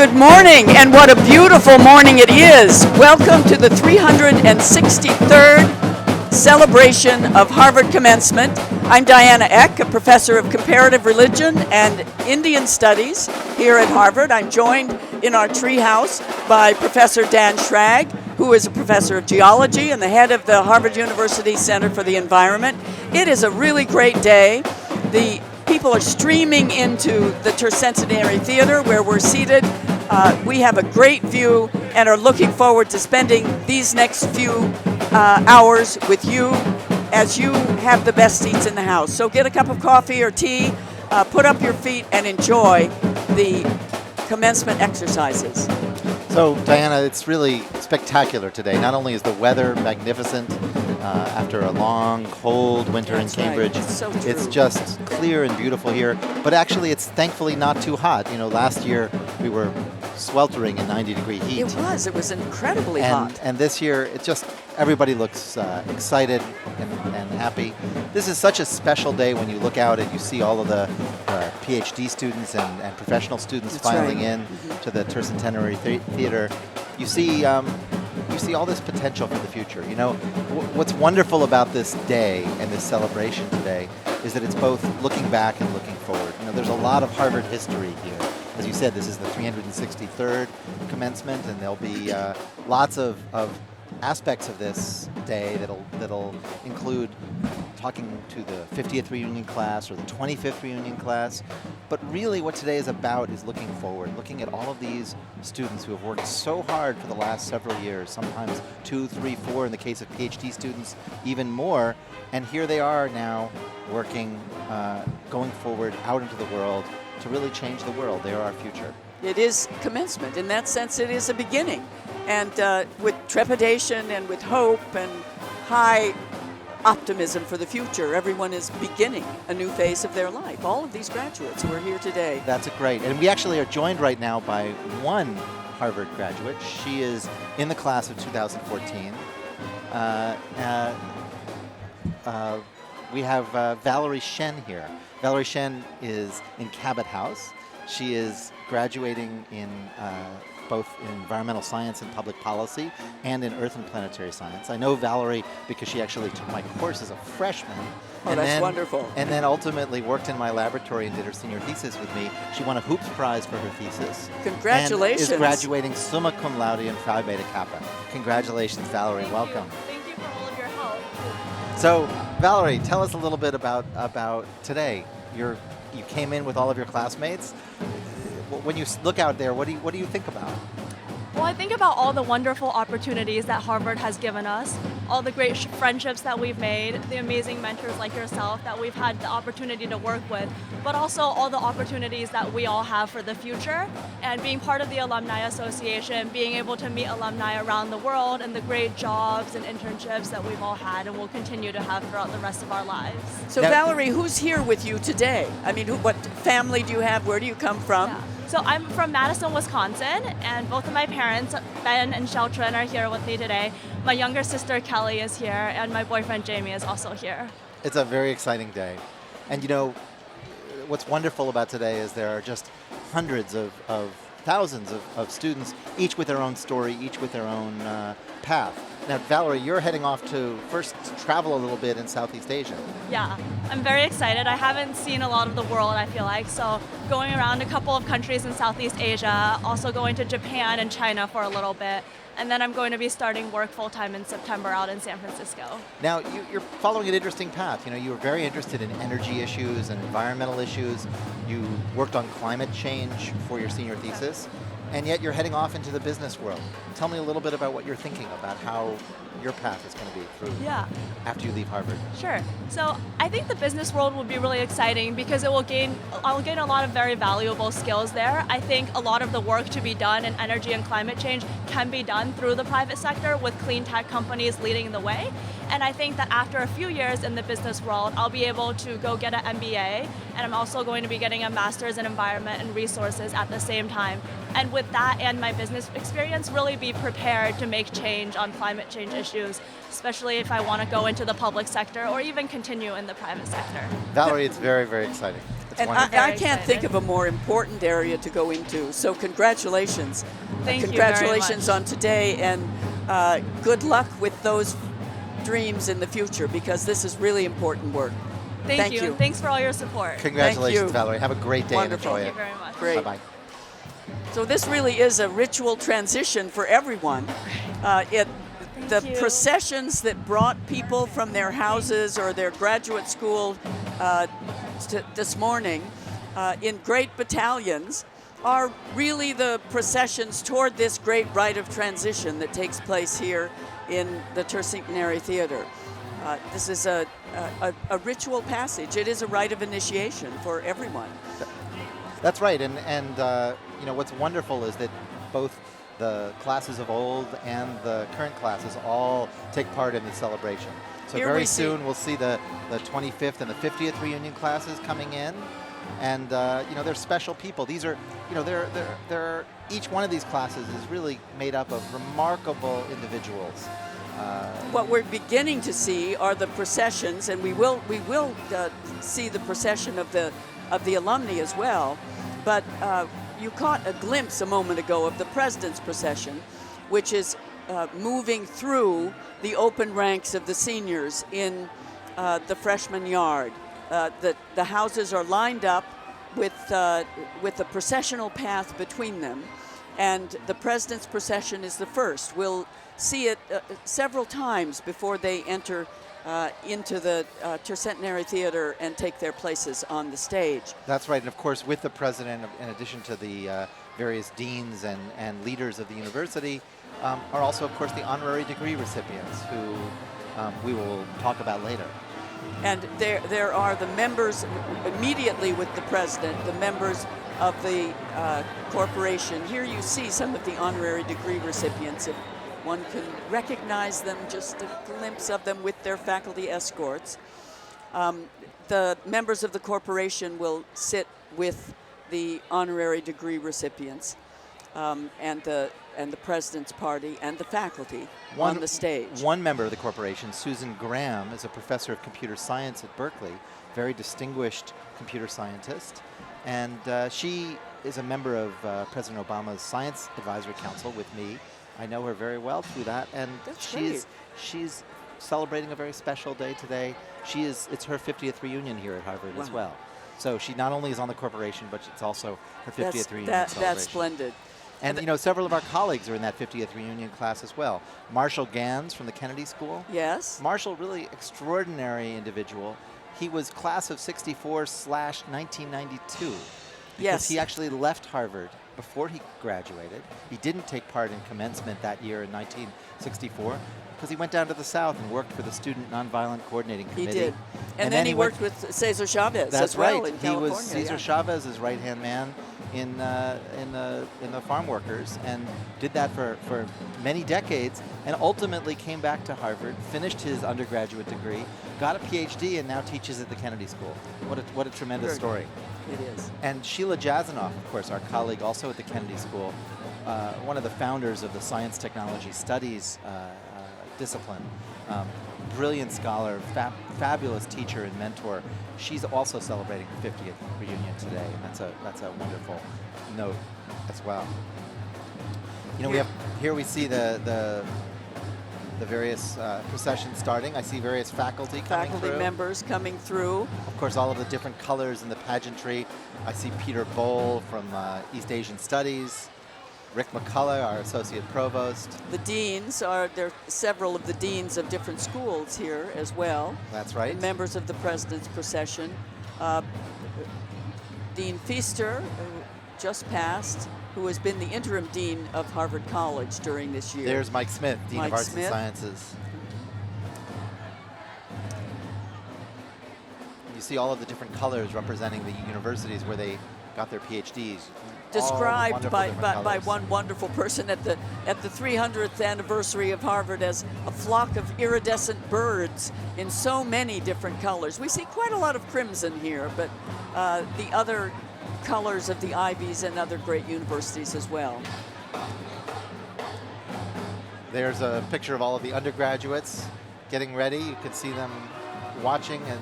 Good morning, and what a beautiful morning it is. Welcome to the 363rd celebration of Harvard Commencement. I'm Diana Eck, a professor of comparative religion and Indian studies here at Harvard. I'm joined in our treehouse by Professor Dan SCHRAG, who is a professor of geology and the head of the Harvard University Center for the Environment. It is a really great day. The people are streaming into the Tercentenary Theater where we're seated. We have a great view and are looking forward to spending these next few hours with you as you have the best seats in the house. So get a cup of coffee or tea, put up your feet and enjoy the commencement exercises. So, Diana, it's really spectacular today. Not only is the weather magnificent after a long, cold winter in Cambridge, right. So true. It's just clear and beautiful here, but actually it's thankfully not too hot. You know, last year we were sweltering in 90-degree heat. It was incredibly hot. And this year, it just, everybody looks excited and happy. This is such a special day when you look out and you see all of the PhD students and professional students filing in to the Tercentenary Theater. You see all this potential for the future. You know, what's wonderful about this day and this celebration today is that it's both looking back and looking forward. You know, there's a lot of Harvard history here. As you said, this is the 363rd commencement, and there'll be lots of aspects of this day that'll include talking to the 50th reunion class or the 25th reunion class. But really what today is about is looking forward, looking at all of these students who have worked so hard for the last several years, sometimes 2, 3, 4, in the case of PhD students, even more. And here they are now working, going forward out into the world to really change the world. They are our future. It is commencement. In that sense, it is a beginning. And with trepidation and with hope and high optimism for the future, everyone is beginning a new phase of their life. All of these graduates who are here today. That's great. And we actually are joined right now by one Harvard graduate. She is in the class of 2014. We have Valerie Shen here. Valerie Shen is in Cabot House. She is graduating in both in environmental science and public policy and in earth and planetary science. I know Valerie because she actually took my course as a freshman. Oh, that's wonderful. And then ultimately worked in my laboratory and did her senior thesis with me. She won a Hoops Prize for her thesis. Congratulations. And is graduating summa cum laude in Phi Beta Kappa. Congratulations, Valerie. Welcome. Thank you for all of your help. So, Valerie, tell us a little bit about today. You came in with all of your classmates. When you look out there, what do you think about? Well, I think about all the wonderful opportunities that Harvard has given us, all the great friendships that we've made, the amazing mentors like yourself that we've had the opportunity to work with, but also all the opportunities that we all have for the future, and being part of the Alumni Association, being able to meet alumni around the world, and the great jobs and internships that we've all had and will continue to have throughout the rest of our lives. So now, Valerie, who's here with you today? I mean, what family do you have? Where do you come from? Yeah. So I'm from Madison, Wisconsin, and both of my parents, Ben and Jacqueline, are here with me today. My younger sister, Kelly, is here, and my boyfriend, Jamie, is also here. It's a very exciting day. And you know, what's wonderful about today is there are just hundreds of thousands of students, each with their own story, each with their own path. Now, Valerie, you're heading off to first travel a little bit in Southeast Asia. Yeah, I'm very excited. I haven't seen a lot of the world, I feel like, so going around a couple of countries in Southeast Asia, also going to Japan and China for a little bit, and then I'm going to be starting work full-time in September out in San Francisco. Now, you're following an interesting path. You know, you were very interested in energy issues and environmental issues. You worked on climate change for your senior thesis. And yet you're heading off into the business world. Tell me a little bit about what you're thinking about how your path is going to be through after you leave Harvard. Sure. So I think the business world will be really exciting because I'll gain a lot of very valuable skills there. I think a lot of the work to be done in energy and climate change can be done through the private sector with clean tech companies leading the way. And I think that after a few years in the business world, I'll be able to go get an MBA, and I'm also going to be getting a master's in environment and resources at the same time. And with that and my business experience, really be prepared to make change on climate change issues, especially if I want to go into the public sector or even continue in the private sector. Valerie, it's very, very exciting. And wonderful. I can't think of a more important area to go into. So congratulations. Thank you Congratulations very on today, and good luck with those dreams in the future, because this is really important work. Thank you. And thanks for all your support. Congratulations, Valerie. Have a great day Wonderful. and Thank enjoy you it. very much. Great. Bye-bye. So this really is a ritual transition for everyone. The you. processions that brought people from their houses or their graduate school this morning in great battalions are really the processions toward this great rite of transition that takes place here in the Tercentenary Theater. This is a ritual passage. It is a rite of initiation for everyone. That's right, and you know, what's wonderful is that both the classes of old and the current classes all take part in the celebration. So Here very we see- soon we'll see the 25th and the 50th reunion classes coming in, and you know, they're special people. These are, you know, they're each one of these classes is really made up of remarkable individuals. What we're beginning to see are the processions, and we will see the procession of the alumni as well. But you caught a glimpse a moment ago of the president's procession, which is moving through the open ranks of the seniors in the freshman yard. The houses are lined up with a processional path between them, and the president's procession is the first. We'll see it several times before they enter into the Tercentenary Theater and take their places on the stage. That's right, and of course with the president, in addition to the various deans and leaders of the university, are also of course the honorary degree recipients who we will talk about later. And there are the members immediately with the president, the members of the corporation. Here you see some of the honorary degree recipients. If one can recognize them, just a glimpse of them with their faculty escorts. The members of the corporation will sit with the honorary degree recipients and the president's party and the faculty on the stage. One member of the corporation, Susan Graham, is a professor of computer science at Berkeley, very distinguished computer scientist, and she is a member of President Obama's Science Advisory Council with me. I know her very well through that, and she's celebrating a very special day today. It's her 50th reunion here at Harvard as well. So she not only is on the corporation, but it's also her 50th reunion celebration. That's splendid. And you know, several of our colleagues are in that 50th reunion class as well. Marshall Gans from the Kennedy School. Yes. Marshall, really extraordinary individual. He was class of '64/1992. Because he actually left Harvard before he graduated. He didn't take part in commencement that year in 1964 because he went down to the South and worked for the Student Nonviolent Coordinating Committee. He did. And then he worked with Cesar Chavez as well in California. He was Cesar Chavez's right-hand man in the farm workers, and did that for many decades, and ultimately came back to Harvard, finished his undergraduate degree, got a PhD, and now teaches at the Kennedy School. What a tremendous story. It is. And Sheila Jasanoff, of course, our colleague also at the Kennedy School, one of the founders of the Science Technology Studies discipline, brilliant scholar, fabulous teacher and mentor. She's also celebrating her 50th reunion today, and that's a wonderful note as well. You know, we see the various processions starting. I see various faculty coming through. Faculty members coming through. Of course, all of the different colors in the pageantry. I see Peter Bohl from East Asian Studies, Rick McCullough, our associate provost. The deans there are several of the deans of different schools here as well. That's right. Members of the president's procession. Dean Feaster, who just passed, who has been the interim dean of Harvard College during this year. There's Mike Smith, Dean of Arts and Sciences. You see all of the different colors representing the universities where they got their PhDs. Described by one wonderful person at the 300th anniversary of Harvard as a flock of iridescent birds in so many different colors. We see quite a lot of crimson here, but the other colors of the Ivies and other great universities as well. There's a picture of all of the undergraduates getting ready. You can see them watching and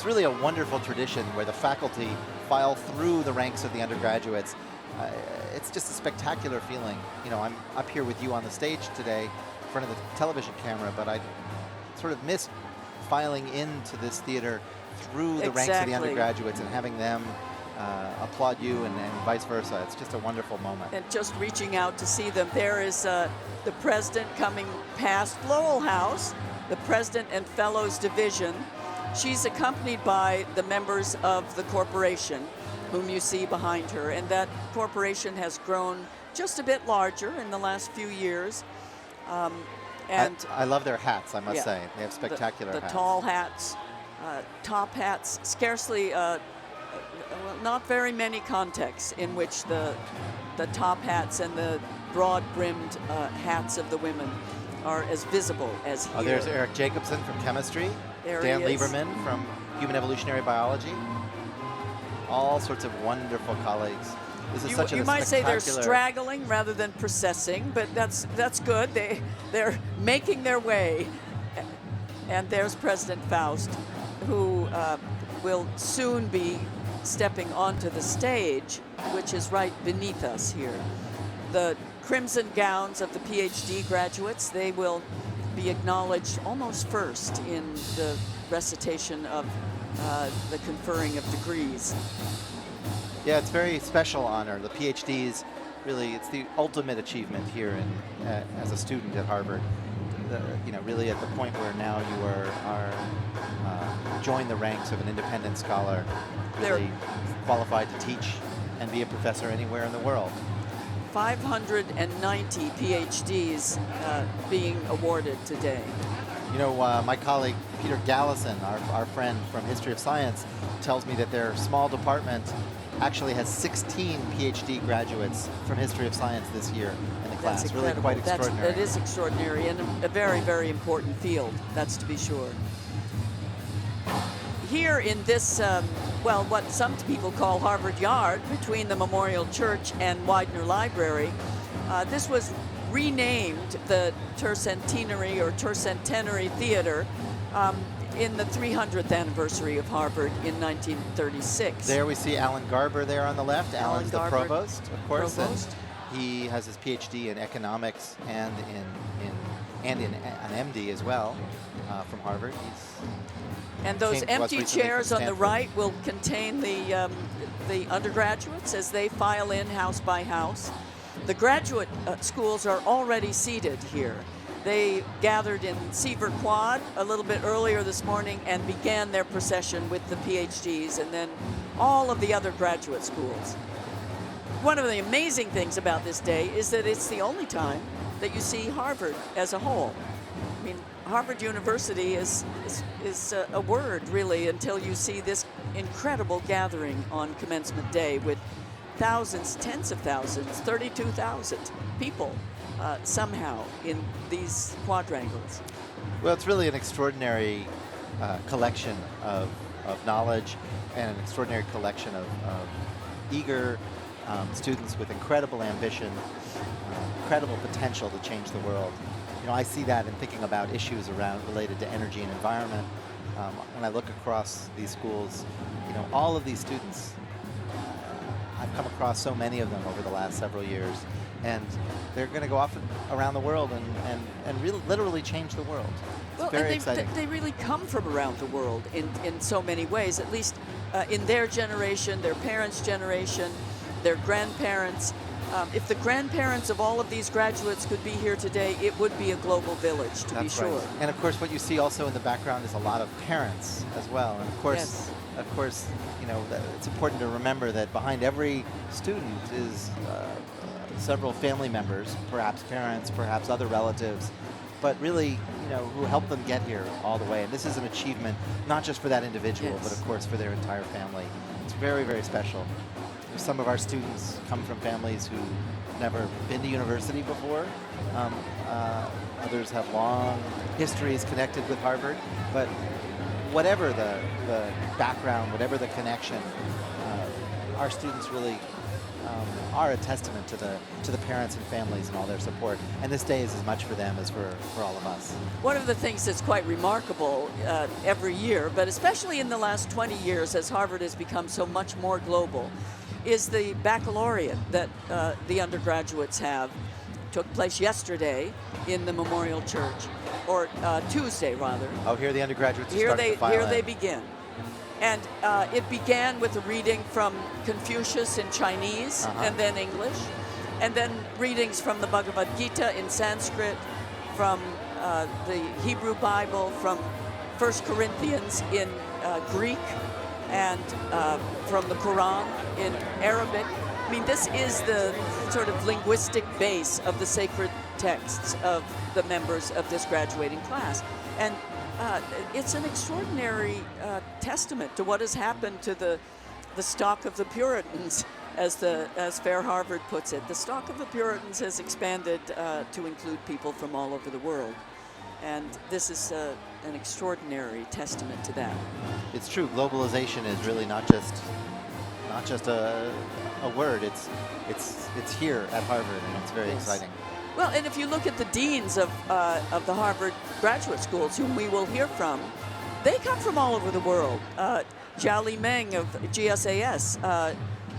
it's really a wonderful tradition where the faculty file through the ranks of the undergraduates. It's just a spectacular feeling. You know, I'm up here with you on the stage today in front of the television camera, but I sort of miss filing into this theater through the ranks of the undergraduates and having them applaud you and vice versa. It's just a wonderful moment. And just reaching out to see them. There is the president coming past Lowell House, the president and fellows division. She's accompanied by the members of the corporation, whom you see behind her. And that corporation has grown just a bit larger in the last few years. And I love their hats, I must say. They have spectacular hats. The tall hats, top hats, scarcely, well, not very many contexts in which the top hats and the broad-brimmed hats of the women are as visible as here. Oh, there's Eric Jacobson from chemistry, Dan Lieberman from human evolutionary biology. All sorts of wonderful colleagues. This is such a you might say they're straggling rather than processing, but that's good. They're making their way. And there's President Faust, who will soon be stepping onto the stage, which is right beneath us here. The crimson gowns of the PhD graduates, they will be acknowledged almost first in the recitation of the conferring of degrees. Yeah, it's a very special honor. The PhDs, really, it's the ultimate achievement here as a student at Harvard. You know, really at the point where now you are join the ranks of an independent scholar, really qualified to teach and be a professor anywhere in the world. 590 PhDs being awarded today. You know, my colleague Peter Gallison, our friend from History of Science, tells me that their small department actually has 16 PhD graduates from History of Science this year in the class. That's really quite extraordinary. It is extraordinary and a very, very important field, that's to be sure. Here in this, well, what some people call Harvard Yard, between the Memorial Church and Widener Library, this was renamed the Tercentenary or Tercentenary Theater in the 300th anniversary of Harvard in 1936. There we see Alan Garber there on the left. Alan's the provost, of course. Provost. And he has his PhD in economics and in an MD as well from Harvard. And those empty chairs on the right will contain the undergraduates as they file in house by house. The graduate schools are already seated here. They gathered in Seaver Quad a little bit earlier this morning and began their procession with the PhDs and then all of the other graduate schools. One of the amazing things about this day is that it's the only time that you see Harvard as a whole. I mean, Harvard University is a word, really, until you see this incredible gathering on commencement day with thousands, tens of thousands, 32,000 people somehow in these quadrangles. Well, it's really an extraordinary collection of knowledge and an extraordinary collection of eager students with incredible ambition, incredible potential to change the world. You know, I see that in thinking about issues related to energy and environment. When I look across these schools, you know, all of these students, I've come across so many of them over the last several years, and they're going to go off around the world and really literally change the world. It's very exciting. They really come from around the world in so many ways, at least in their generation, their parents' generation, their grandparents. If the grandparents of all of these graduates could be here today, it would be a global village, to be sure. Right. And of course, what you see also in the background is a lot of parents as well. And of course, you know, it's important to remember that behind every student is several family members, perhaps parents, perhaps other relatives, but really, you know, who helped them get here all the way. And this is an achievement, not just for that individual, but of course for their entire family. It's very, very special. Some of our students come from families who've never been to university before. Others have long histories connected with Harvard. But whatever the background, whatever the connection, our students really are a testament to the parents and families and all their support. And this day is as much for them as for all of us. One of the things that's quite remarkable every year, but especially in the last 20 years as Harvard has become so much more global, is the baccalaureate that the undergraduates have. Took place yesterday in the Memorial Church, or Tuesday rather. Oh, here the undergraduates are Here starting to file in. they begin. And it began with a reading from Confucius in Chinese and then English, and then readings from the Bhagavad Gita in Sanskrit, from the Hebrew Bible, from 1 Corinthians in Greek, and from the Quran in Arabic. I mean, this is the sort of linguistic base of the sacred texts of the members of this graduating class. And it's an extraordinary testament to what has happened to the stock of the Puritans, as Fair Harvard puts it. The stock of the Puritans has expanded to include people from all over the world. And this is an extraordinary testament to that. It's true. Globalization is really not just a word. It's here at Harvard, and it's very exciting. Well, and if you look at the deans of the Harvard graduate schools, whom we will hear from, they come from all over the world. Zhao Li Meng of GSAS,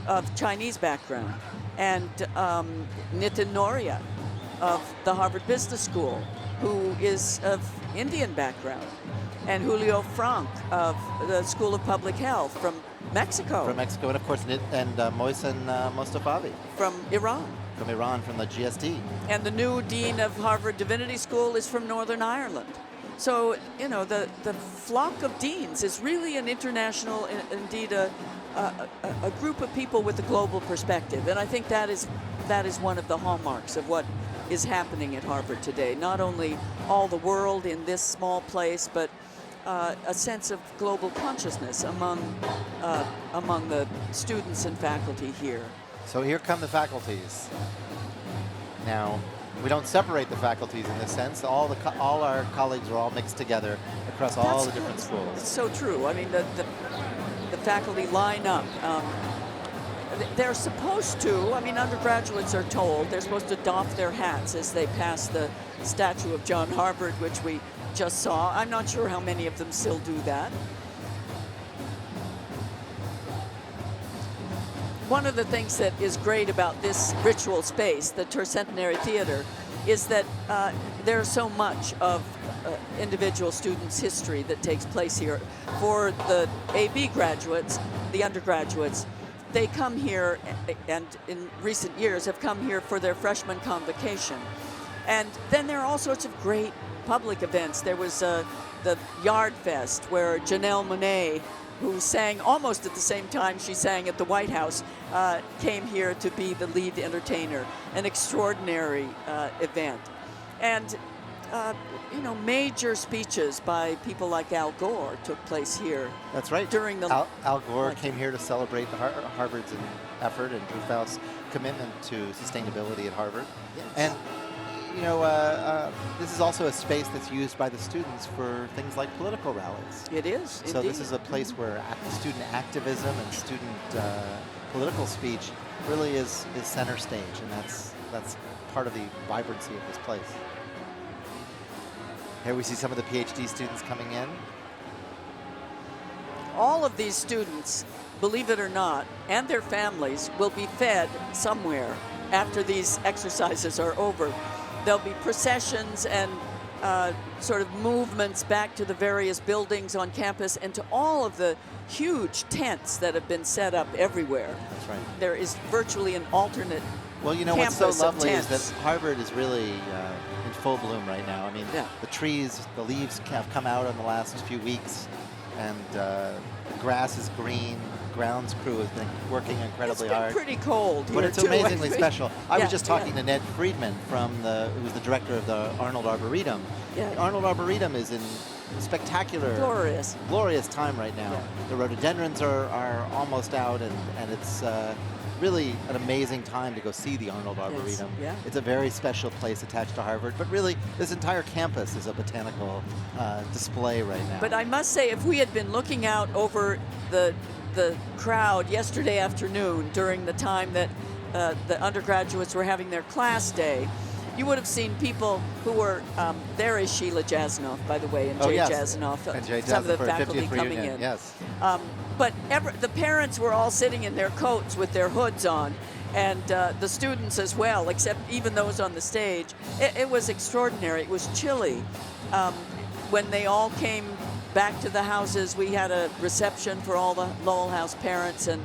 of Chinese background, and Nitin Noria of the Harvard Business School, who is of Indian background, and Julio Frank of the School of Public Health from Mexico. From Mexico, and of course, Mohsen Mostafavi. From Iran. From Iran, from the GSD. And the new dean of Harvard Divinity School is from Northern Ireland. So, you know, the flock of deans is really an international, indeed a group of people with a global perspective. And I think that is one of the hallmarks of what is happening at Harvard today. Not only all the world in this small place, but a sense of global consciousness among the students and faculty here. So here come the faculties. Now, we don't separate the faculties in this sense. All our colleagues are all mixed together across all the different schools. It's so true. I mean, the faculty line up. They're supposed to, I mean, undergraduates are told they're supposed to doff their hats as they pass the statue of John Harvard, which we just saw. I'm not sure how many of them still do that. One of the things that is great about this ritual space, the Tercentenary Theater, is that there's so much of individual students' history that takes place here. For the AB graduates, the undergraduates, they come here, and in recent years have come here for their freshman convocation. And then there are all sorts of great public events. There was the Yard Fest, where Janelle Monáe, who sang almost at the same time she sang at the White House, came here to be the lead entertainer. An extraordinary event. And you know, major speeches by people like Al Gore took place here. That's right. During the Al Gore came here to celebrate Harvard's effort and FAUST commitment to sustainability at Harvard. Yes. And you know, this is also a space that's used by the students for things like political rallies. It is, So indeed. this is a place where student activism and student political speech really is center stage, and that's part of the vibrancy of this place. Here we see some of the PhD students coming in. All of these students, believe it or not, and their families will be fed somewhere after these exercises are over. There'll be processions and sort of movements back to the various buildings on campus and to all of the huge tents that have been set up everywhere. That's right. There is virtually an alternate Well, you know what's so campus of lovely is that tents. Harvard is really in full bloom right now. I mean, Yeah. the trees, the leaves have come out in the last few weeks, and the grass is green. Grounds crew has been working incredibly It's been hard. pretty cold But here it's too, I amazingly think. special. I Yeah, was just talking yeah. to Ned Friedman who's the director of the Arnold Arboretum. Yeah. The Arnold Arboretum is in spectacular, Glorious time right now. Yeah. The rhododendrons are almost out, and it's really an amazing time to go see the Arnold Arboretum. yeah. It's a very special place attached to Harvard, but really this entire campus is a botanical display right now. But I must say, if we had been looking out over the crowd yesterday afternoon during the time that the undergraduates were having their class day, you would have seen people who were, there is Sheila Jasnoff, by the way, and Jay yes. Jasnoff, And Jay some of the Jasnoff for faculty 50th coming reunion, in. yes. But the parents were all sitting in their coats with their hoods on, and the students as well, except even those on the stage. It was extraordinary. It was chilly. When they all came back to the houses, we had a reception for all the Lowell House parents and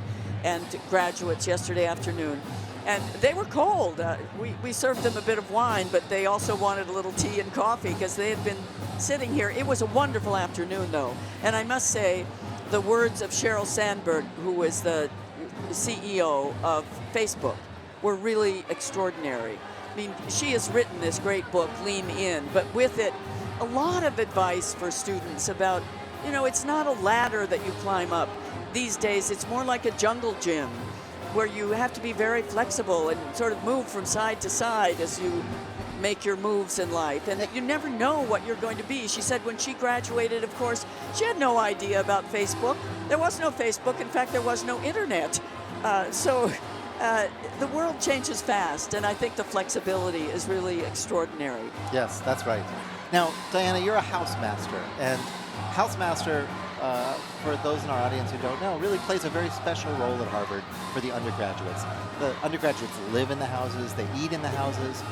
graduates yesterday afternoon. And they were cold. We served them a bit of wine, but they also wanted a little tea and coffee because they had been sitting here. It was a wonderful afternoon, though. And I must say, the words of Sheryl Sandberg, who is the CEO of Facebook, were really extraordinary. I mean, she has written this great book, Lean In, but with it, a lot of advice for students about, you know, it's not a ladder that you climb up. These days, it's more like a jungle gym where you have to be very flexible and sort of move from side to side as you make your moves in life, and that you never know what you're going to be. She said when she graduated, of course, she had no idea about Facebook. There was no Facebook. In fact, there was no internet. So the world changes fast, and I think the flexibility is really extraordinary. Yes, that's right. Now, Diana, you're a housemaster, and housemaster, for those in our audience who don't know, really plays a very special role at Harvard for the undergraduates. The undergraduates live in the houses, they eat in the houses.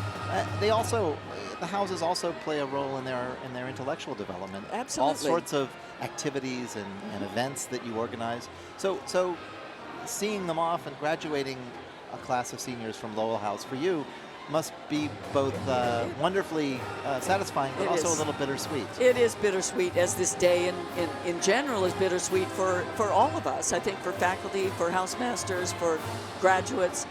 The houses also play a role in their intellectual development. Absolutely. All sorts of activities and events that you organize. So seeing them off and graduating a class of seniors from Lowell House for you must be both wonderfully satisfying, but also a little bittersweet. It is bittersweet, as this day in general is bittersweet for all of us. I think for faculty, for housemasters, for graduates,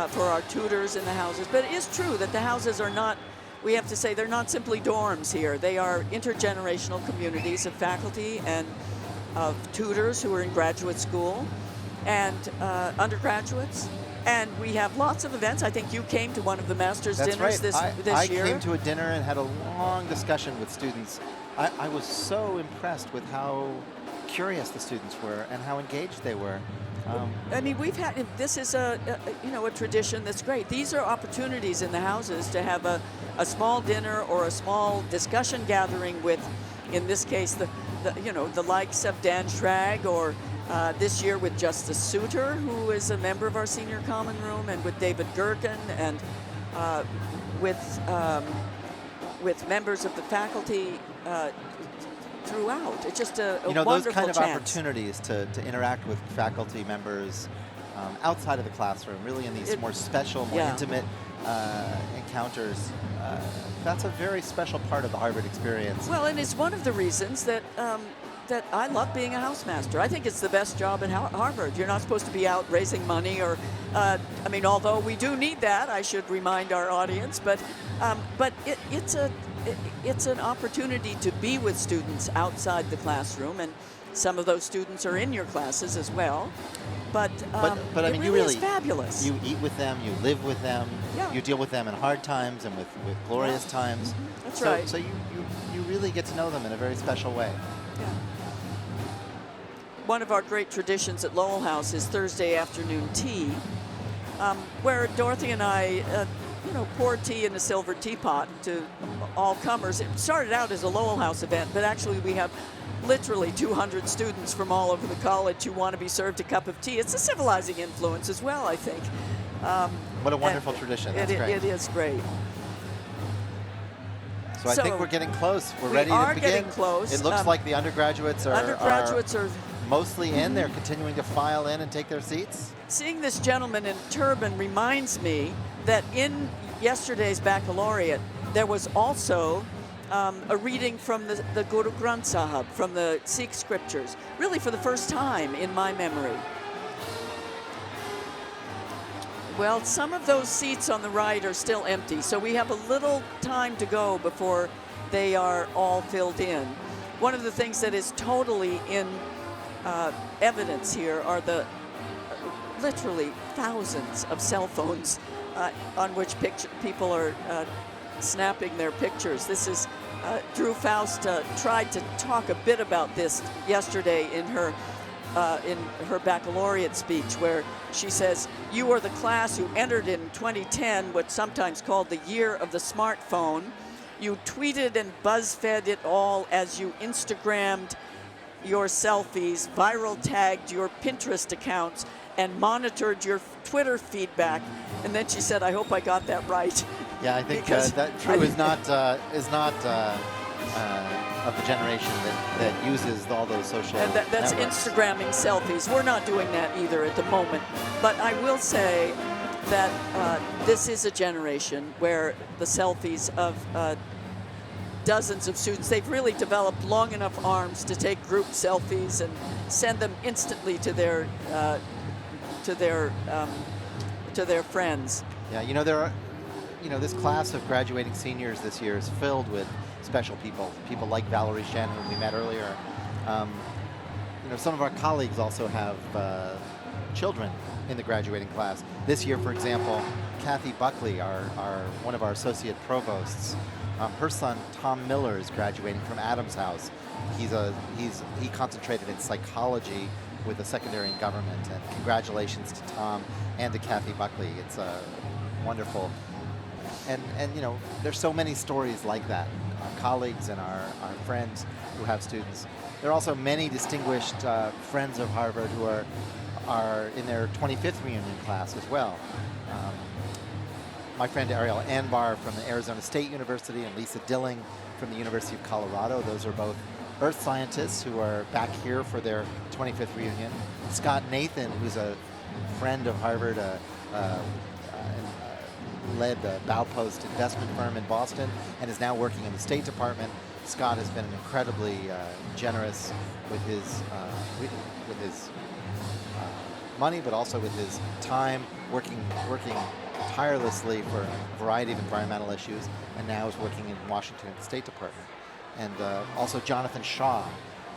for our tutors in the houses. But it is true that the houses are not, we have to say, they're not simply dorms here. They are intergenerational communities of faculty and of tutors who are in graduate school and undergraduates. And we have lots of events. I think you came to one of the master's dinners this year. I came to a dinner and had a long discussion with students. I was so impressed with how curious the students were and how engaged they were. I mean, we've had, this is a tradition that's great. These are opportunities in the houses to have a small dinner or a small discussion gathering with, in this case, the likes of Dan SCHRAG, or this year with Justice Souter, who is a member of our senior common room, and with David Gergen, and with members of the faculty throughout. It's just a wonderful those kind of chance. opportunities to interact with faculty members outside of the classroom, really in these more special, more intimate encounters. That's a very special part of the Harvard experience. Well, and it's one of the reasons that that I love being a housemaster. I think it's the best job at Harvard. You're not supposed to be out raising money, or I mean, although we do need that, I should remind our audience. But it's an opportunity to be with students outside the classroom, and some of those students are in your classes as well. But I mean, you really is fabulous. You eat with them, you live with them, you deal with them in hard times and with glorious times. That's right. So you really get to know them in a very special way. Yeah. One of our great traditions at Lowell House is Thursday afternoon tea, where Dorothy and I, pour tea in a silver teapot to all comers. It started out as a Lowell House event, but actually we have literally 200 students from all over the college who want to be served a cup of tea. It's a civilizing influence as well, I think. What a wonderful tradition. That's great. It is great. So I think we're getting close. We're ready to begin. Getting close. It looks like the undergraduates are mostly in. They're continuing to file in and take their seats. Seeing this gentleman in turban reminds me that in yesterday's baccalaureate, there was also a reading from the Guru Granth Sahib, from the Sikh scriptures, really for the first time in my memory. Well, some of those seats on the right are still empty, so we have a little time to go before they are all filled in. One of the things that is totally in evidence here are the literally thousands of cell phones on which people are snapping their pictures. This is Drew Faust tried to talk a bit about this yesterday in her in her baccalaureate speech, where she says, "You are the class who entered in 2010, what's sometimes called the year of the smartphone. You tweeted and buzz-fed it all as you Instagrammed your selfies, viral tagged your Pinterest accounts, and monitored your Twitter feedback." And then she said, "I hope I got that right." Yeah, I think Because that True is not of the generation that uses all those social And that's networks. Instagramming selfies. We're not doing that either at the moment. But I will say that this is a generation where the selfies of dozens of students, they've really developed long enough arms to take group selfies and send them instantly to their friends. Yeah, this class of graduating seniors this year is filled with special people like Valerie, Shen, whom we met earlier. Some of our colleagues also have children in the graduating class. This year, for example, Kathy Buckley, one of our associate provosts, her son Tom Miller is graduating from Adams House. He concentrated in psychology with a secondary in government, and congratulations to Tom and to Kathy Buckley. It's wonderful. And there's so many stories like that. Our colleagues and our friends who have students. There are also many distinguished friends of Harvard who are in their 25th reunion class as well. My friend Ariel Anbar from the Arizona State University and Lisa Dilling from the University of Colorado. Those are both earth scientists who are back here for their 25th reunion. Scott Nathan, who's a friend of Harvard, led the Baupost investment firm in Boston and is now working in the State Department. Scott has been incredibly generous with his money, but also with his time, working tirelessly for a variety of environmental issues, and now is working in Washington at the State Department. And also Jonathan Shaw,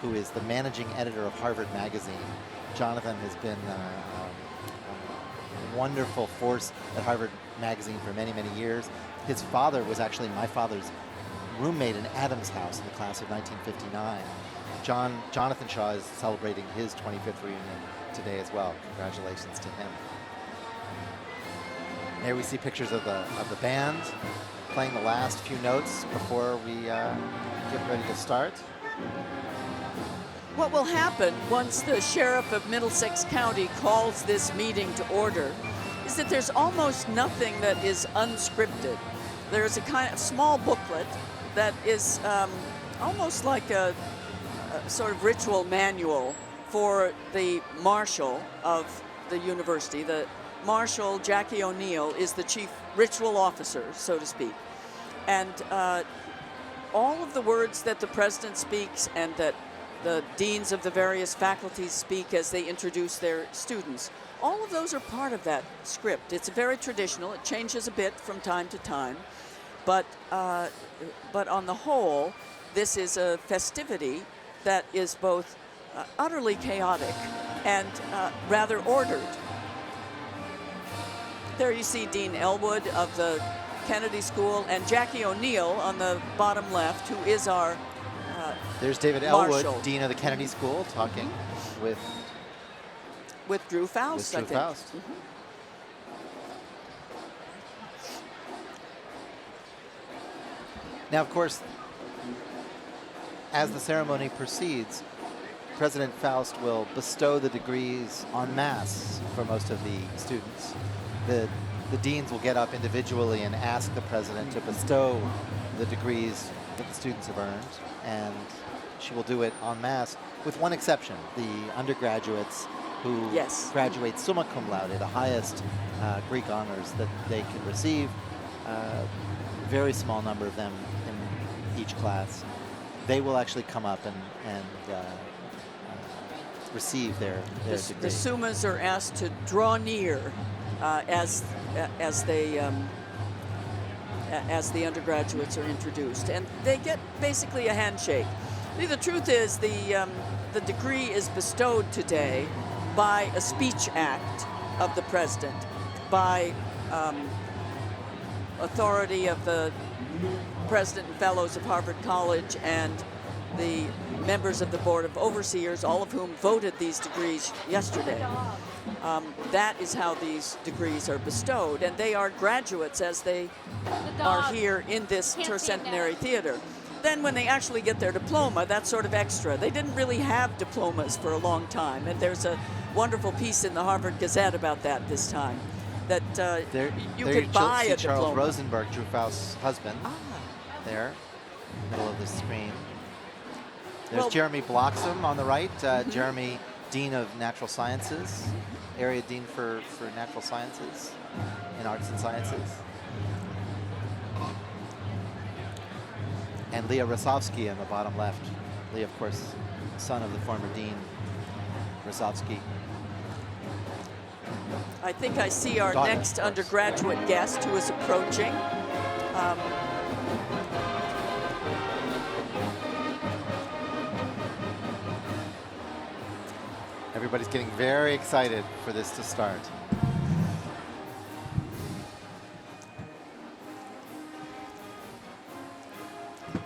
who is the managing editor of Harvard Magazine. Jonathan has been a wonderful force at Harvard Magazine for many, many years. His father was actually my father's roommate in Adams House in the class of 1959. Jonathan Shaw is celebrating his 25th reunion today as well. Congratulations to him. There we see pictures of the band playing the last few notes before we get ready to start. What will happen once the sheriff of Middlesex County calls this meeting to order is that there's almost nothing that is unscripted. There's a kind of small booklet that is almost like a sort of ritual manual for the marshal of the university. The Marshal, Jackie O'Neill, is the chief ritual officer, so to speak. And all of the words that the president speaks and that the deans of the various faculties speak as they introduce their students, all of those are part of that script. It's very traditional. It changes a bit from time to time. But on the whole, this is a festivity that is both utterly chaotic and rather ordered. There you see Dean Elwood of the Kennedy School and Jackie O'Neill on the bottom left, who is our There's David Marshal. Elwood, Dean of the Kennedy School, talking with Drew Faust, I think. Faust. Mm-hmm. Now, of course, as the ceremony proceeds, President Faust will bestow the degrees en masse for most of the students. The deans will get up individually and ask the president to bestow the degrees that the students have earned, and she will do it en masse, with one exception: the undergraduates who graduate summa cum laude, the highest Greek honors that they can receive. Very small number of them in each class. They will actually come up and receive their degree. The summas are asked to draw near as the undergraduates are introduced, and they get basically a handshake. The truth is, the degree is bestowed today by a speech act of the president, by authority of the president and fellows of Harvard College and the members of the Board of Overseers, all of whom voted these degrees yesterday. That is how these degrees are bestowed, and they are graduates as they are here in this Tercentenary theater. Then when they actually get their diploma, that's sort of extra. They didn't really have diplomas for a long time, and there's a wonderful piece in the Harvard Gazette about that this time, that you could buy a diploma. Charles Rosenberg, Drew Faust's husband, there, middle of the screen. There's Jeremy Bloxham on the right, Jeremy, Dean of Natural Sciences, Area Dean for Natural Sciences and Arts and Sciences. And Leah Rosovsky in the bottom left. Leah, of course, son of the former Dean Rosovsky. I think I see our next undergraduate guest who is approaching. Everybody's getting very excited for this to start.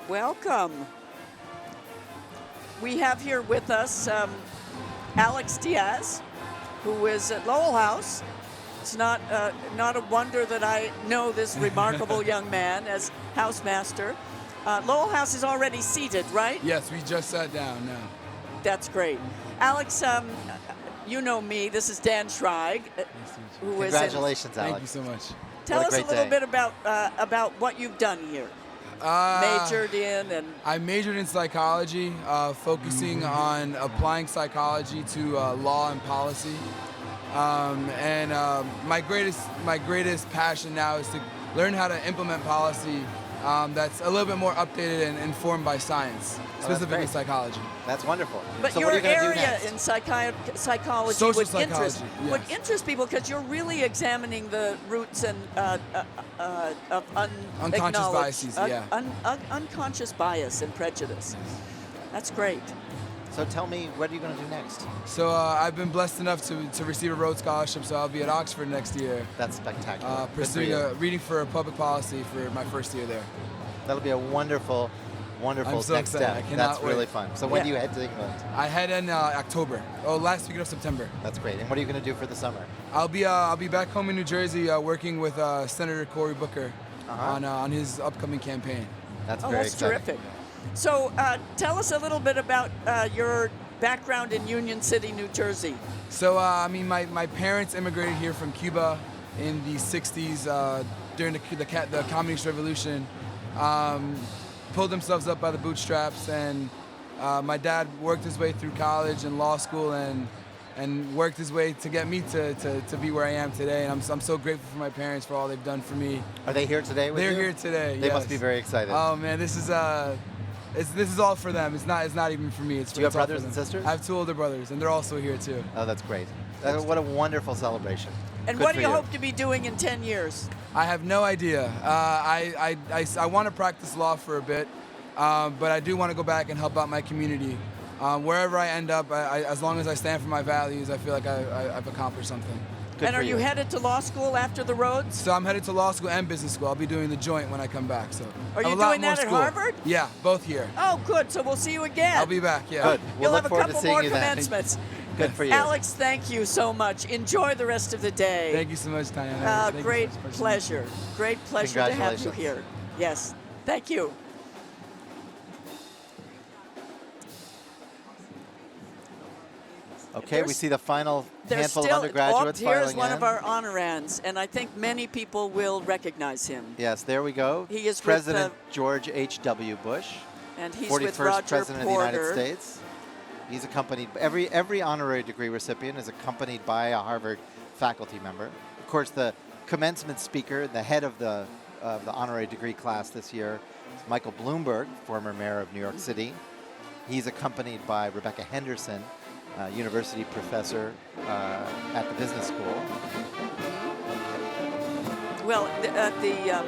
Welcome. We have here with us Alex Diaz, who is at Lowell House. It's not a wonder that I know this remarkable young man as housemaster. Lowell House is already seated, right? Yes, we just sat down now. That's great. Alex, you know me. This is Dan Schrag, who is. Congratulations, Alex. Thank you so much. Tell us a little bit about what you've done here. Majored in and. I majored in psychology, focusing on applying psychology to law and policy. My greatest passion now is to learn how to implement policy that's a little bit more updated and informed by science, specifically psychology. That's wonderful. But so your what are you gonna do area next? in psychology Social would psychology, interest people, because you're really examining the roots and of unconscious biases, unconscious bias and prejudice. That's great. So tell me, what are you going to do next? So I've been blessed enough to receive a Rhodes Scholarship, so I'll be at Oxford next year. That's spectacular. Pursuing reading for public policy for my first year there. That'll be a wonderful next step. That's really fun. So when do you head to England? I head in October. Last week of September. That's great. And what are you going to do for the summer? I'll be back home in New Jersey working with Senator Cory Booker on his upcoming campaign. That's very exciting. Terrific. So tell us a little bit about your background in Union City, New Jersey. So my parents immigrated here from Cuba in the 60s during the Communist Revolution. Pulled themselves up by the bootstraps, and my dad worked his way through college and law school and worked his way to get me to be where I am today. And I'm so grateful for my parents for all they've done for me. Are they here today with you? They're here today. They must be very excited. Oh man, this is all for them. It's not even for me. Do you have brothers and sisters? I have 2 older brothers, and they're also here too. Oh, that's great. What a wonderful celebration. And Good what do you for hope to be doing in 10 years? I have no idea. I want to practice law for a bit, but I do want to go back and help out my community. Wherever I end up, as long as I stand for my values, I feel like I've accomplished something. And are you headed to law school after the Rhodes? So I'm headed to law school and business school. I'll be doing the joint when I come back. So are you doing that at Harvard? Yeah, both here. Oh, good. So we'll see you again. I'll be back. Yeah. Good. You'll We'll have look a forward to couple seeing more you then. commencements. Good for you. Alex, thank you so much. Enjoy the rest of the day. Thank you so much, Diana. Great pleasure. Great pleasure to have you here. Yes. Thank you. Okay, we see the final handful of undergraduates filing in. Here's one of our honorands, and I think many people will recognize him. Yes, there we go. He is President George H.W. Bush, and he's 41st with Roger President Porter. of the United States. He's accompanied, every honorary degree recipient is accompanied by a Harvard faculty member. Of course, the commencement speaker, the head of the honorary degree class this year, is Michael Bloomberg, former mayor of New York City. He's accompanied by Rebecca Henderson, university professor at the business school. Well, at the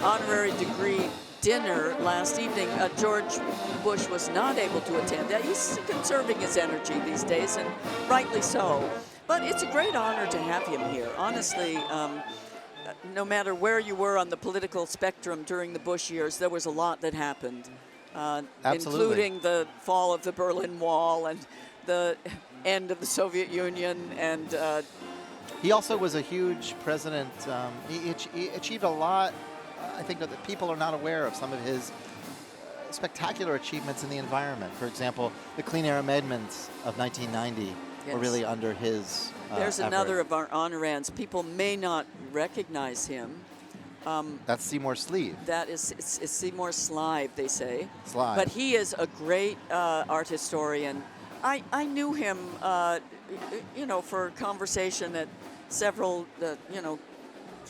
honorary degree dinner last evening, George Bush was not able to attend. He's conserving his energy these days, and rightly so. But it's a great honor to have him here. Honestly, no matter where you were on the political spectrum during the Bush years, there was a lot that happened. Absolutely. including the fall of the Berlin Wall and the end of the Soviet Union. And he also was a huge president. He achieved a lot. I think that people are not aware of some of his spectacular achievements in the environment. For example, the Clean Air Amendments of 1990 were really under his There's effort. another of our honorands. People may not recognize him. That's Seymour Sleeve. That is it's Seymour Slive, they say. Slive. But he is a great art historian. I knew him, for conversation at several,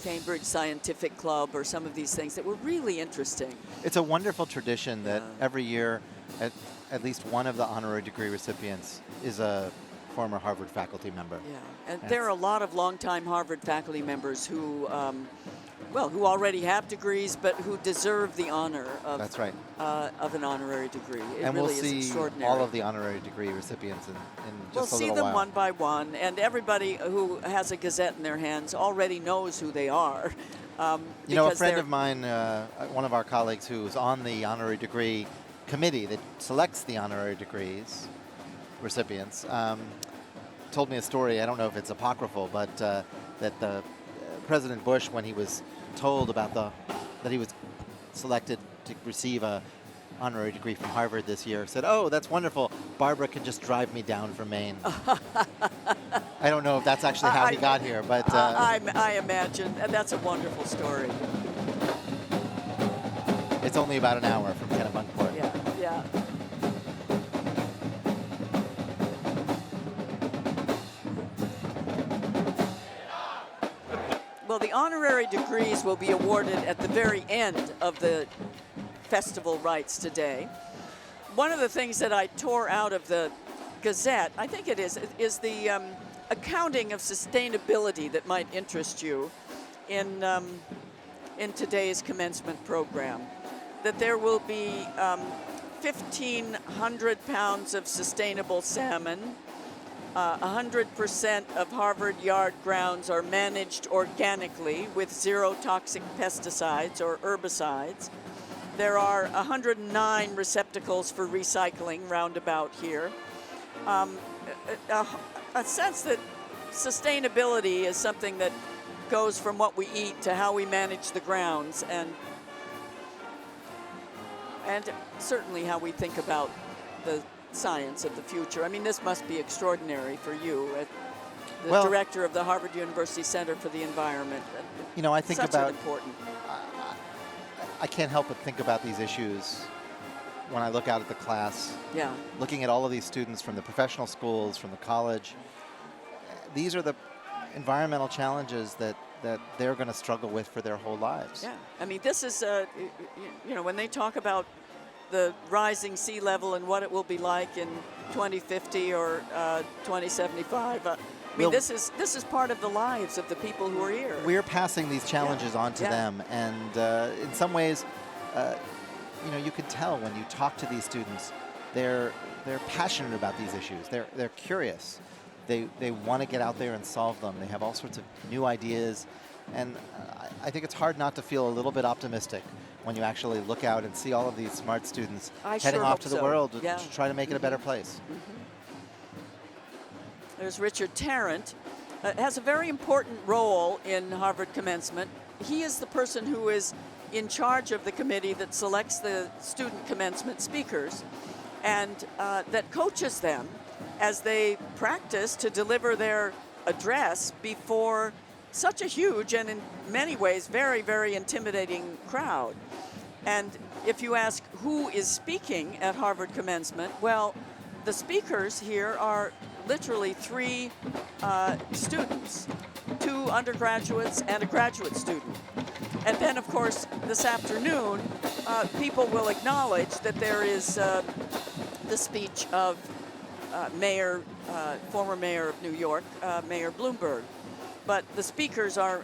Cambridge Scientific Club or some of these things that were really interesting. It's a wonderful tradition that every year at least one of the honorary degree recipients is a former Harvard faculty member. Yeah, and there are a lot of longtime Harvard faculty members who, who already have degrees, but who deserve the honor of, That's right. Of an honorary degree. It And really we'll is see extraordinary. all of the honorary degree recipients in We'll just a see little them while. one by one, and everybody who has a gazette in their hands already knows who they are. A friend of mine, one of our colleagues who's on the honorary degree committee that selects the honorary degrees recipients, told me a story. I don't know if it's apocryphal, but that the President Bush, when he was told about that he was selected to receive a honorary degree from Harvard this year, said, "Oh, that's wonderful. Barbara can just drive me down from Maine." I don't know if that's actually how he got here, but I imagine, and that's a wonderful story. it's only about an hour from Kennebunkport. Yeah. Well, the honorary degrees will be awarded at the very end of the festival rites today. One of the things that I tore out of the Gazette, I think it is the accounting of sustainability that might interest you in today's commencement program. That there will be 1,500 pounds of sustainable salmon. 100% of Harvard yard grounds are managed organically with zero toxic pesticides or herbicides. There are 109 receptacles for recycling roundabout here. A sense that sustainability is something that goes from what we eat to how we manage the grounds, and certainly how we think about the science of the future. I mean, this must be extraordinary for you, the director of the Harvard University Center for the Environment. I think about important. I can't help but think about these issues when I look out at the class. Yeah. Looking at all of these students from the professional schools, from the college. These are the environmental challenges that they're going to struggle with for their whole lives. Yeah. I mean, this is, when they talk about the rising sea level and what it will be like in 2050 or 2075. This is part of the lives of the people who are here. We're passing these challenges on to them, and in some ways, you can tell when you talk to these students, they're passionate about these issues. They're curious. They want to get out there and solve them. They have all sorts of new ideas, and I think it's hard not to feel a little bit optimistic when you actually look out and see all of these smart students heading off to the world to try to make it a better place. There's Richard Tarrant. Has a very important role in Harvard Commencement. He is the person who is in charge of the committee that selects the student commencement speakers and that coaches them as they practice to deliver their address before such a huge and in many ways very, very intimidating crowd. And if you ask who is speaking at Harvard Commencement, well, the speakers here are literally 3 students, 2 undergraduates and a graduate student. And then, of course, this afternoon, people will acknowledge that there is the speech of former mayor of New York, Mayor Bloomberg. But the speakers are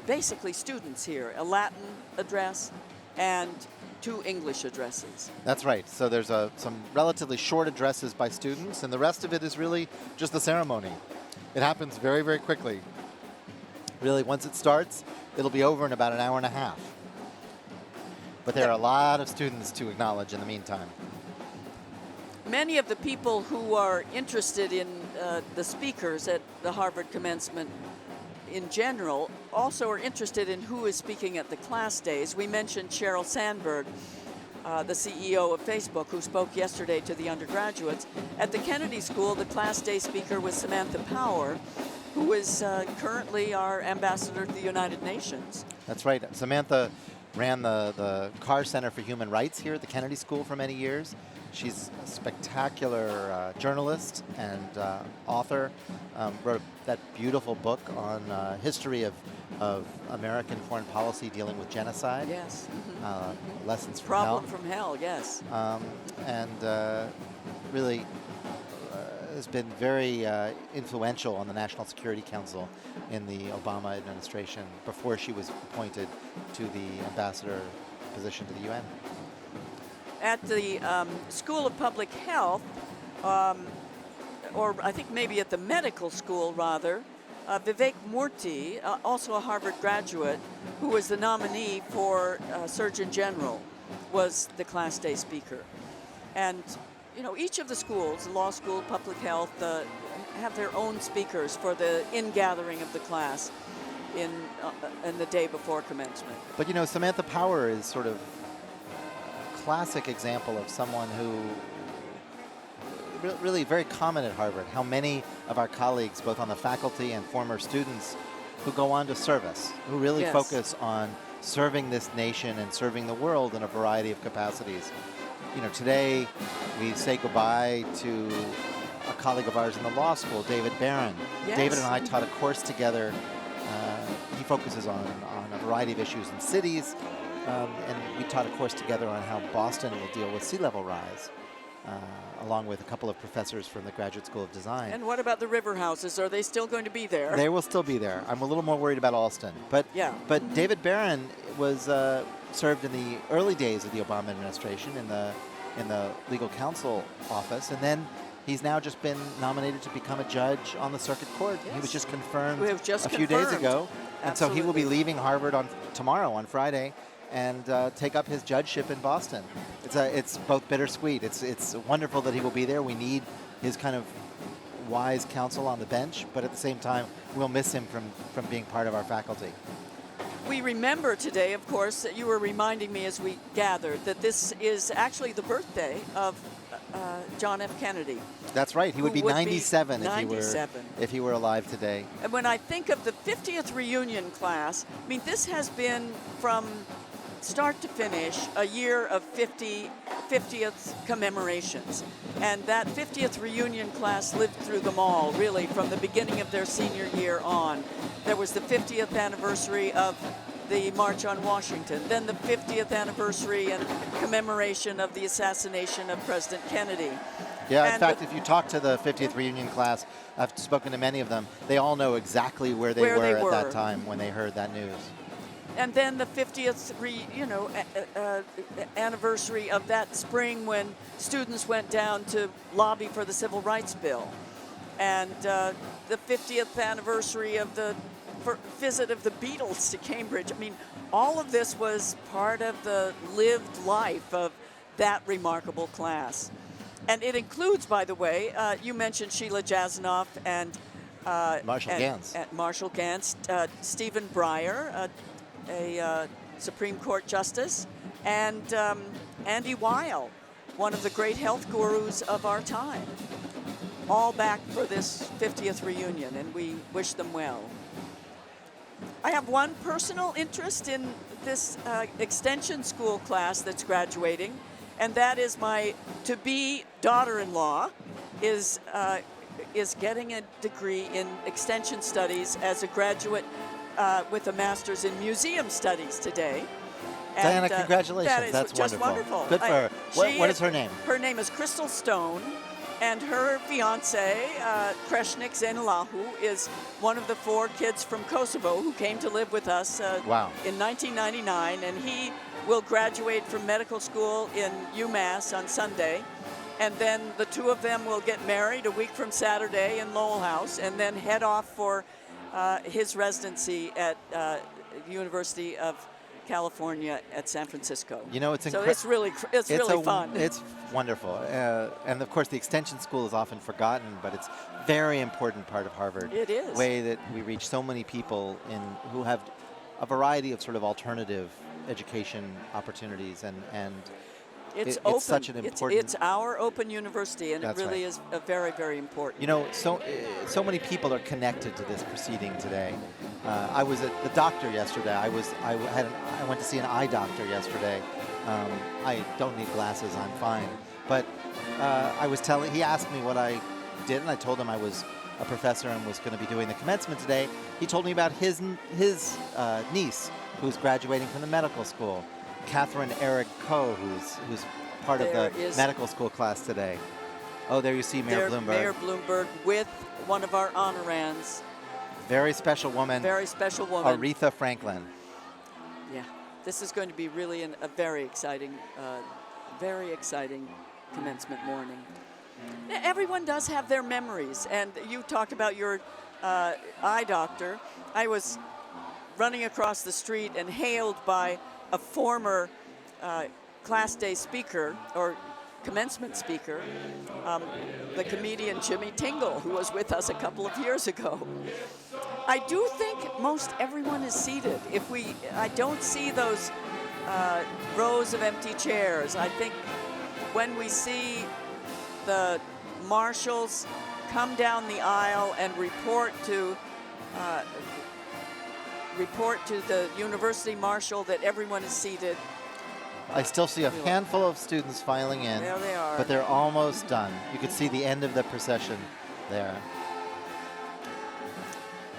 basically students here, a Latin address and 2 English addresses. That's right. So there's some relatively short addresses by students, and the rest of it is really just the ceremony. It happens very, very quickly. Really, once it starts, it'll be over in about an hour and a half. But there are a lot of students to acknowledge in the meantime. Many of the people who are interested in the speakers at the Harvard Commencement in general also are interested in who is speaking at the class days. We mentioned Sheryl Sandberg, the CEO of Facebook, who spoke yesterday to the undergraduates. At the Kennedy School, the class day speaker was Samantha Power, who is currently our ambassador to the United Nations. That's right. Samantha ran the Carr Center for Human Rights here at the Kennedy School for many years. She's a spectacular journalist and author. Wrote that beautiful book on history of American foreign policy dealing with genocide. Yes. Lessons from Problem Hell. from Hell, yes. And really has been very influential on the National Security Council in the Obama administration before she was appointed to the ambassador position to the UN. At the School of Public Health, or I think maybe at the medical school rather, Vivek Murthy, also a Harvard graduate, who was the nominee for Surgeon General, was the class day speaker. And you know, each of the schools, law school, public health, have their own speakers for the ingathering of the class in the day before commencement. But you know, Samantha Power is sort of classic example of someone who really very common at Harvard, how many of our colleagues, both on the faculty and former students, who go on to service, who really Yes. focus on serving this nation and serving the world in a variety of capacities. You know, today we say goodbye to a colleague of ours in the law school, David Barron. Yes. David and I taught a course together. He focuses on a variety of issues in cities. And we taught a course together on how Boston will deal with sea level rise, along with a couple of professors from the Graduate School of Design. And what about the river houses? Are they still going to be there? They will still be there. I'm a little more worried about Alston. But, Yeah. but David Barron was served in the early days of the Obama administration in the legal counsel office, and then he's now just been nominated to become a judge on the circuit court. Yes. He was just confirmed We have just a few days confirmed. ago. And so he will be Absolutely. leaving Harvard tomorrow, on Friday, and take up his judgeship in Boston. It's both bittersweet. It's wonderful that he will be there. We need his kind of wise counsel on the bench, but at the same time, we'll miss him from being part of our faculty. We remember today, of course, that you were reminding me as we gathered that this is actually the birthday of John F. Kennedy. That's right. He would Who be would be 97, 97. if he were alive today. And when I think of the 50th reunion class, I mean, this has been from start to finish a year of 50th commemorations. And that 50th reunion class lived through them all, really, from the beginning of their senior year on. There was the 50th anniversary of the March on Washington, then the 50th anniversary and commemoration of the assassination of President Kennedy. Yeah, in And fact, if you talk to the 50th reunion class, I've spoken to many of them, they all know exactly where they were at that time when they heard that news. And then the 50th anniversary of that spring when students went down to lobby for the Civil Rights Bill. And the 50th anniversary of the visit of the Beatles to Cambridge. I mean, all of this was part of the lived life of that remarkable class. And it includes, by the way, you mentioned Sheila Jasanoff and Marshall Gantz, Stephen Breyer, a Supreme Court justice, and Andy Weil, one of the great health gurus of our time, all back for this 50th reunion, and we wish them well. I have one personal interest in this extension school class that's graduating, and that is my to-be daughter-in-law is getting a degree in extension studies as a graduate with a master's in museum studies today. Diana, And, congratulations. That is That's just wonderful. Good for her. What is her name? Her name is Crystal Stone, and her fiance, Kreshnik Zenelahu, is one of the 4 kids from Kosovo who came to live with us Wow. in 1999, and he will graduate from medical school in UMass on Sunday. And then the 2 of them will get married a week from Saturday in Lowell House, and then head off for his residency at the University of California at San Francisco. You know, it's so it's really fun. It's wonderful, and of course the extension school is often forgotten, but it's very important part of Harvard. It is. Way that we reach so many people who have a variety of sort of alternative education opportunities, and it's open. It's such an important. It's our open university, and it really right. is a very, very important. You know, so many people are connected to this proceeding today. I was at the doctor yesterday. I went to see an eye doctor yesterday. I don't need glasses. I'm fine. But he asked me what I did, and I told him I was a professor and was going to be doing the commencement today. He told me about his niece who's graduating from the medical school, Catherine Eric Coe, who's part of the medical school class today. Oh, there you see Mayor Bloomberg. Mayor Bloomberg with one of our honorands. Very special woman. Very special woman. Aretha Franklin. Yeah, this is going to be really a very exciting commencement morning. Now, everyone does have their memories, and you talked about your eye doctor. I was running across the street and hailed by a former class day speaker or commencement speaker, the comedian Jimmy Tingle, who was with us a couple of years ago. I do think most everyone is seated. I don't see those rows of empty chairs. I think when we see the marshals come down the aisle and report to the university marshal that everyone is seated. I still see a handful of students filing in. There they are. But they're almost done. You can see the end of the procession there.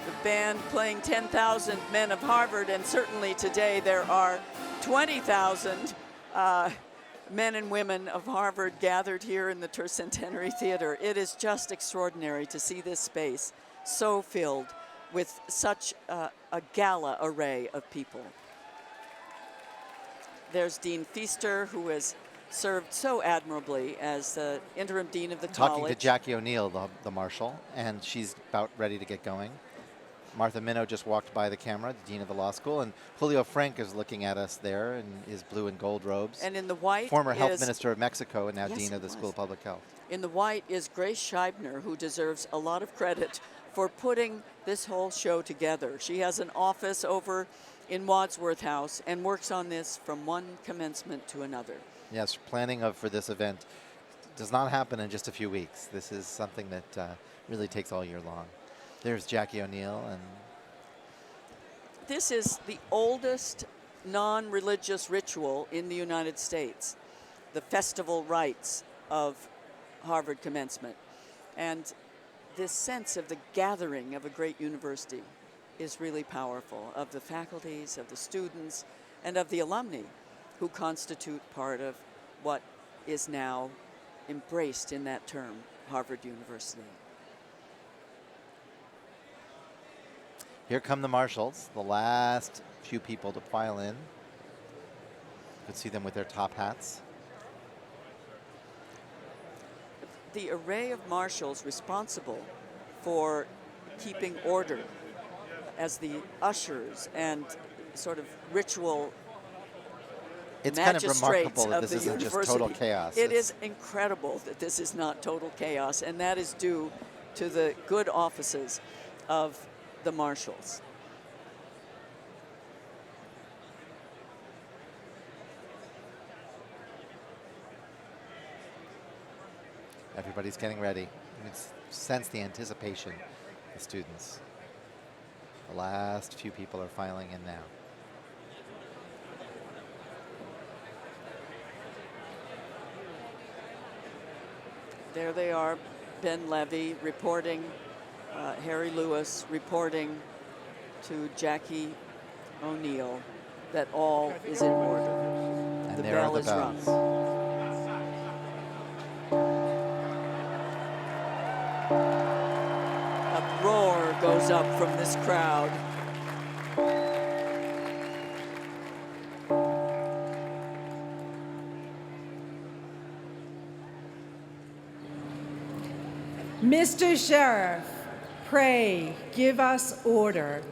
The band playing 10,000 Men of Harvard, and certainly today there are 20,000 men and women of Harvard gathered here in the Tercentenary Theater. It is just extraordinary to see this space so filled with such a gala array of people. There's Dean Feaster, who has served so admirably as the interim dean of the college. Talking to Jackie O'Neill, the marshal, and she's about ready to get going. Martha Minow just walked by the camera, the dean of the law school, and Julio Frank is looking at us there in his blue and gold robes. And in the white former health minister of Mexico and now dean of the School of Public Health. In the white is Grace Scheibner, who deserves a lot of credit for putting this whole show together. She has an office over in Wadsworth House and works on this from one commencement to another. Yes, planning for this event does not happen in just a few weeks. This is something that really takes all year long. There's Jackie O'Neill, and this is the oldest non-religious ritual in the United States, the festival rites of Harvard Commencement. And this sense of the gathering of a great university is really powerful, of the faculties, of the students, and of the alumni who constitute part of what is now embraced in that term, Harvard University. Here come the marshals, the last few people to file in. You could see them with their top hats. The array of marshals responsible for keeping order as the ushers and sort of ritual it's kind of magistrates remarkable that of this the isn't university. just total chaos. It is incredible that this is not total chaos, and that is due to the good offices of the marshals. Everybody's getting ready. You can sense the anticipation of the students. The last few people are filing in now. There they are, Ben Levy reporting, Harry Lewis reporting to Jackie O'Neill that all is in order. And the there bell are the is bells. rung. A roar goes up from this crowd. Mr. Sheriff, pray give us order.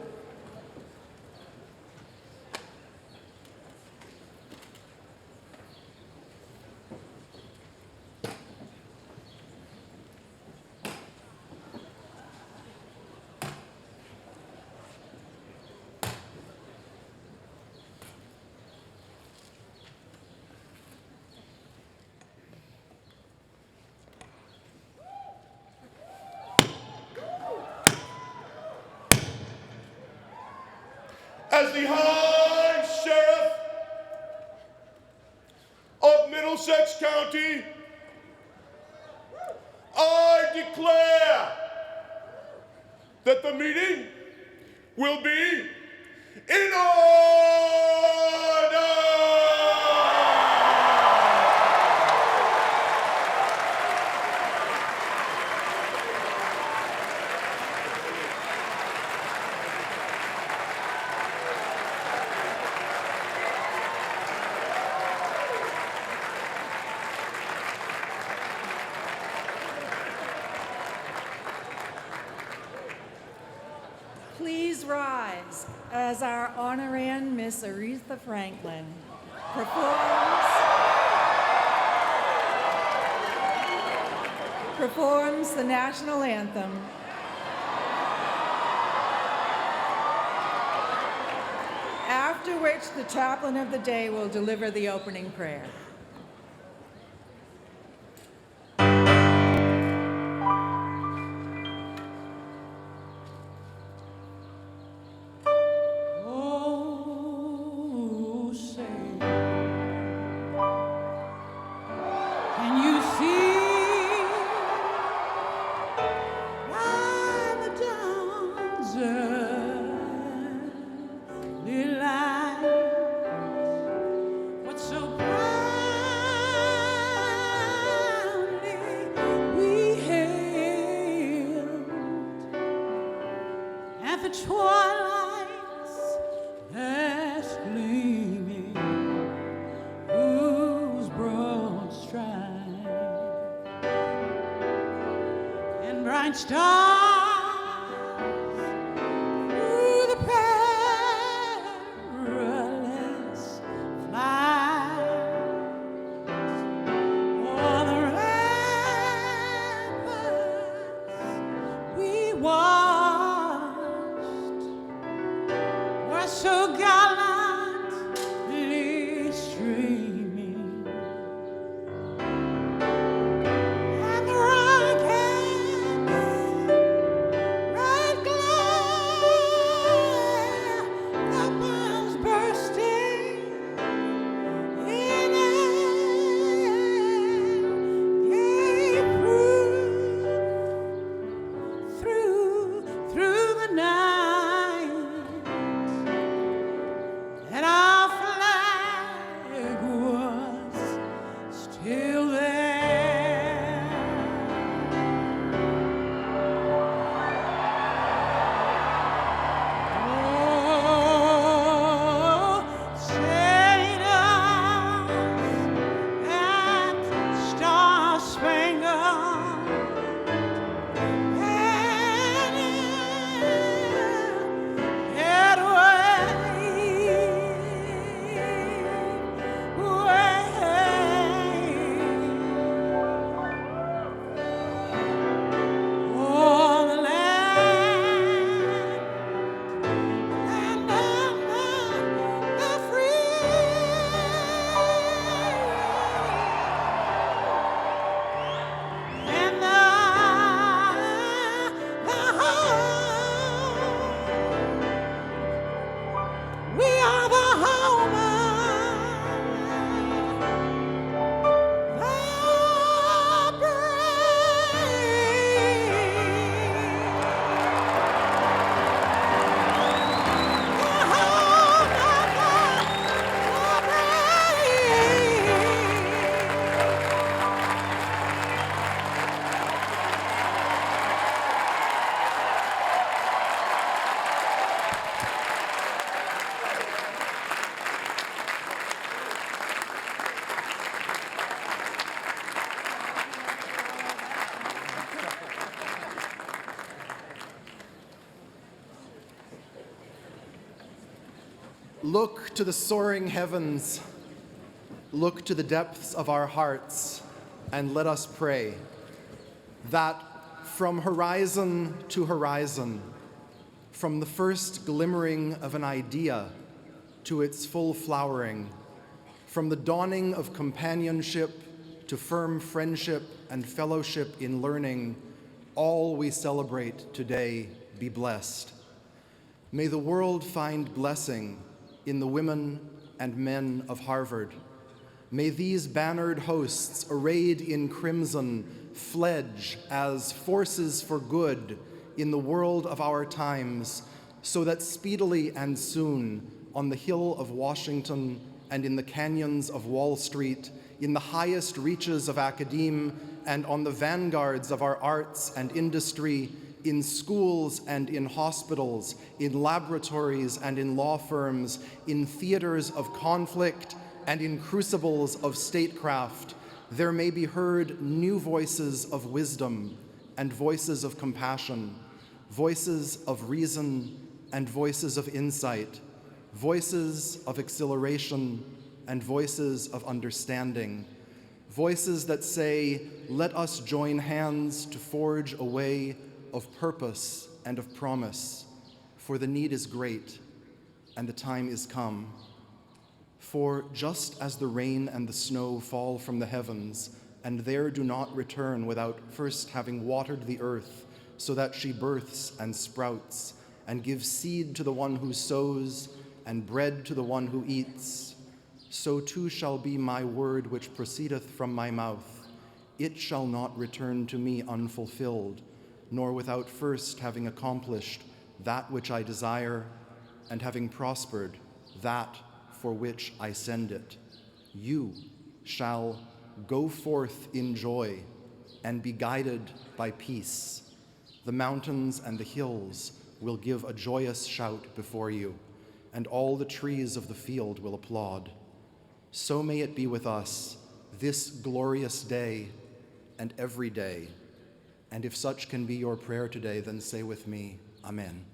declare that the meeting will be in order. Please rise as our honorand Miss Aretha Franklin performs the national anthem. After which the chaplain of the day will deliver the opening prayer. Look to the soaring heavens, look to the depths of our hearts, and let us pray that from horizon to horizon, from the first glimmering of an idea to its full flowering, from the dawning of companionship to firm friendship and fellowship in learning, all we celebrate today be blessed. May the world find blessing in the women and men of Harvard. May these bannered hosts, arrayed in crimson, fledge as forces for good in the world of our times, so that speedily and soon, on the Hill of Washington and in the canyons of Wall Street, in the highest reaches of academe and on the vanguards of our arts and industry, in schools and in hospitals, in laboratories and in law firms, in theaters of conflict and in crucibles of statecraft, there may be heard new voices of wisdom and voices of compassion, voices of reason and voices of insight, voices of exhilaration and voices of understanding, voices that say, let us join hands to forge a way of purpose and of promise, for the need is great and the time is come. For just as the rain and the snow fall from the heavens, and there do not return without first having watered the earth, so that she births and sprouts, and gives seed to the one who sows, and bread to the one who eats, so too shall be my word which proceedeth from my mouth. It shall not return to me unfulfilled, nor without first having accomplished that which I desire, and having prospered that for which I send it. You shall go forth in joy and be guided by peace. The mountains and the hills will give a joyous shout before you, and all the trees of the field will applaud. So may it be with us this glorious day and every day. And if such can be your prayer today, then say with me, Amen.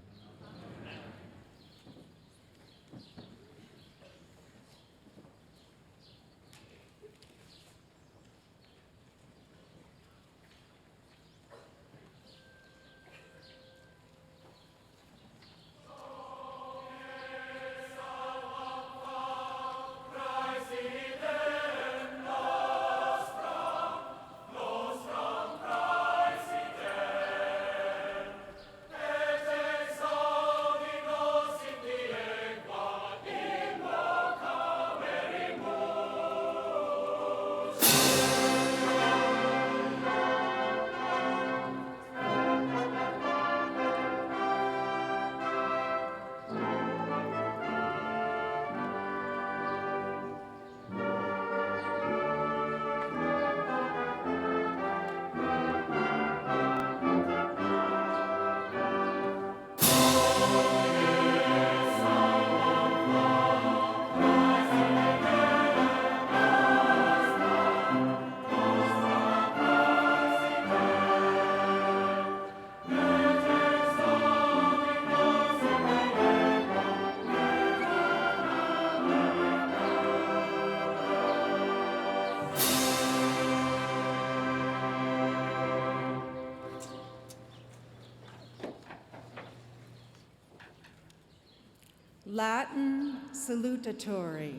Latin salutatory.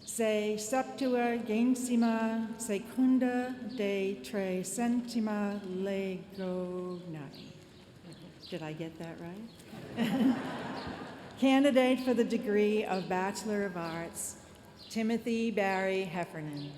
Se septua gensima secunda de trecentima legoni. Did I get that right? Candidate for the degree of Bachelor of Arts, Timothy Barry Heffernan.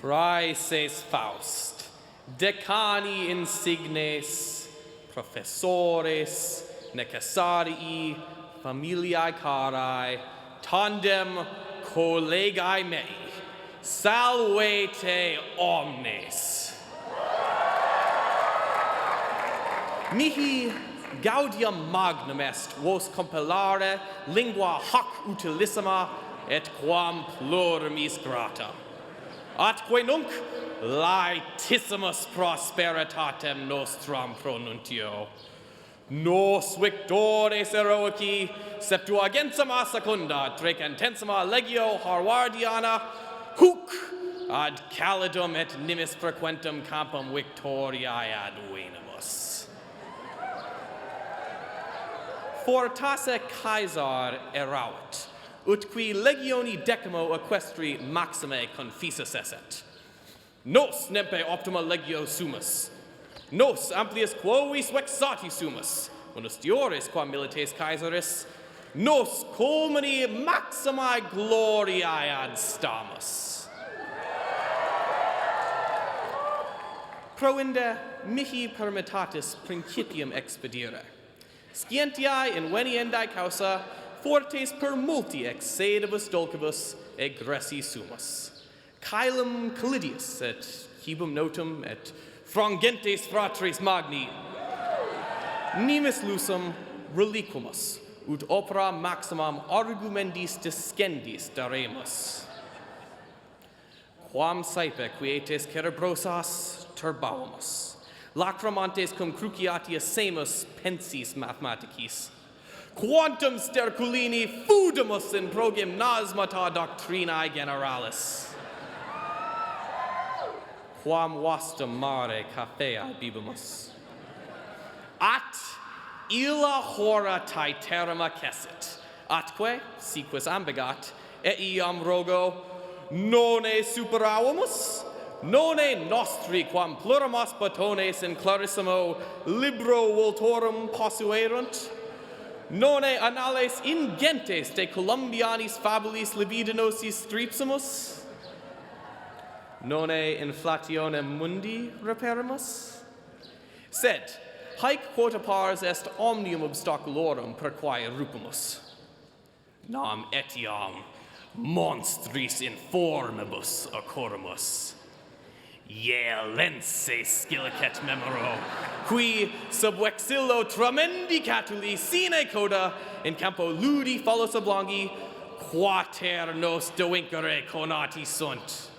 Praeses Faust, decani insignes, professores, necessarii, familiae carae, tandem collegae mei, salvete omnes. Mihi gaudium magnum est vos compellare lingua hoc utilissima et quam plurimis grata. Atque nunc laetissimus prosperitatem nostram pronuntio. Nos victores heroici, septuagensima secunda, trecentensima legio Harvardiana, huc ad calidum et nimis frequentum campum victoriae ad venemus. Fortasse Caesar eravit, ut qui legioni decimo equestri maxime confisus esset. Nos nempe optima legio sumus. Nos amplius quovis vexati sumus, unus diores qua milites Caesaris, nos culmini maximae gloriae ad stamus. Proinde mihi permitatis principium expedire. Scientiae inveniendae causa, fortes per multi ex sedibus dulcibus egressi sumus. Caelum calidius et cibum notum et frangentes fratris magni. Nimis lusum reliquimus, ut opera maximum argumendis discendis daremus. Quam saepe quietes cerebrosas turbavimus, lacrimantes cum cruciatia semus pensis mathematicis, quantum sterculini fudimus in progymnasmata doctrinae generalis. Quam vastum mare cafea bibimus. At illa hora taiterima cessit, atque, siquis ambigat, eiam rogo, nonne superavimus, nonne nostri quam plurimas batones in clarissimo libro vultorum possuerunt, nonne annales ingentes de Columbianis fabulis libidinosis stripsimus, nonne inflatione mundi reperimus? Sed, haec quota pars est omnium obstaculorum per quae rupimus. Nam etiam monstris informibus occurrimus. Ielense scilicet memoro, qui sub vexillo tremendi catuli sine coda in campo ludi fallos oblongi, quater nos devincere conati sunt.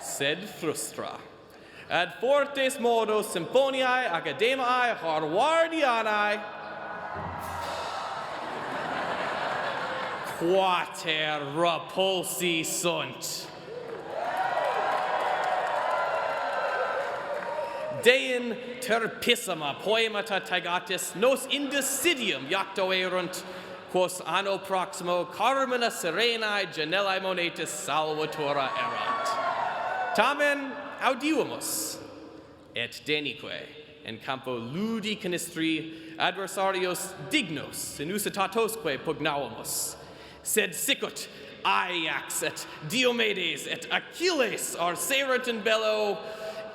Sed frustra, ad fortes modo symphoniae academiae Harvardianae, quater repulsi sunt. Dein terpissima poemata tagatis nos indecidium iacto erunt, quos anno proximo carmina serenae genellae monetis salvatora erant. Tamen audivimus, et denique in campo ludi canistri adversarios dignos in usitatosque pugnavimus, sed sicut Ajax et Diomedes et Achilles arserent in bello,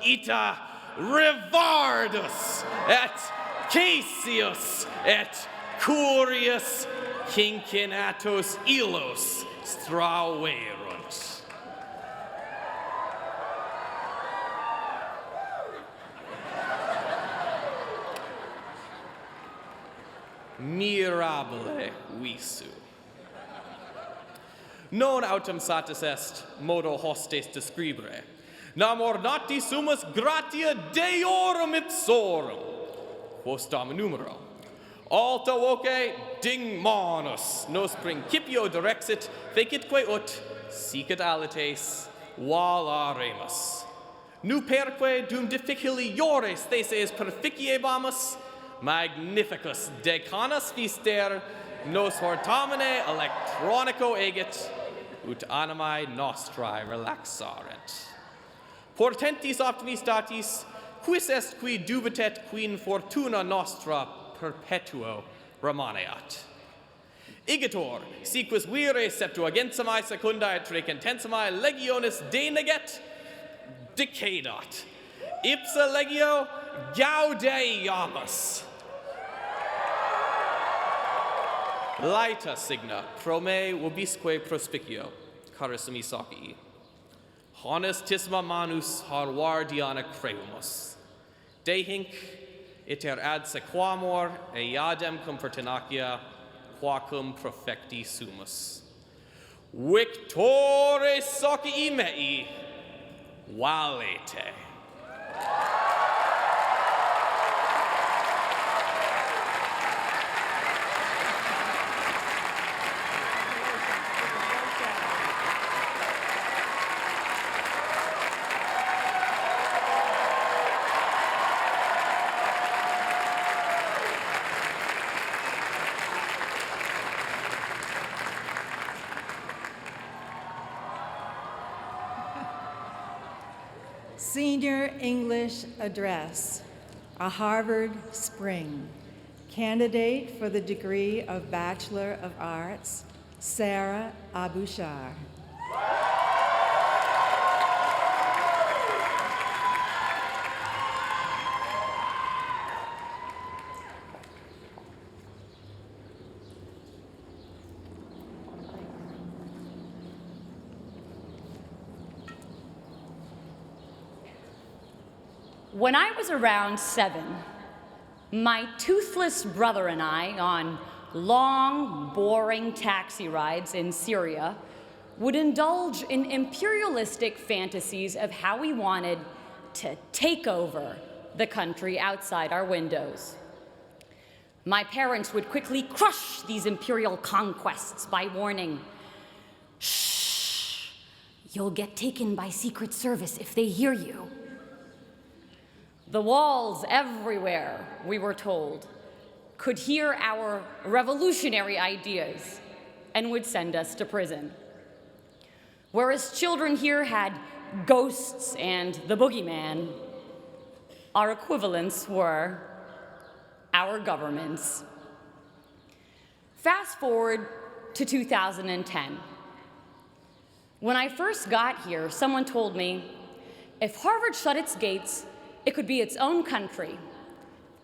ita Rivardus et Caesius et Curius cincinatus illos straverunt. Mirabile visu. Non autem satis est modo hostes describere, nam ornati sumus gratia Deorum ipsorum, quos dam numero. Alta voce ding manus, nos principio direxit, fecitque ut, sicit alites, valaremus. Nuperque dum difficiliores theses perficiebamus, magnificus decanus fister, nos hortamine electronico egit, ut animae nostrae relaxarent. Portentis optimis datis, quis est qui dubitet quin fortuna nostra perpetuo remaneat. Igitor, si quis vire septuagensimae secundae trecentensimae legionis deneget, decadat. Ipsa legio gaudeiamus. Laeta signa, pro me vobisque prospicio, carissimi socii. Honestissima manus Harvardiana crevimus. De hinc, iter ad sequamur eadem cum pertinacia, quacum profecti sumus. Victore socii mei, valete. Senior English Address, a Harvard Spring. Candidate for the degree of Bachelor of Arts, Sarah Abushar. When I was around 7, my toothless brother and I, on long, boring taxi rides in Syria, would indulge in imperialistic fantasies of how we wanted to take over the country outside our windows. My parents would quickly crush these imperial conquests by warning, "Shh, you'll get taken by Secret Service if they hear you." The walls everywhere, we were told, could hear our revolutionary ideas and would send us to prison. Whereas children here had ghosts and the boogeyman, our equivalents were our governments. Fast forward to 2010. When I first got here, someone told me, if Harvard shut its gates, it could be its own country,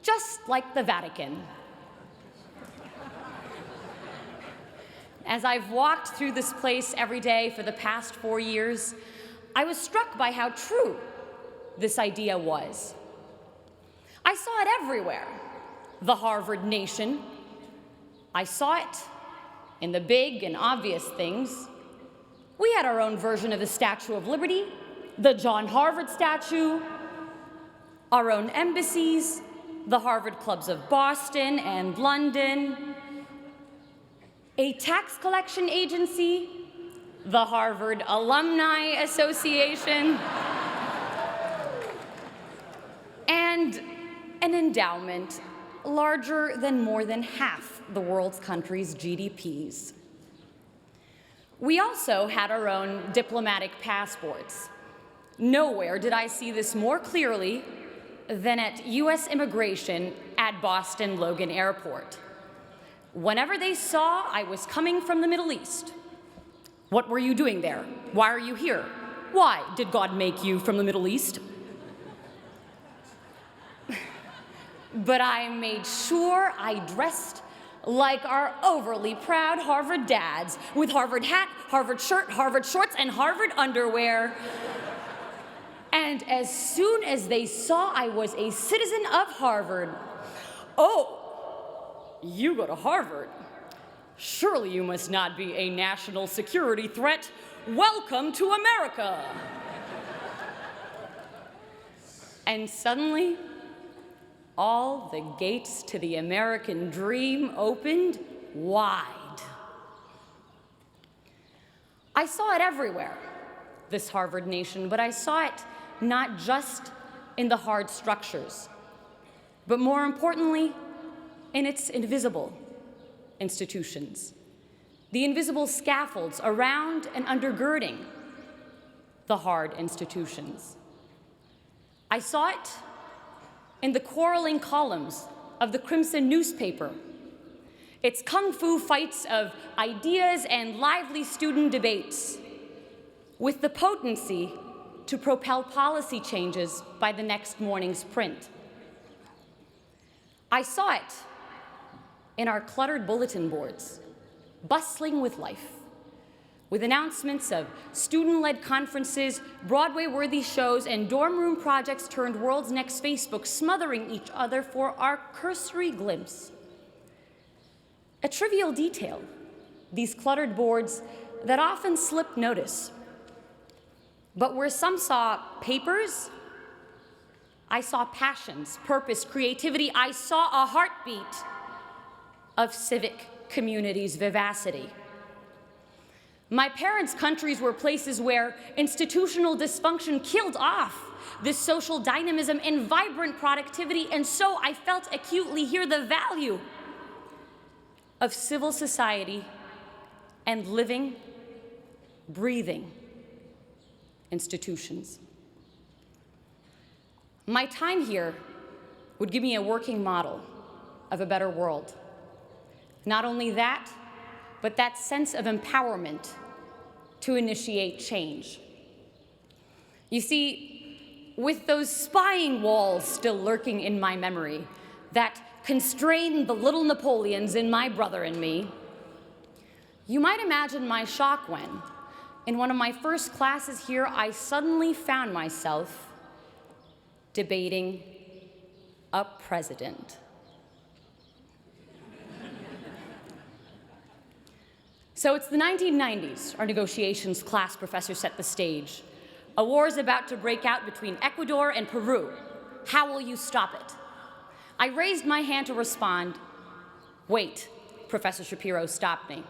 just like the Vatican. As I've walked through this place every day for the past 4 years, I was struck by how true this idea was. I saw it everywhere, the Harvard nation. I saw it in the big and obvious things. We had our own version of the Statue of Liberty, the John Harvard statue, our own embassies, the Harvard clubs of Boston and London, a tax collection agency, the Harvard Alumni Association, and an endowment larger than more than half the world's countries' GDPs. We also had our own diplomatic passports. Nowhere did I see this more clearly than at US Immigration at Boston Logan Airport. Whenever they saw I was coming from the Middle East, what were you doing there? Why are you here? Why did God make you from the Middle East? But I made sure I dressed like our overly proud Harvard dads, with Harvard hat, Harvard shirt, Harvard shorts, and Harvard underwear. And as soon as they saw I was a citizen of Harvard, "Oh, you go to Harvard? Surely you must not be a national security threat. Welcome to America." And suddenly, all the gates to the American dream opened wide. I saw it everywhere, this Harvard nation, but I saw it not just in the hard structures, but more importantly, in its invisible institutions, the invisible scaffolds around and undergirding the hard institutions. I saw it in the quarreling columns of the Crimson newspaper, its kung fu fights of ideas and lively student debates, with the potency to propel policy changes by the next morning's print. I saw it in our cluttered bulletin boards, bustling with life, with announcements of student-led conferences, Broadway-worthy shows, and dorm room projects turned World's Next Facebook, smothering each other for our cursory glimpse. A trivial detail, these cluttered boards that often slip notice. But where some saw papers, I saw passions, purpose, creativity. I saw a heartbeat of civic community's vivacity. My parents' countries were places where institutional dysfunction killed off this social dynamism and vibrant productivity, and so I felt acutely here the value of civil society and living, breathing institutions. My time here would give me a working model of a better world. Not only that, but that sense of empowerment to initiate change. You see, with those spying walls still lurking in my memory that constrain the little Napoleons in my brother and me, you might imagine my shock when, in one of my first classes here, I suddenly found myself debating a president. So it's the 1990s. Our negotiations class professor set the stage. A war is about to break out between Ecuador and Peru. How will you stop it? I raised my hand to respond. Wait, Professor Shapiro stopped me.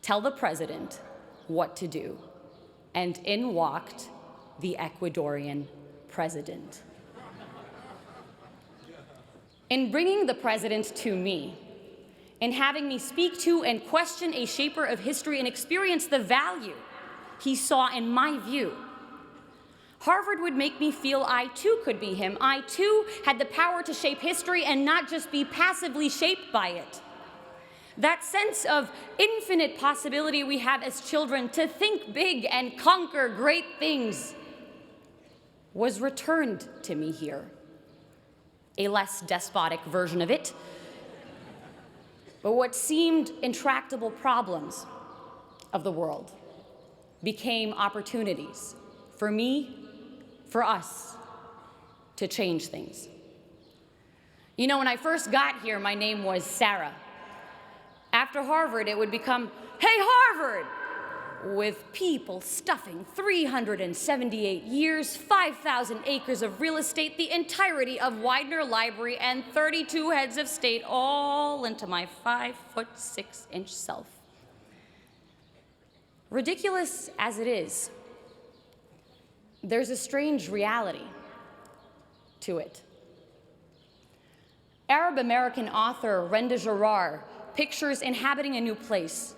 Tell the president what to do. And in walked the Ecuadorian president. In bringing the president to me, in having me speak to and question a shaper of history and experience the value he saw in my view, Harvard would make me feel I too could be him. I too had the power to shape history and not just be passively shaped by it. That sense of infinite possibility we have as children to think big and conquer great things was returned to me here. A less despotic version of it. But what seemed intractable problems of the world became opportunities for me, for us, to change things. You know, when I first got here, my name was Sarah. After Harvard, it would become, hey, Harvard! With people stuffing 378 years, 5,000 acres of real estate, the entirety of Widener Library, and 32 heads of state all into my 5'6" self. Ridiculous as it is, there's a strange reality to it. Arab-American author Renda Jarrar pictures inhabiting a new place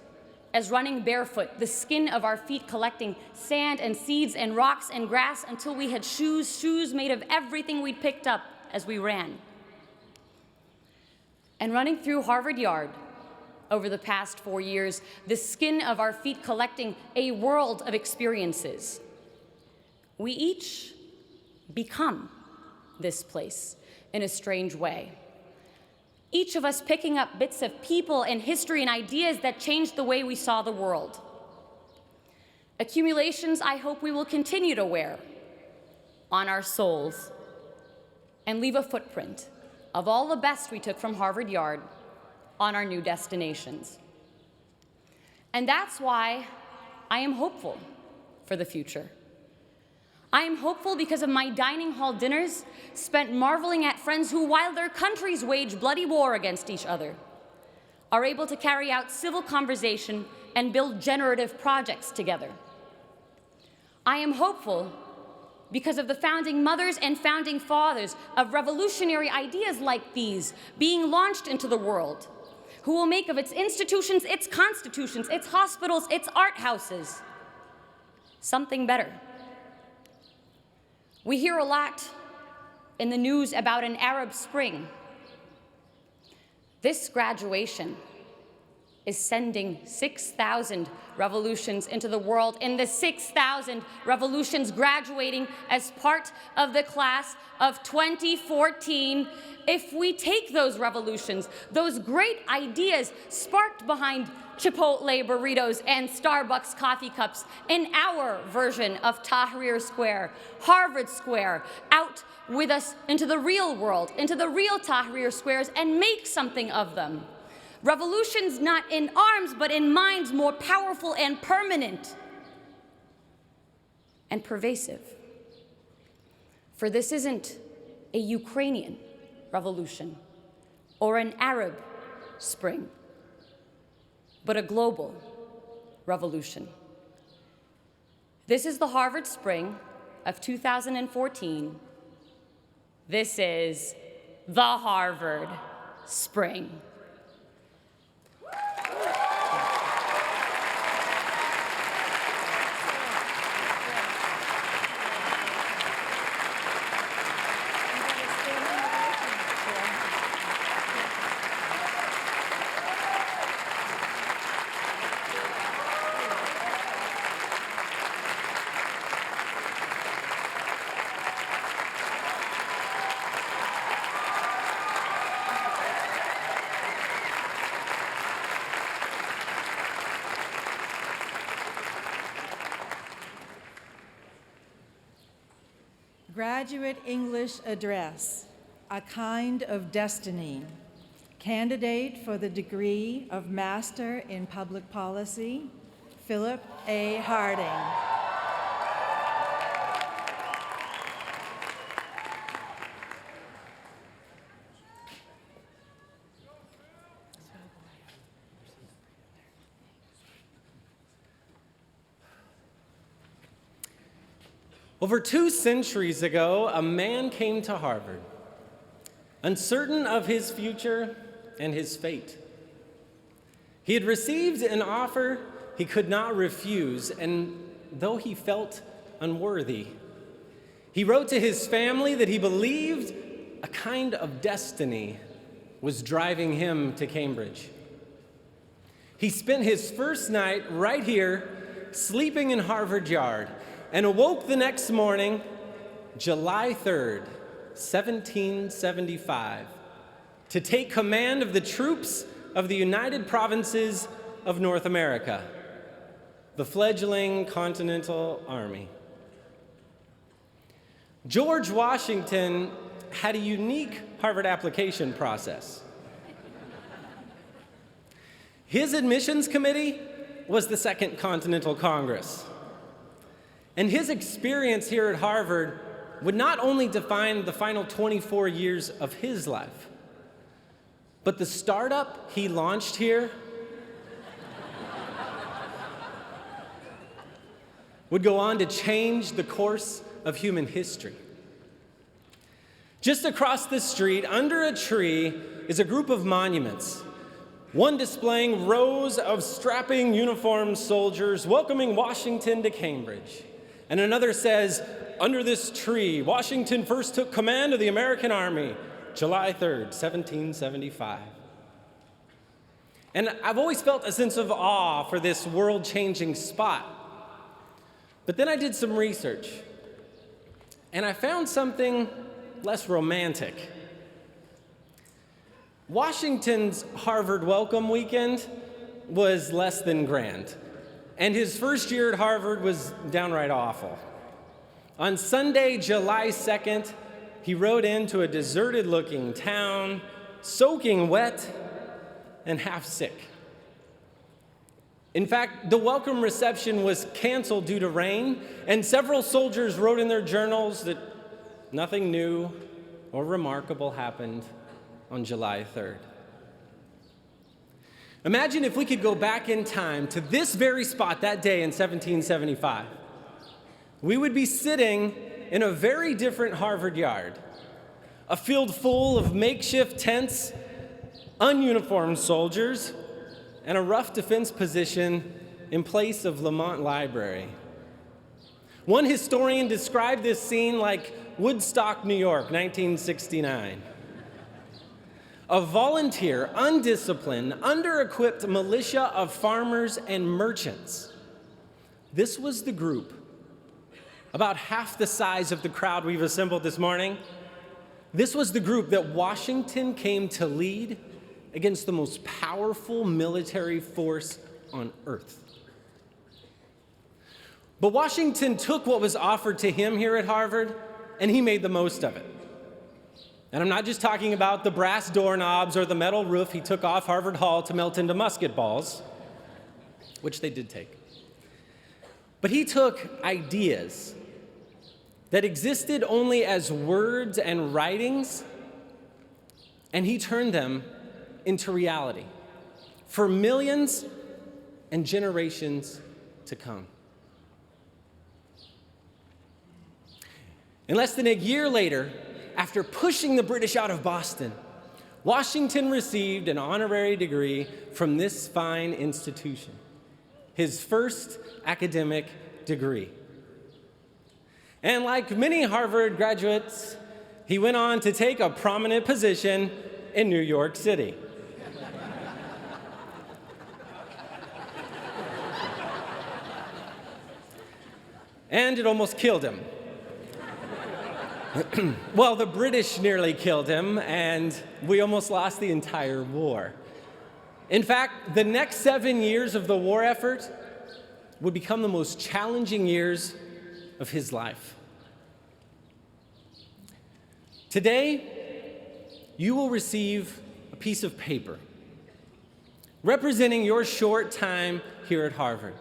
as running barefoot, the skin of our feet collecting sand and seeds and rocks and grass until we had shoes made of everything we'd picked up as we ran. And running through Harvard Yard over the past 4 years, the skin of our feet collecting a world of experiences. We each become this place in a strange way. Each of us picking up bits of people and history and ideas that changed the way we saw the world. Accumulations I hope we will continue to wear on our souls and leave a footprint of all the best we took from Harvard Yard on our new destinations. And that's why I am hopeful for the future. I am hopeful because of my dining hall dinners spent marveling at friends who, while their countries wage bloody war against each other, are able to carry out civil conversation and build generative projects together. I am hopeful because of the founding mothers and founding fathers of revolutionary ideas like these being launched into the world, who will make of its institutions, its constitutions, its hospitals, its art houses, something better. We hear a lot in the news about an Arab Spring. This graduation is sending 6,000 revolutions into the world, and the 6,000 revolutions graduating as part of the class of 2014. If we take those revolutions, those great ideas sparked behind Chipotle burritos and Starbucks coffee cups in our version of Tahrir Square, Harvard Square, out with us into the real world, into the real Tahrir Squares, and make something of them. Revolutions not in arms, but in minds more powerful and permanent and pervasive. For this isn't a Ukrainian revolution or an Arab Spring, but a global revolution. This is the Harvard Spring of 2014. This is the Harvard Spring. Graduate English Address, A Kind of Destiny. Candidate for the degree of Master in Public Policy, Philip A. Harding. Over 2 centuries ago, a man came to Harvard, uncertain of his future and his fate. He had received an offer he could not refuse, and though he felt unworthy, he wrote to his family that he believed a kind of destiny was driving him to Cambridge. He spent his first night right here, sleeping in Harvard Yard, and awoke the next morning, July 3rd, 1775, to take command of the troops of the United Provinces of North America, the fledgling Continental Army. George Washington had a unique Harvard application process. His admissions committee was the Second Continental Congress. And his experience here at Harvard would not only define the final 24 years of his life, but the startup he launched here would go on to change the course of human history. Just across the street, under a tree, is a group of monuments, one displaying rows of strapping uniformed soldiers welcoming Washington to Cambridge. And another says, under this tree, Washington first took command of the American Army, July 3rd, 1775. And I've always felt a sense of awe for this world-changing spot. But then I did some research, and I found something less romantic. Washington's Harvard welcome weekend was less than grand. And his first year at Harvard was downright awful. On Sunday, July 2nd, he rode into a deserted-looking town, soaking wet and half sick. In fact, the welcome reception was canceled due to rain, and several soldiers wrote in their journals that nothing new or remarkable happened on July 3rd. Imagine if we could go back in time to this very spot that day in 1775. We would be sitting in a very different Harvard Yard, a field full of makeshift tents, ununiformed soldiers, and a rough defense position in place of Lamont Library. One historian described this scene like Woodstock, New York, 1969. A volunteer, undisciplined, under-equipped militia of farmers and merchants. This was the group, about half the size of the crowd we've assembled this morning. This was the group that Washington came to lead against the most powerful military force on earth. But Washington took what was offered to him here at Harvard, and he made the most of it. And I'm not just talking about the brass doorknobs or the metal roof he took off Harvard Hall to melt into musket balls, which they did take. But he took ideas that existed only as words and writings, and he turned them into reality for millions and generations to come. And less than a year later, after pushing the British out of Boston, Washington received an honorary degree from this fine institution, his first academic degree. And like many Harvard graduates, he went on to take a prominent position in New York City. And it almost killed him. Well, the British nearly killed him, and we almost lost the entire war. In fact, the next 7 years of the war effort would become the most challenging years of his life. Today, you will receive a piece of paper representing your short time here at Harvard.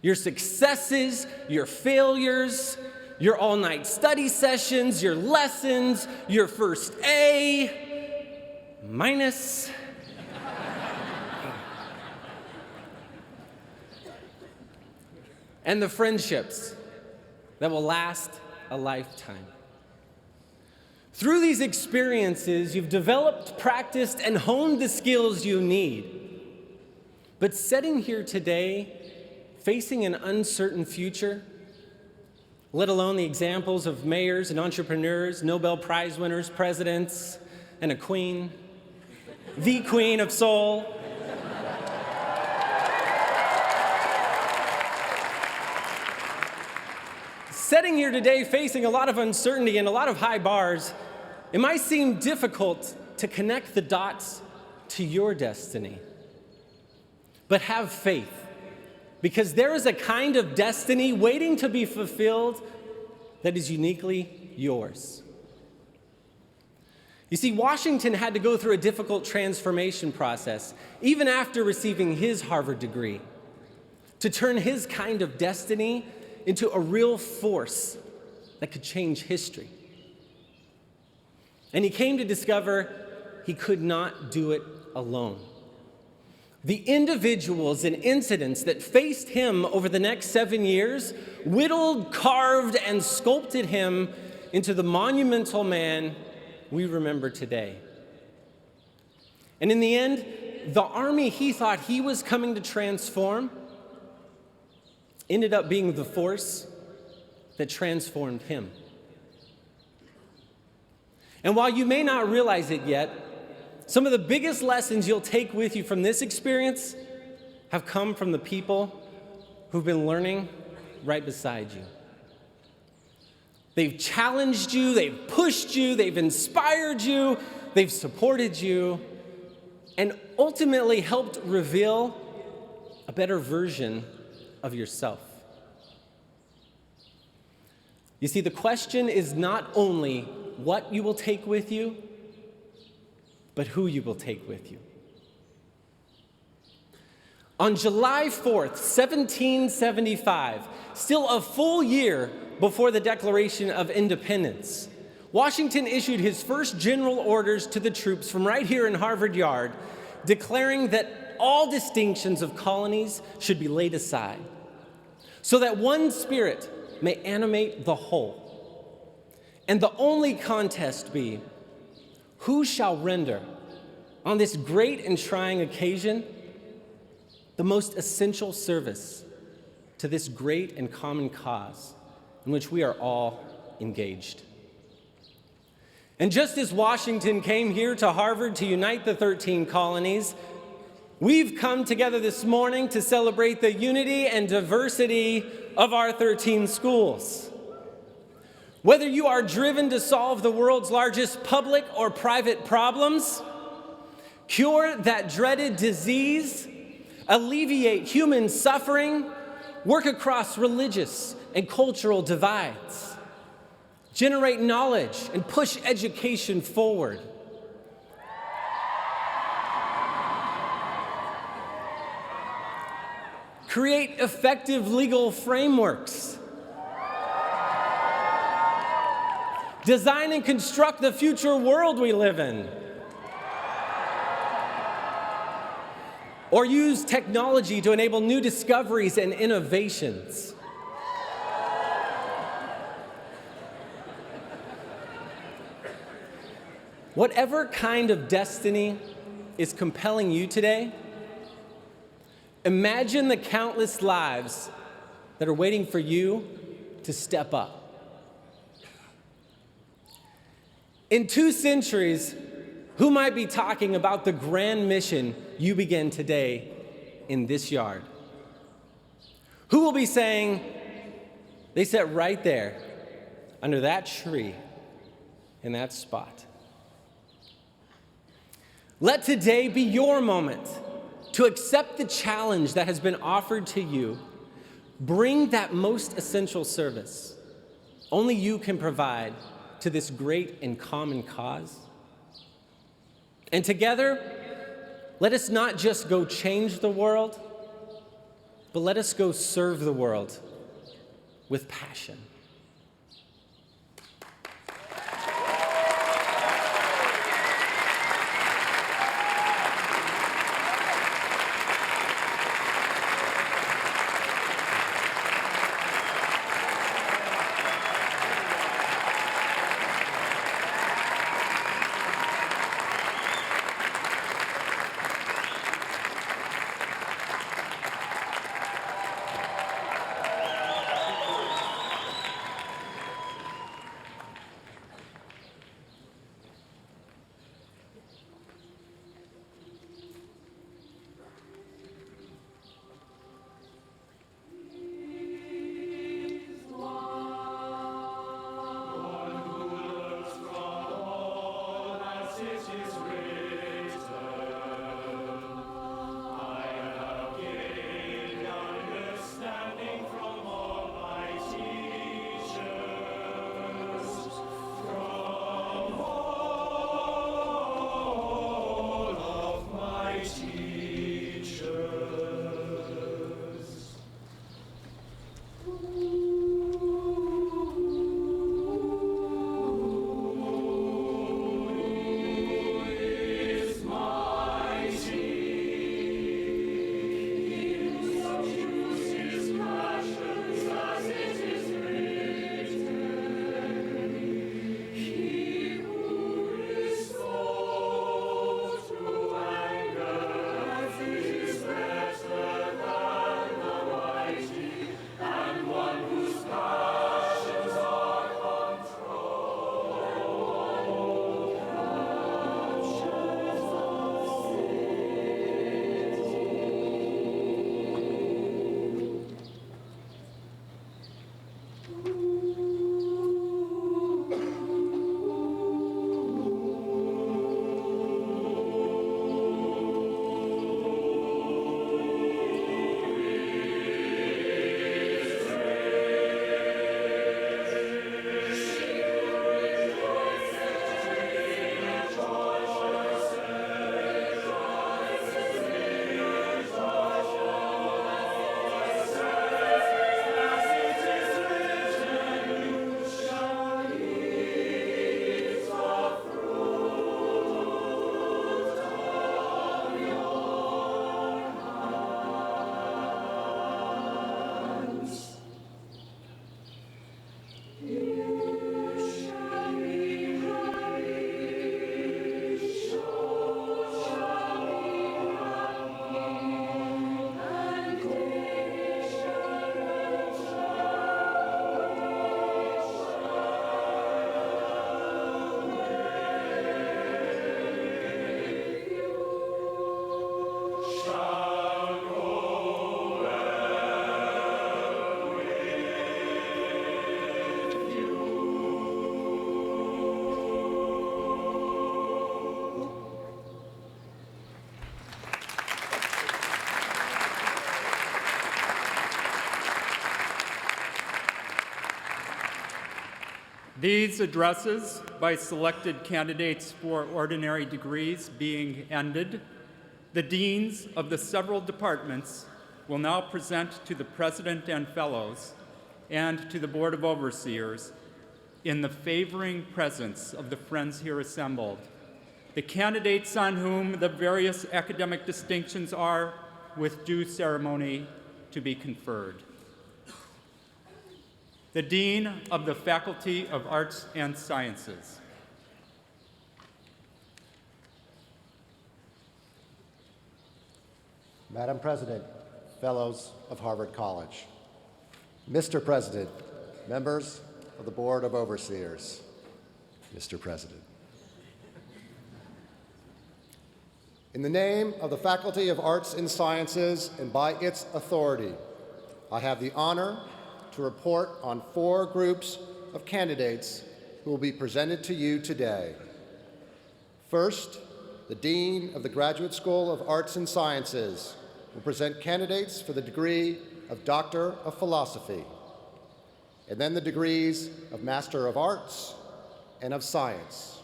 Your successes, your failures, your all-night study sessions, your lessons, your first A, minus. And the friendships that will last a lifetime. Through these experiences, you've developed, practiced, and honed the skills you need. But sitting here today, facing an uncertain future, let alone the examples of mayors and entrepreneurs, Nobel Prize winners, presidents, and a queen, the Queen of Soul. Sitting here today facing a lot of uncertainty and a lot of high bars, it might seem difficult to connect the dots to your destiny. But have faith, because there is a kind of destiny waiting to be fulfilled that is uniquely yours. You see, Washington had to go through a difficult transformation process, even after receiving his Harvard degree, to turn his kind of destiny into a real force that could change history. And he came to discover he could not do it alone. The individuals and incidents that faced him over the next 7 years whittled, carved, and sculpted him into the monumental man we remember today. And in the end, the army he thought he was coming to transform ended up being the force that transformed him. And while you may not realize it yet, some of the biggest lessons you'll take with you from this experience have come from the people who've been learning right beside you. They've challenged you, they've pushed you, they've inspired you, they've supported you, and ultimately helped reveal a better version of yourself. You see, the question is not only what you will take with you, but who you will take with you. On July 4th, 1775, still a full year before the Declaration of Independence, Washington issued his first general orders to the troops from right here in Harvard Yard, declaring that all distinctions of colonies should be laid aside, so that one spirit may animate the whole. And the only contest be, who shall render, on this great and trying occasion, the most essential service to this great and common cause in which we are all engaged. And just as Washington came here to Harvard to unite the 13 colonies, we've come together this morning to celebrate the unity and diversity of our 13 schools. Whether you are driven to solve the world's largest public or private problems, cure that dreaded disease, alleviate human suffering, work across religious and cultural divides, generate knowledge and push education forward, create effective legal frameworks, design and construct the future world we live in, or use technology to enable new discoveries and innovations. Whatever kind of destiny is compelling you today, imagine the countless lives that are waiting for you to step up. In 2 centuries, who might be talking about the grand mission you begin today in this yard? Who will be saying, they sat right there under that tree in that spot? Let today be your moment to accept the challenge that has been offered to you. Bring that most essential service only you can provide to this great and common cause. And together, let us not just go change the world, but let us go serve the world with passion. These addresses by selected candidates for ordinary degrees being ended, the deans of the several departments will now present to the president and fellows and to the Board of Overseers, in the favoring presence of the friends here assembled, the candidates on whom the various academic distinctions are, with due ceremony, to be conferred. The Dean of the Faculty of Arts and Sciences. Madam President, Fellows of Harvard College. Mr. President, members of the Board of Overseers. Mr. President. In the name of the Faculty of Arts and Sciences and by its authority, I have the honor to report on 4 groups of candidates who will be presented to you today. First, the Dean of the Graduate School of Arts and Sciences will present candidates for the degree of Doctor of Philosophy, and then the degrees of Master of Arts, and of Science.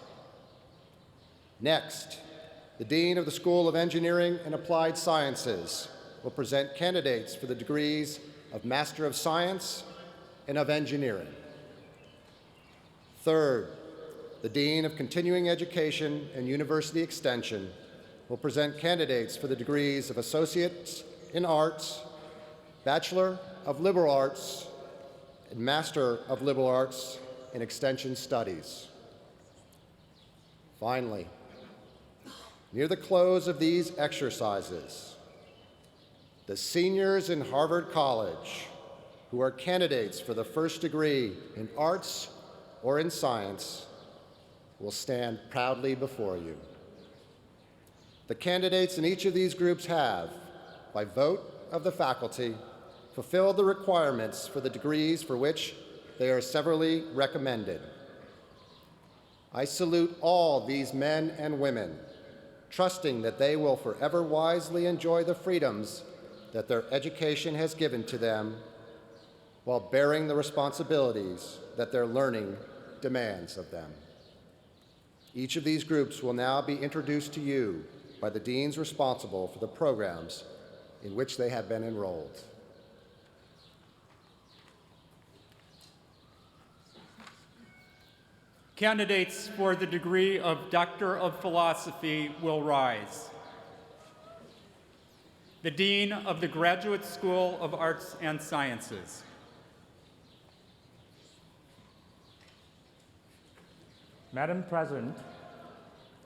Next, the Dean of the School of Engineering and Applied Sciences will present candidates for the degrees of Master of Science and of Engineering. Third, the Dean of Continuing Education and University Extension will present candidates for the degrees of Associates in Arts, Bachelor of Liberal Arts, and Master of Liberal Arts in Extension Studies. Finally, near the close of these exercises, the seniors in Harvard College who are candidates for the first degree in arts or in science will stand proudly before you. The candidates in each of these groups have, by vote of the faculty, fulfilled the requirements for the degrees for which they are severally recommended. I salute all these men and women, trusting that they will forever wisely enjoy the freedoms that their education has given to them while bearing the responsibilities that their learning demands of them. Each of these groups will now be introduced to you by the deans responsible for the programs in which they have been enrolled. Candidates for the degree of Doctor of Philosophy will rise. The Dean of the Graduate School of Arts and Sciences. Madam President,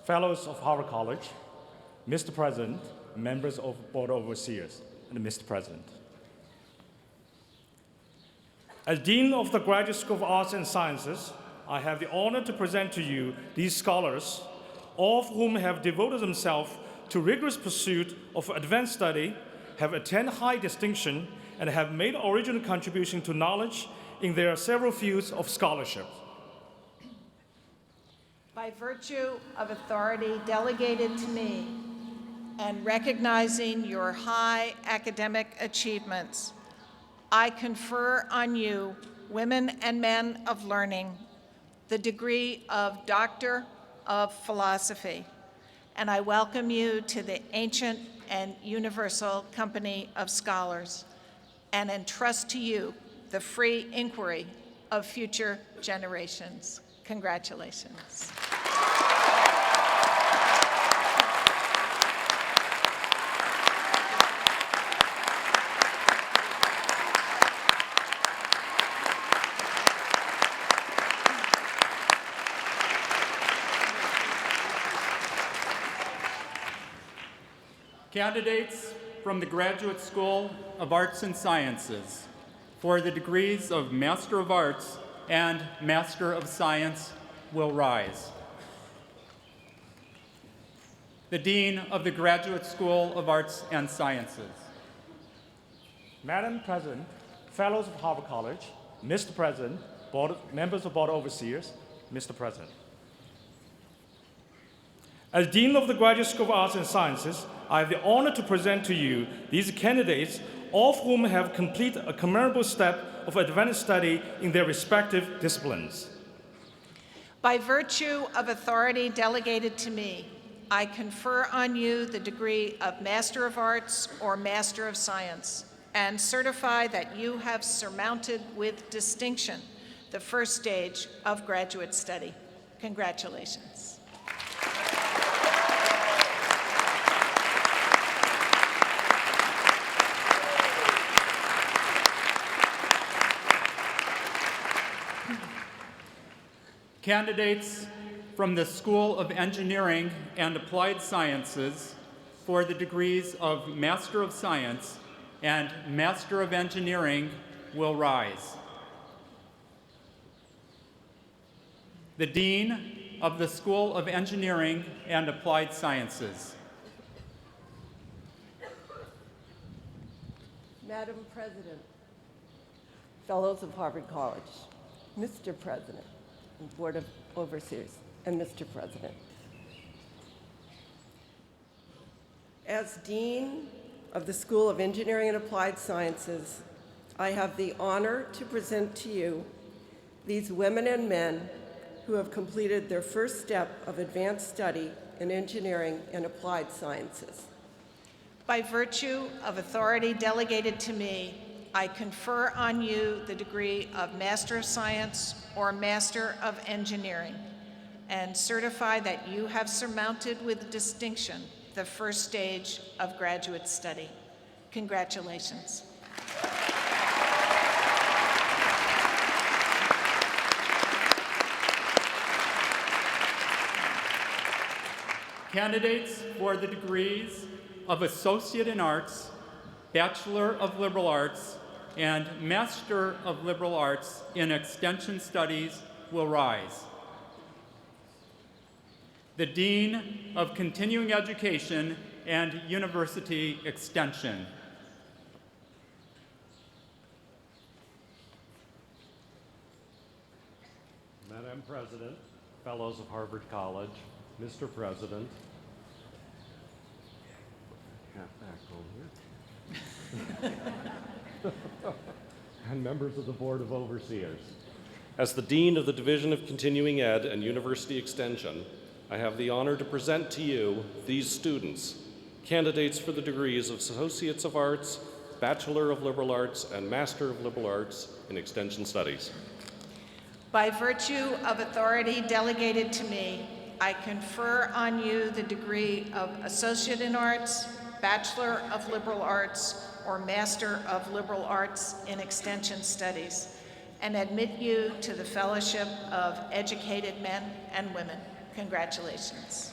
Fellows of Harvard College, Mr. President, members of Board of Overseers, and Mr. President. As Dean of the Graduate School of Arts and Sciences, I have the honor to present to you these scholars, all of whom have devoted themselves to rigorous pursuit of advanced study, have attained high distinction, and have made original contribution to knowledge in their several fields of scholarship. By virtue of authority delegated to me and recognizing your high academic achievements, I confer on you, women and men of learning, the degree of Doctor of Philosophy, and I welcome you to the ancient and universal company of scholars, and entrust to you the free inquiry of future generations. Congratulations. Candidates from the Graduate School of Arts and Sciences for the degrees of Master of Arts and Master of Science will rise. The Dean of the Graduate School of Arts and Sciences. Madam President, Fellows of Harvard College, Mr. President, members of Board of Overseers, Mr. President. As Dean of the Graduate School of Arts and Sciences, I have the honor to present to you these candidates, all of whom have completed a commendable step of advanced study in their respective disciplines. By virtue of authority delegated to me, I confer on you the degree of Master of Arts or Master of Science, and certify that you have surmounted with distinction the first stage of graduate study. Congratulations. Candidates from the School of Engineering and Applied Sciences for the degrees of Master of Science and Master of Engineering will rise. The Dean of the School of Engineering and Applied Sciences. Madam President, Fellows of Harvard College, Mr. President, and Board of Overseers, and Mr. President. As Dean of the School of Engineering and Applied Sciences, I have the honor to present to you these women and men who have completed their first step of advanced study in engineering and applied sciences. By virtue of authority delegated to me, I confer on you the degree of Master of Science or Master of Engineering, and certify that you have surmounted with distinction the first stage of graduate study. Congratulations. Candidates for the degrees of Associate in Arts, Bachelor of Liberal Arts, and Master of Liberal Arts in Extension Studies will rise. The Dean of Continuing Education and University Extension. Madam President, Fellows of Harvard College, Mr. President, and members of the Board of Overseers. As the Dean of the Division of Continuing Ed and University Extension, I have the honor to present to you these students, candidates for the degrees of Associates of Arts, Bachelor of Liberal Arts, and Master of Liberal Arts in Extension Studies. By virtue of authority delegated to me, I confer on you the degree of Associate in Arts, Bachelor of Liberal Arts, or Master of Liberal Arts in Extension Studies, and admit you to the Fellowship of Educated Men and Women. Congratulations.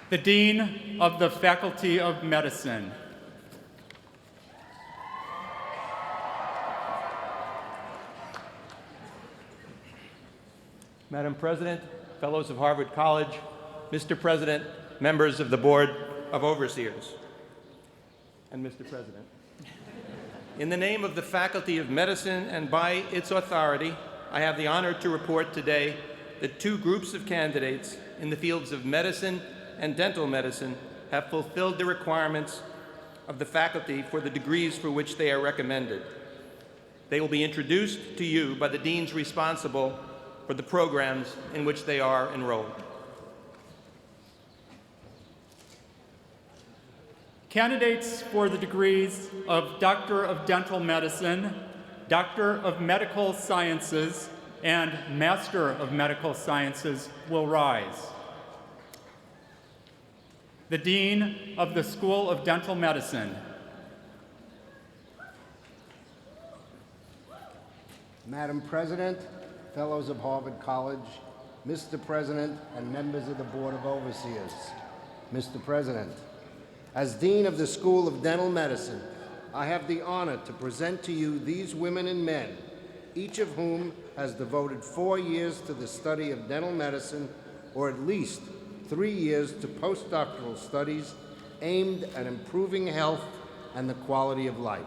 The Dean of the Faculty of Medicine. Madam President, Fellows of Harvard College, Mr. President, members of the Board of Overseers, and Mr. President. In the name of the Faculty of Medicine and by its authority, I have the honor to report today that two groups of candidates in the fields of medicine and dental medicine have fulfilled the requirements of the faculty for the degrees for which they are recommended. They will be introduced to you by the deans responsible for the programs in which they are enrolled. Candidates for the degrees of Doctor of Dental Medicine, Doctor of Medical Sciences and Master of Medical Sciences will rise. The Dean of the School of Dental Medicine. Madam President, Fellows of Harvard College, Mr. President, and members of the Board of Overseers. Mr. President, as Dean of the School of Dental Medicine, I have the honor to present to you these women and men, each of whom has devoted 4 years to the study of dental medicine, or at least 3 years to postdoctoral studies aimed at improving health and the quality of life.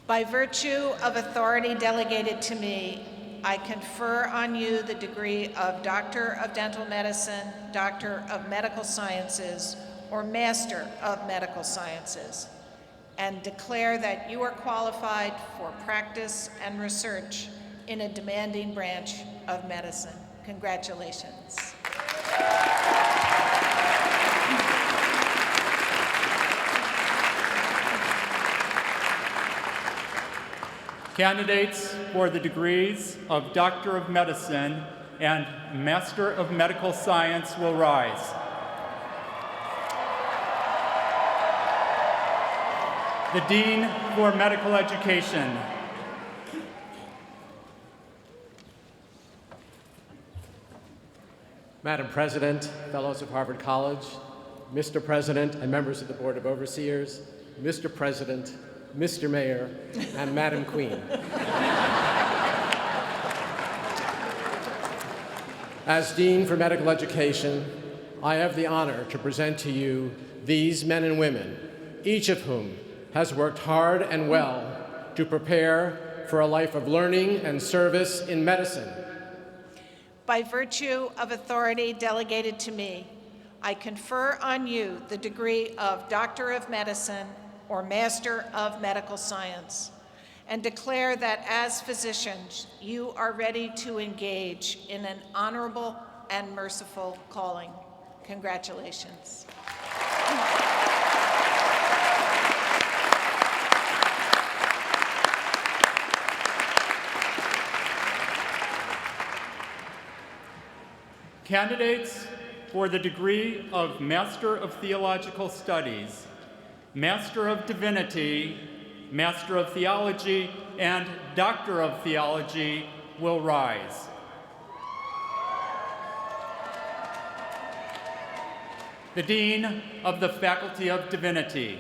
By virtue of authority delegated to me, I confer on you the degree of Doctor of Dental Medicine, Doctor of Medical Sciences, or Master of Medical Sciences, and declare that you are qualified for practice and research in a demanding branch of medicine. Congratulations. Candidates for the degrees of Doctor of Medicine and Master of Medical Science will rise. The Dean for Medical Education. Madam President, Fellows of Harvard College, Mr. President and members of the Board of Overseers, Mr. President, Mr. Mayor, and Madam Queen. As Dean for Medical Education, I have the honor to present to you these men and women, each of whom has worked hard and well to prepare for a life of learning and service in medicine. By virtue of authority delegated to me, I confer on you the degree of Doctor of Medicine or Master of Medical Science, and declare that as physicians, you are ready to engage in an honorable and merciful calling. Congratulations. Candidates for the degree of Master of Theological Studies, Master of Divinity, Master of Theology, and Doctor of Theology will rise. The Dean of the Faculty of Divinity.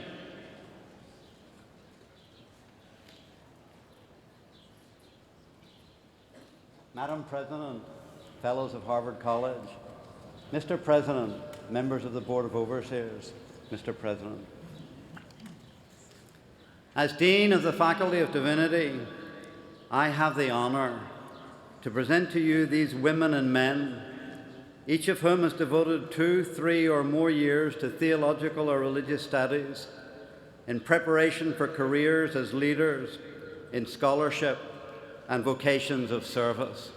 Madam President, Fellows of Harvard College, Mr. President, members of the Board of Overseers, Mr. President. As Dean of the Faculty of Divinity, I have the honor to present to you these women and men, each of whom has devoted 2, 3, or more years to theological or religious studies in preparation for careers as leaders in scholarship and vocations of service.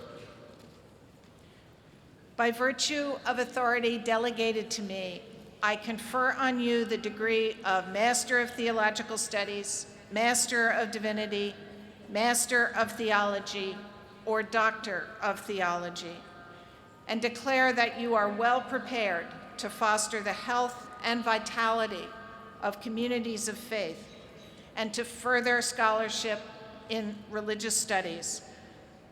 By virtue of authority delegated to me, I confer on you the degree of Master of Theological Studies, Master of Divinity, Master of Theology, or Doctor of Theology, and declare that you are well prepared to foster the health and vitality of communities of faith and to further scholarship in religious studies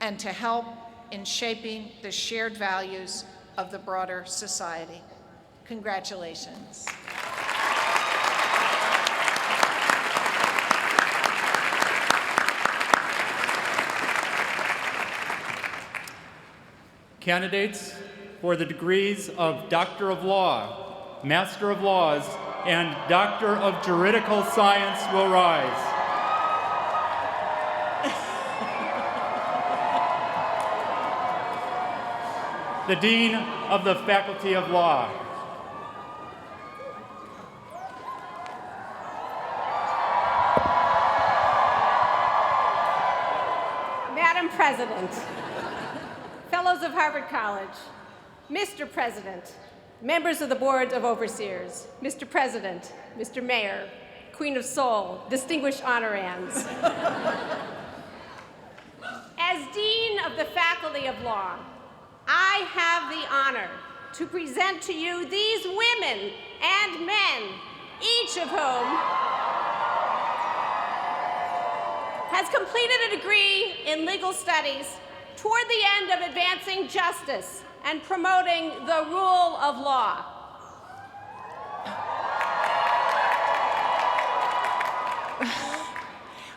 and to help in shaping the shared values of the broader society. Congratulations. Candidates for the degrees of Doctor of Law, Master of Laws, and Doctor of Juridical Science will rise. The Dean of the Faculty of Law. Madam President, Fellows of Harvard College, Mr. President, members of the Board of Overseers, Mr. President, Mr. Mayor, Queen of Soul, distinguished honorands. of Law, I have the honor to present to you these women and men, each of whom has completed a degree in legal studies toward the end of advancing justice and promoting the rule of law.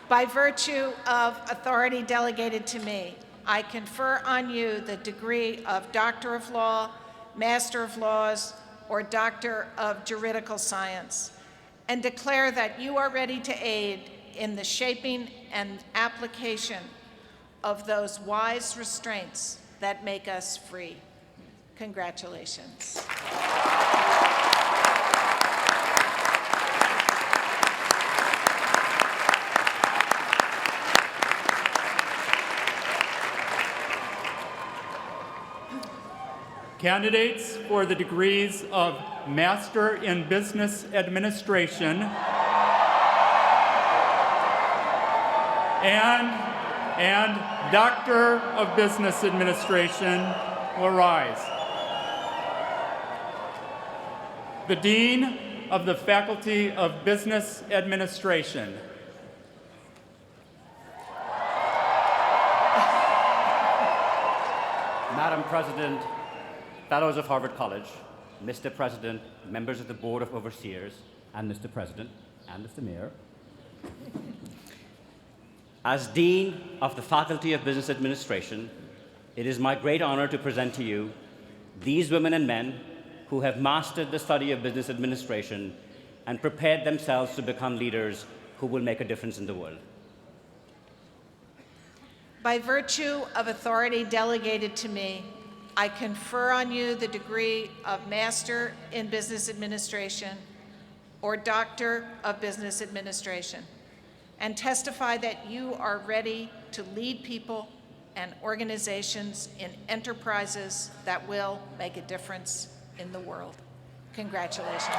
By virtue of authority delegated to me, I confer on you the degree of Doctor of Law, Master of Laws, or Doctor of Juridical Science, and declare that you are ready to aid in the shaping and application of those wise restraints that make us free. Congratulations. Candidates for the degrees of Master in Business Administration and Doctor of Business Administration will rise. The Dean of the Faculty of Business Administration. Madam President, Fellows of Harvard College, Mr. President, members of the Board of Overseers, and Mr. President, and Mr. Mayor. As Dean of the Faculty of Business Administration, it is my great honor to present to you these women and men who have mastered the study of business administration and prepared themselves to become leaders who will make a difference in the world. By virtue of authority delegated to me, I confer on you the degree of Master in Business Administration or Doctor of Business Administration, and testify that you are ready to lead people and organizations in enterprises that will make a difference in the world. Congratulations.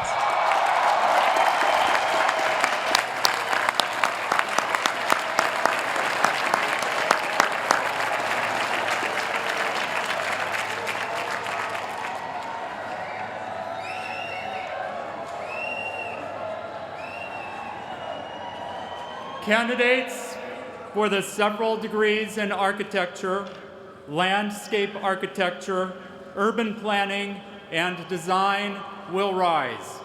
Candidates for the several degrees in architecture, landscape architecture, urban planning, and design will rise.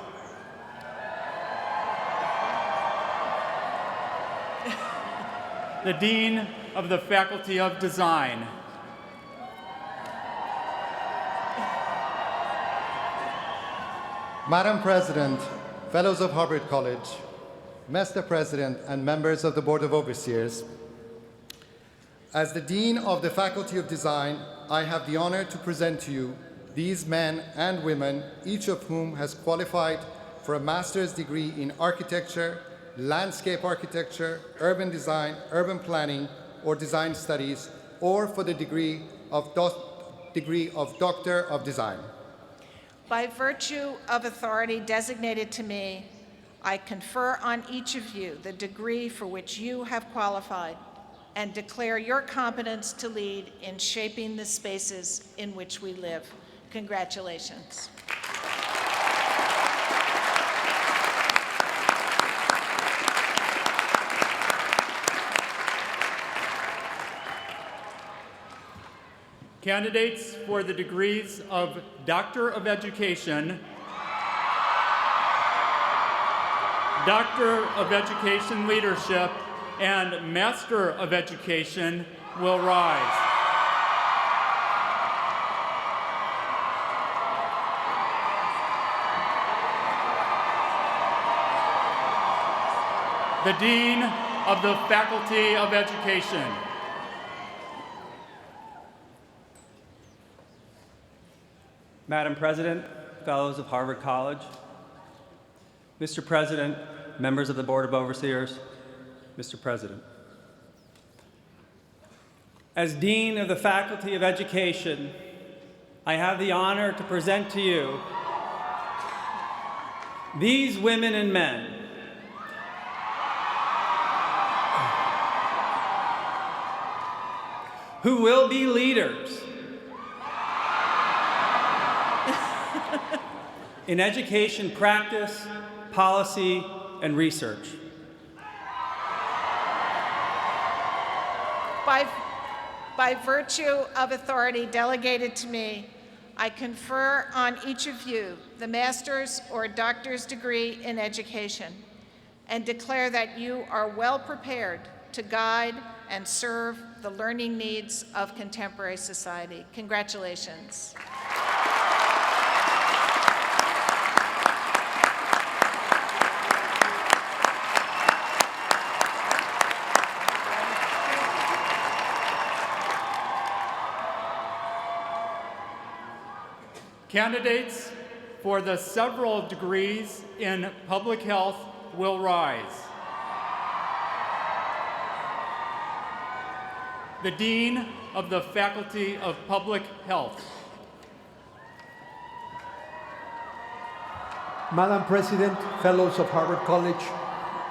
The Dean of the Faculty of Design. Madam President, Fellows of Harvard College, Mr. President, and members of the Board of Overseers, as the Dean of the Faculty of Design, I have the honor to present to you these men and women, each of whom has qualified for a master's degree in architecture, landscape architecture, urban design, urban planning, or design studies, or for the degree of Doctor of Design. By virtue of authority designated to me, I confer on each of you the degree for which you have qualified and declare your competence to lead in shaping the spaces in which we live. Congratulations. Candidates for the degrees of Doctor of Education, Doctor of Education Leadership, and Master of Education will rise. The Dean of the Faculty of Education. Madam President, Fellows of Harvard College, Mr. President, members of the Board of Overseers, Mr. President. As Dean of the Faculty of Education, I have the honor to present to you these women and men who will be leaders in education practice, policy, and research. By virtue of authority delegated to me, I confer on each of you the master's or doctor's degree in education and declare that you are well prepared to guide and serve the learning needs of contemporary society. Congratulations. Candidates for the several degrees in public health will rise. The Dean of the Faculty of Public Health. Madam President, Fellows of Harvard College,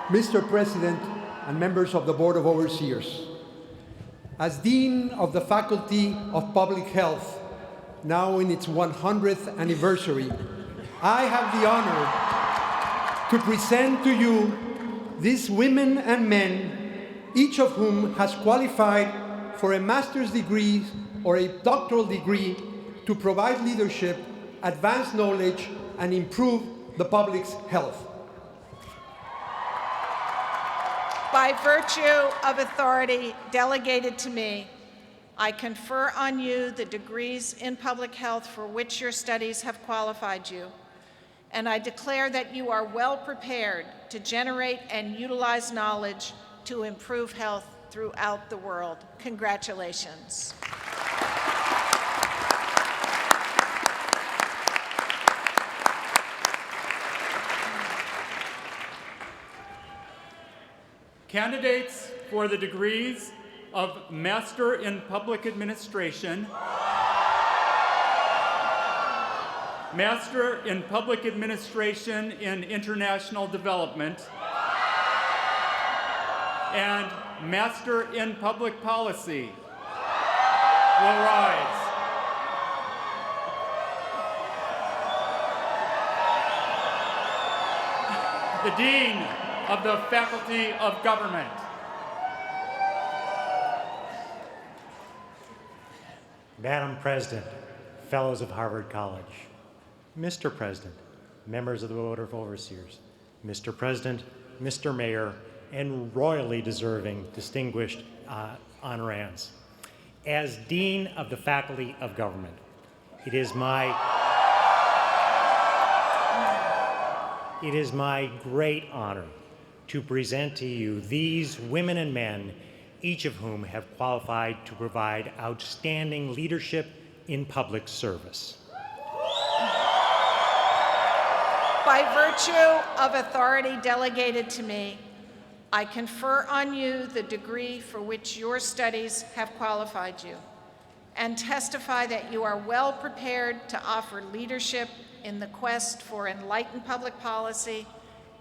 Mr. President, and members of the Board of Overseers. As Dean of the Faculty of Public Health, now in its 100th anniversary, I have the honor to present to you these women and men, each of whom has qualified for a master's degree or a doctoral degree to provide leadership, advance knowledge, and improve the public's health. By virtue of authority delegated to me, I confer on you the degrees in public health for which your studies have qualified you, and I declare that you are well prepared to generate and utilize knowledge to improve health throughout the world. Congratulations. Candidates for the degrees of Master in Public Administration, Master in Public Administration in International Development, and Master in Public Policy will rise. The Dean of the Faculty of Government. Madam President, Fellows of Harvard College, Mr. President, members of the Board of Overseers, Mr. President, Mr. Mayor, and royally deserving distinguished honorands. As Dean of the Faculty of Government, it is my great honor to present to you these women and men, each of whom have qualified to provide outstanding leadership in public service. By virtue of authority delegated to me, I confer on you the degree for which your studies have qualified you, and testify that you are well prepared to offer leadership in the quest for enlightened public policy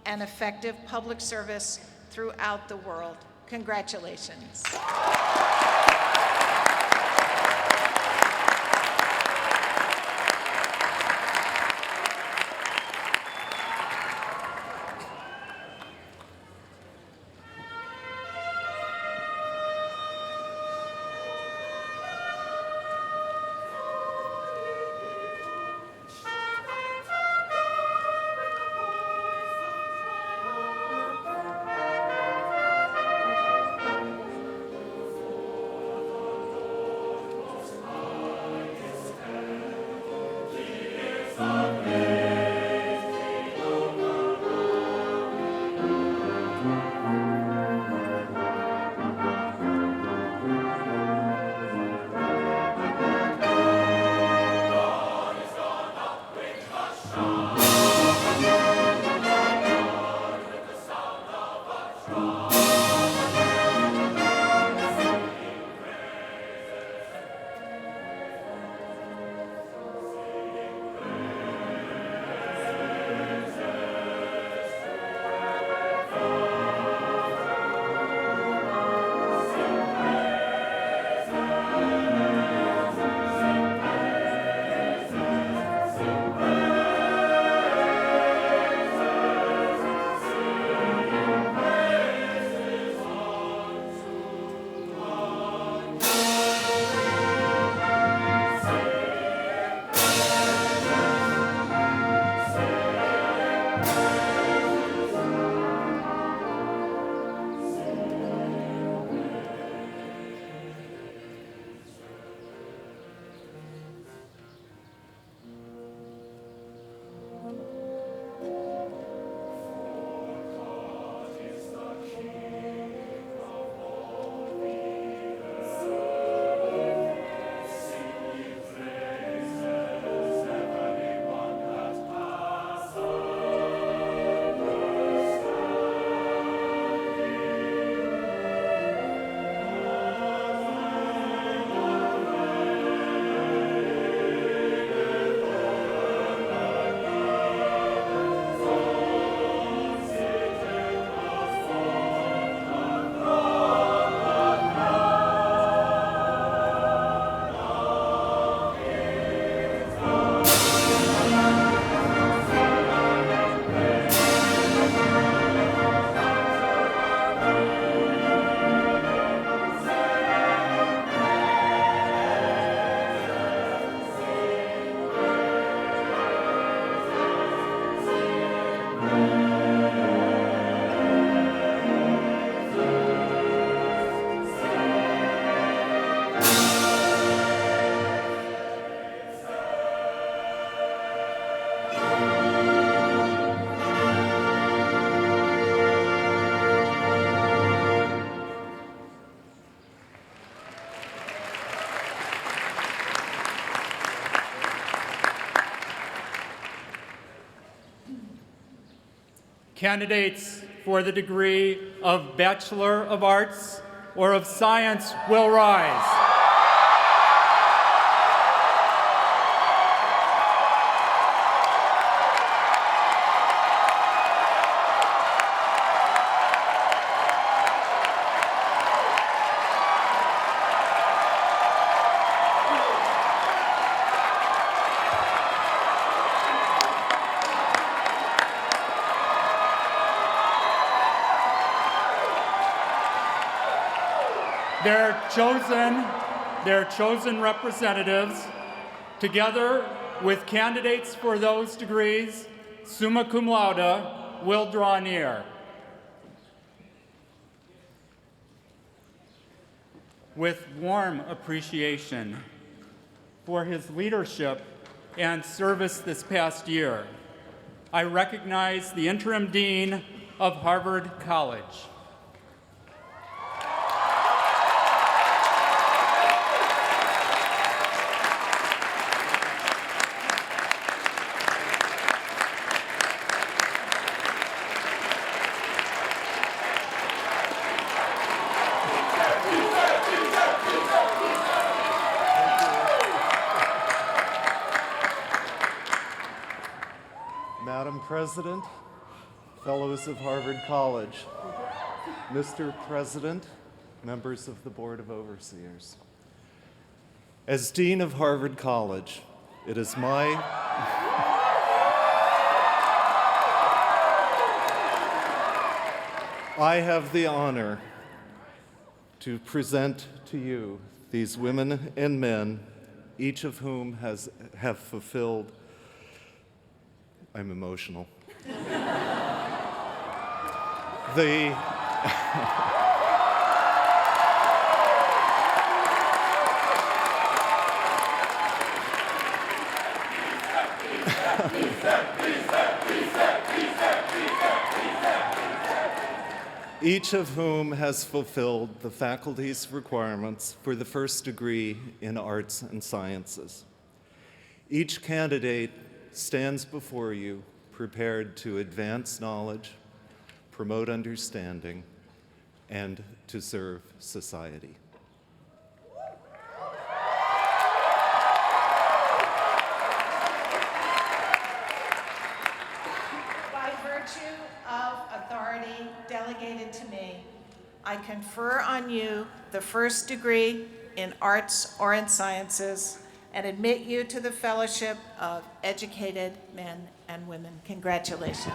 and effective public service throughout the world. Congratulations. Candidates for the degree of Bachelor of Arts or of Science will rise. Their chosen representatives, together with candidates for those degrees, summa cum laude, will draw near. With warm appreciation for his leadership and service this past year, I recognize the interim dean of Harvard College. Madam President, Fellows of Harvard College, Mr. President, members of the Board of Overseers. As Dean of Harvard College, it is my I have the honor to present to you these women and men, each of whom have fulfilled. I'm emotional. Each of whom has fulfilled the faculty's requirements for the first degree in arts and sciences. Each candidate stands before you prepared to advance knowledge, promote understanding, and to serve society. By virtue of authority delegated to me, I confer on you the first degree in arts or in sciences and admit you to the fellowship of educated men and women. Congratulations.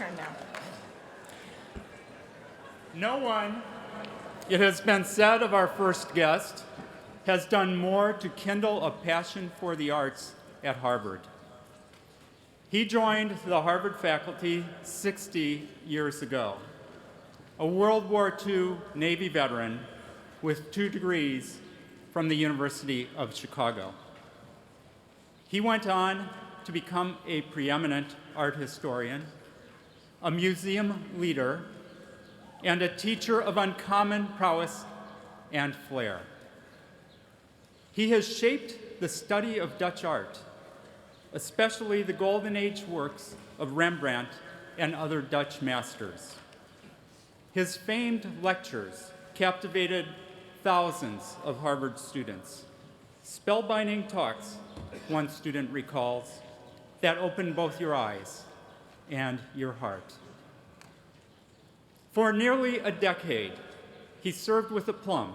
turn now. No one, it has been said of our first guest, has done more to kindle a passion for the arts at Harvard. He joined the Harvard faculty 60 years ago, a World War II Navy veteran with 2 degrees from the University of Chicago. He went on to become a preeminent art historian, a museum leader, and a teacher of uncommon prowess and flair. He has shaped the study of Dutch art, especially the Golden Age works of Rembrandt and other Dutch masters. His famed lectures captivated thousands of Harvard students. Spellbinding talks, one student recalls, that open both your eyes and your heart. For nearly a decade, he served with aplomb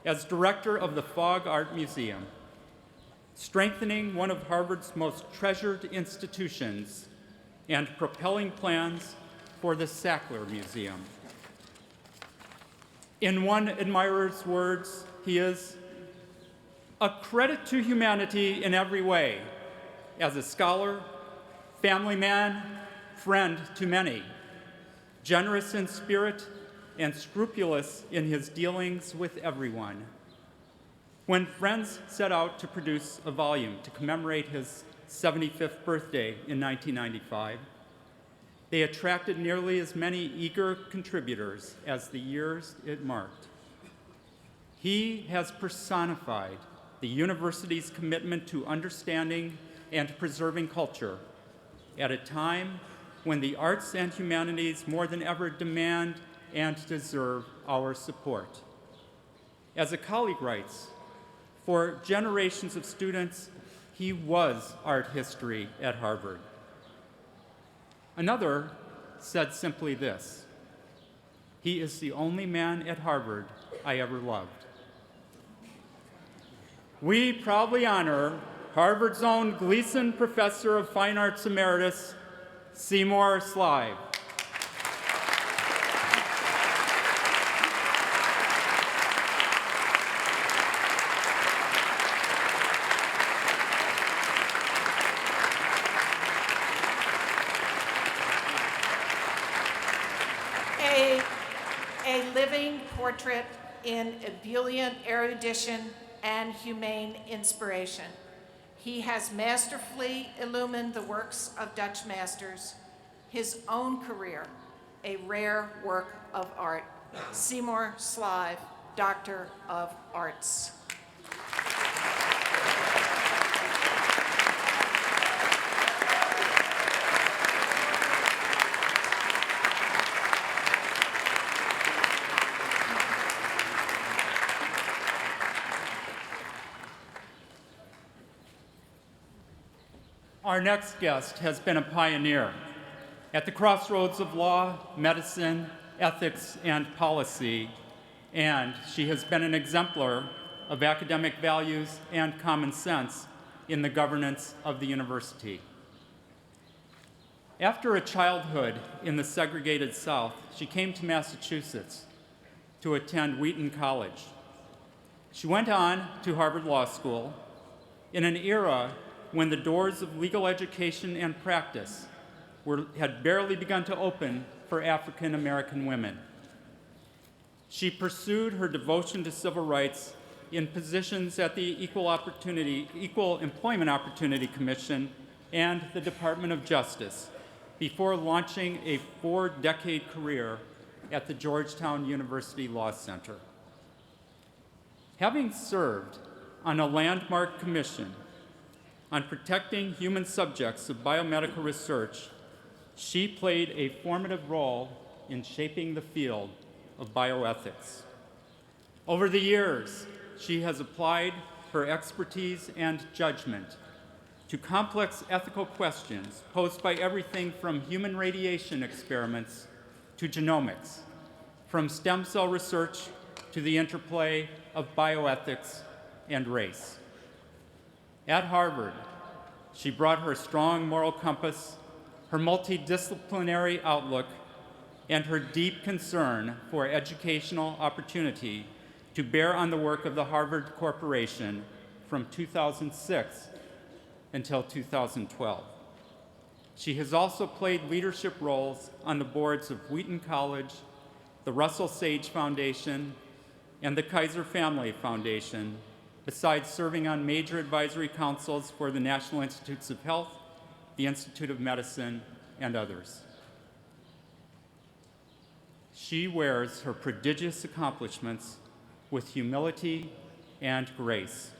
as director of the Fogg Art Museum, strengthening one of Harvard's most treasured institutions and propelling plans for the Sackler Museum. In one admirer's words, he is a credit to humanity in every way, as a scholar, family man, friend to many, generous in spirit and scrupulous in his dealings with everyone. When friends set out to produce a volume to commemorate his 75th birthday in 1995, they attracted nearly as many eager contributors as the years it marked. He has personified the university's commitment to understanding and preserving culture at a time when the arts and humanities more than ever demand and deserve our support. As a colleague writes, for generations of students, he was art history at Harvard. Another said simply this: he is the only man at Harvard I ever loved. We proudly honor Harvard's own Gleason Professor of Fine Arts Emeritus, Seymour Slive. A living portrait in ebullient erudition and humane inspiration. He has masterfully illumined the works of Dutch masters, his own career, a rare work of art. Seymour Slive, Doctor of Arts. Our next guest has been a pioneer at the crossroads of law, medicine, ethics, and policy, and she has been an exemplar of academic values and common sense in the governance of the university. After a childhood in the segregated South, she came to Massachusetts to attend Wheaton College. She went on to Harvard Law School in an era when the doors of legal education and practice had barely begun to open for African American women. She pursued her devotion to civil rights in positions at the Equal Employment Opportunity Commission and the Department of Justice before launching a 4-decade career at the Georgetown University Law Center. Having served on a landmark commission on protecting human subjects of biomedical research, she played a formative role in shaping the field of bioethics. Over the years, she has applied her expertise and judgment to complex ethical questions posed by everything from human radiation experiments to genomics, from stem cell research to the interplay of bioethics and race. At Harvard, she brought her strong moral compass her multidisciplinary outlook, and her deep concern for educational opportunity to bear on the work of the Harvard Corporation from 2006 until 2012. She has also played leadership roles on the boards of Wheaton College, the Russell Sage Foundation, and the Kaiser Family Foundation, besides serving on major advisory councils for the National Institutes of Health, the Institute of Medicine, and others. She wears her prodigious accomplishments with humility and grace.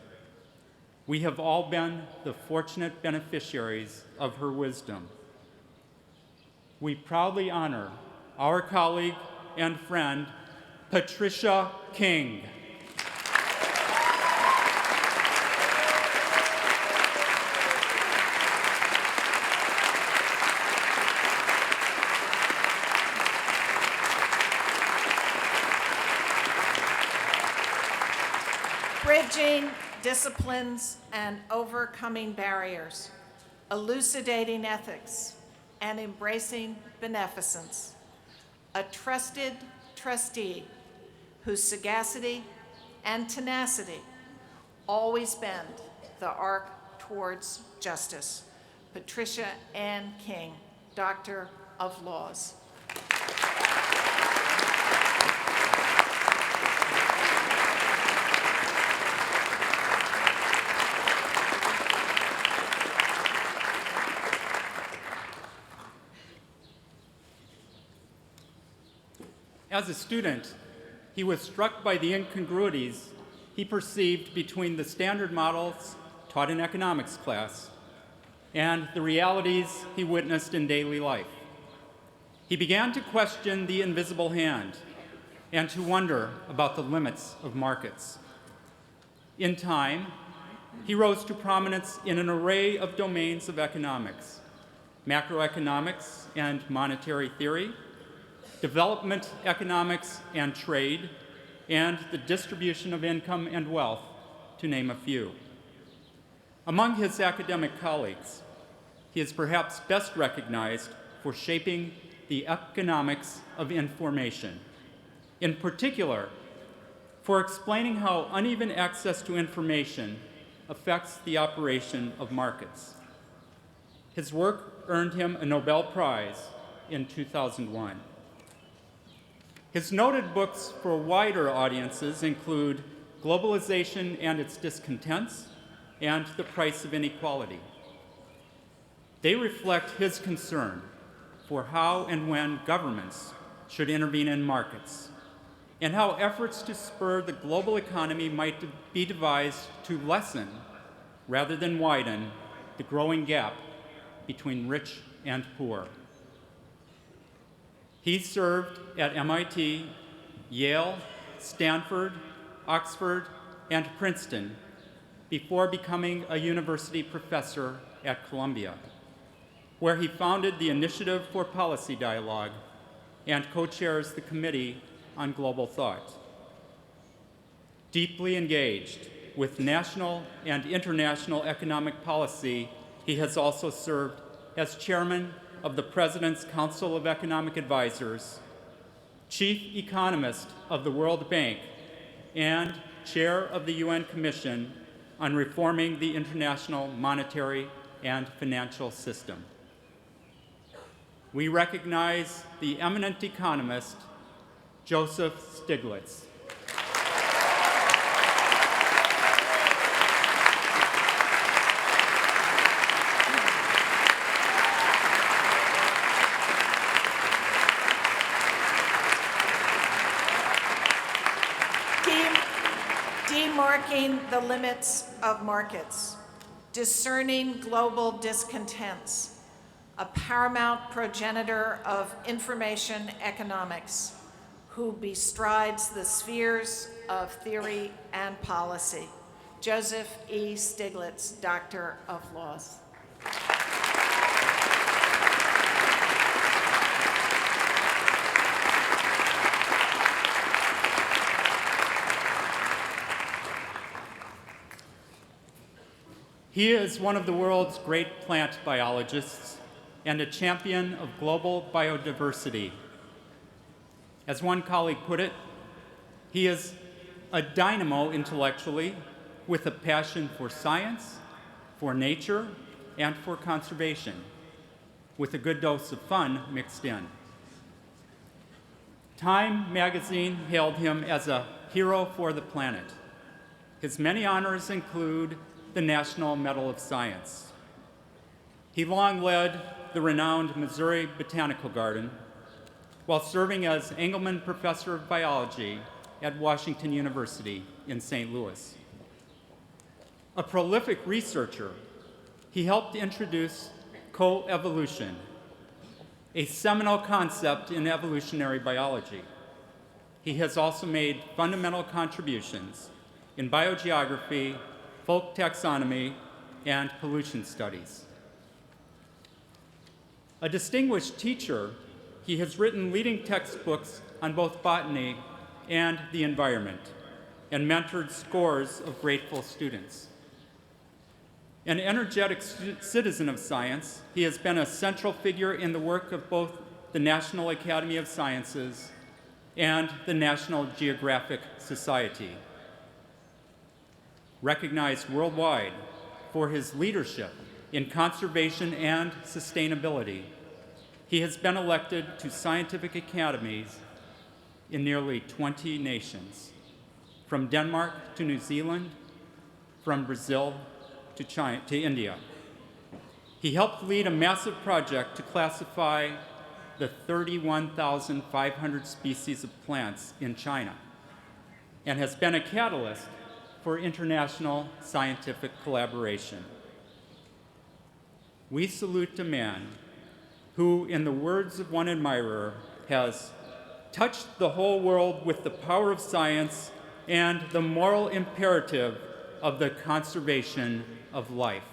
We have all been the fortunate beneficiaries of her wisdom. We proudly honor our colleague and friend, Patricia King. Bridging disciplines and overcoming barriers, elucidating ethics, and embracing beneficence. A trusted trustee whose sagacity and tenacity always bend the arc towards justice. Patricia Ann King, Doctor of Laws. As a student, he was struck by the incongruities he perceived between the standard models taught in economics class and the realities he witnessed in daily life. He began to question the invisible hand and to wonder about the limits of markets. In time, he rose to prominence in an array of domains of economics: macroeconomics and monetary theory, development economics and trade, and the distribution of income and wealth, to name a few. Among his academic colleagues, he is perhaps best recognized for shaping the economics of information, in particular, for explaining how uneven access to information affects the operation of markets. His work earned him a Nobel Prize in 2001. His noted books for wider audiences include Globalization and Its Discontents and The Price of Inequality. They reflect his concern for how and when governments should intervene in markets, and how efforts to spur the global economy might be devised to lessen, rather than widen, the growing gap between rich and poor. He served at MIT, Yale, Stanford, Oxford, and Princeton before becoming a university professor at Columbia, where he founded the Initiative for Policy Dialogue and co-chairs the Committee on Global Thought. Deeply engaged with national and international economic policy, he has also served as chairman of the President's Council of Economic Advisors, chief economist of the World Bank, and chair of the UN Commission on Reforming the International Monetary and Financial System. We recognize the eminent economist, Joseph Stiglitz. Demarking the limits of markets, discerning global discontents, a paramount progenitor of information economics, who bestrides the spheres of theory and policy. Joseph E. Stiglitz, Doctor of Laws. He is one of the world's great plant biologists and a champion of global biodiversity. As one colleague put it, he is a dynamo intellectually with a passion for science, for nature, and for conservation, with a good dose of fun mixed in. Time magazine hailed him as a hero for the planet. His many honors include the National Medal of Science. He long led the renowned Missouri Botanical Garden while serving as Engelman Professor of Biology at Washington University in St. Louis. A prolific researcher, he helped introduce coevolution, a seminal concept in evolutionary biology. He has also made fundamental contributions in biogeography, folk taxonomy, and pollution studies. A distinguished teacher, he has written leading textbooks on both botany and the environment, and mentored scores of grateful students. An energetic citizen of science, he has been a central figure in the work of both the National Academy of Sciences and the National Geographic Society. Recognized worldwide for his leadership in conservation and sustainability, he has been elected to scientific academies in nearly 20 nations, from Denmark to New Zealand, from Brazil to India. He helped lead a massive project to classify the 31,500 species of plants in China, and has been a catalyst for international scientific collaboration. We salute a man who, in the words of one admirer, has touched the whole world with the power of science and the moral imperative of the conservation of life.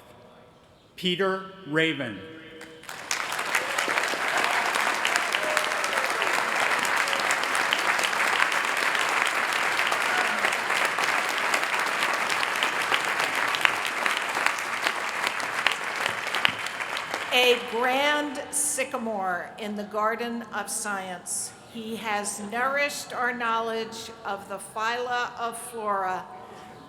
Peter Raven. A grand sycamore in the garden of science, he has nourished our knowledge of the phyla of flora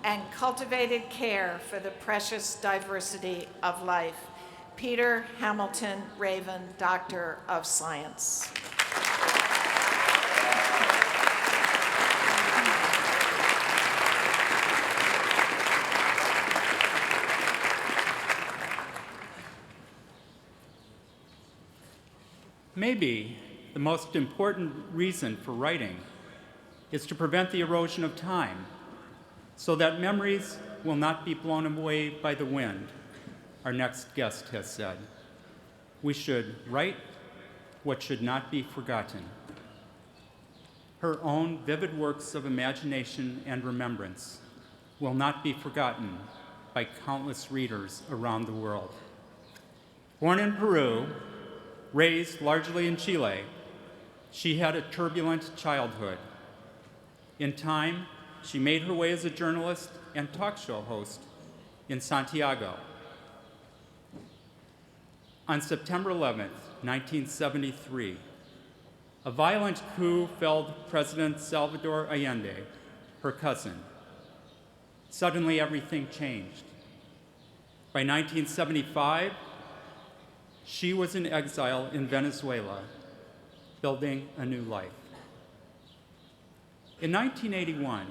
and cultivated care for the precious diversity of life. Peter Hamilton Raven, Doctor of Science. Maybe the most important reason for writing is to prevent the erosion of time so that memories will not be blown away by the wind, our next guest has said. We should write what should not be forgotten. Her own vivid works of imagination and remembrance will not be forgotten by countless readers around the world. Born in Peru, raised largely in Chile, she had a turbulent childhood. In time, she made her way as a journalist and talk show host in Santiago. On September 11th, 1973, a violent coup felled President Salvador Allende, her cousin. Suddenly, everything changed. By 1975, she was in exile in Venezuela, building a new life. In 1981,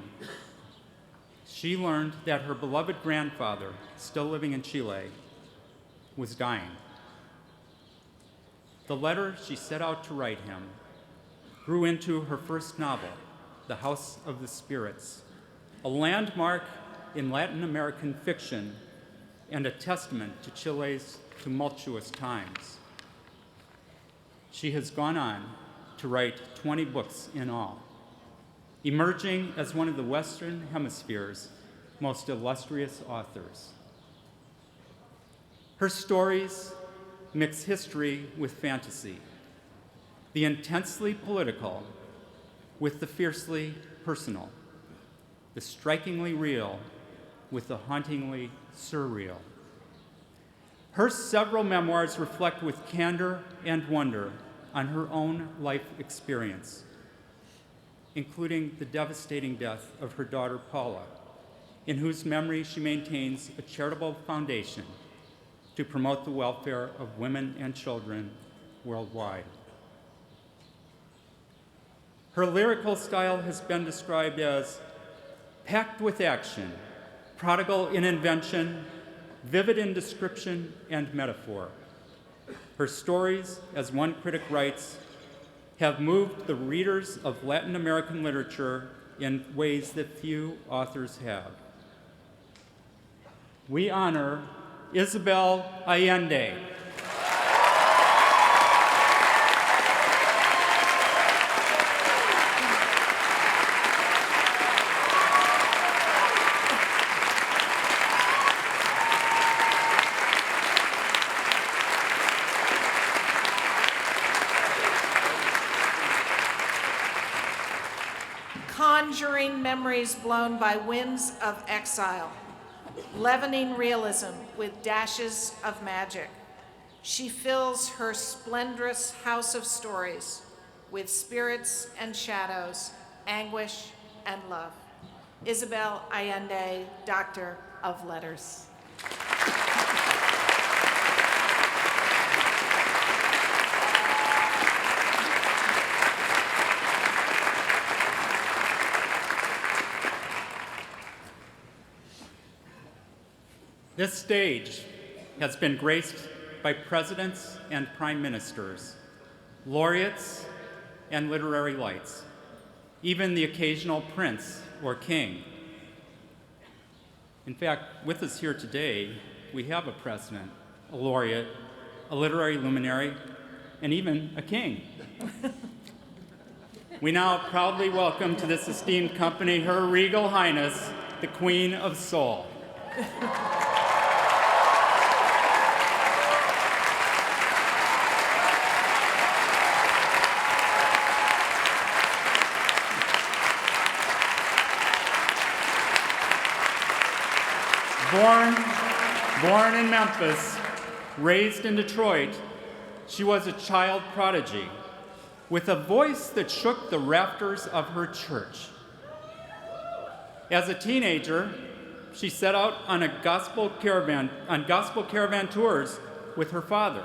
she learned that her beloved grandfather, still living in Chile, was dying. The letter she set out to write him grew into her first novel, The House of the Spirits, a landmark in Latin American fiction and a testament to Chile's tumultuous times. She has gone on to write 20 books in all, emerging as one of the Western Hemisphere's most illustrious authors. Her stories mix history with fantasy, the intensely political with the fiercely personal, the strikingly real with the hauntingly surreal. Her several memoirs reflect with candor and wonder on her own life experience, including the devastating death of her daughter Paula, in whose memory she maintains a charitable foundation to promote the welfare of women and children worldwide. Her lyrical style has been described as packed with action, prodigal in invention, vivid in description and metaphor. Her stories, as one critic writes, have moved the readers of Latin American literature in ways that few authors have. We honor Isabel Allende. Conjuring memories blown by winds of exile, leavening realism with dashes of magic. She fills her splendorous house of stories with spirits and shadows, anguish and love. Isabel Allende, Doctor of Letters. This stage has been graced by presidents and prime ministers, laureates and literary lights, even the occasional prince or king. In fact, with us here today, we have a president, a laureate, a literary luminary, and even a king. We now proudly welcome to this esteemed company Her Regal Highness, the Queen of Soul. Born in Memphis, raised in Detroit, she was a child prodigy with a voice that shook the rafters of her church. As a teenager, she set out on gospel caravan tours with her father.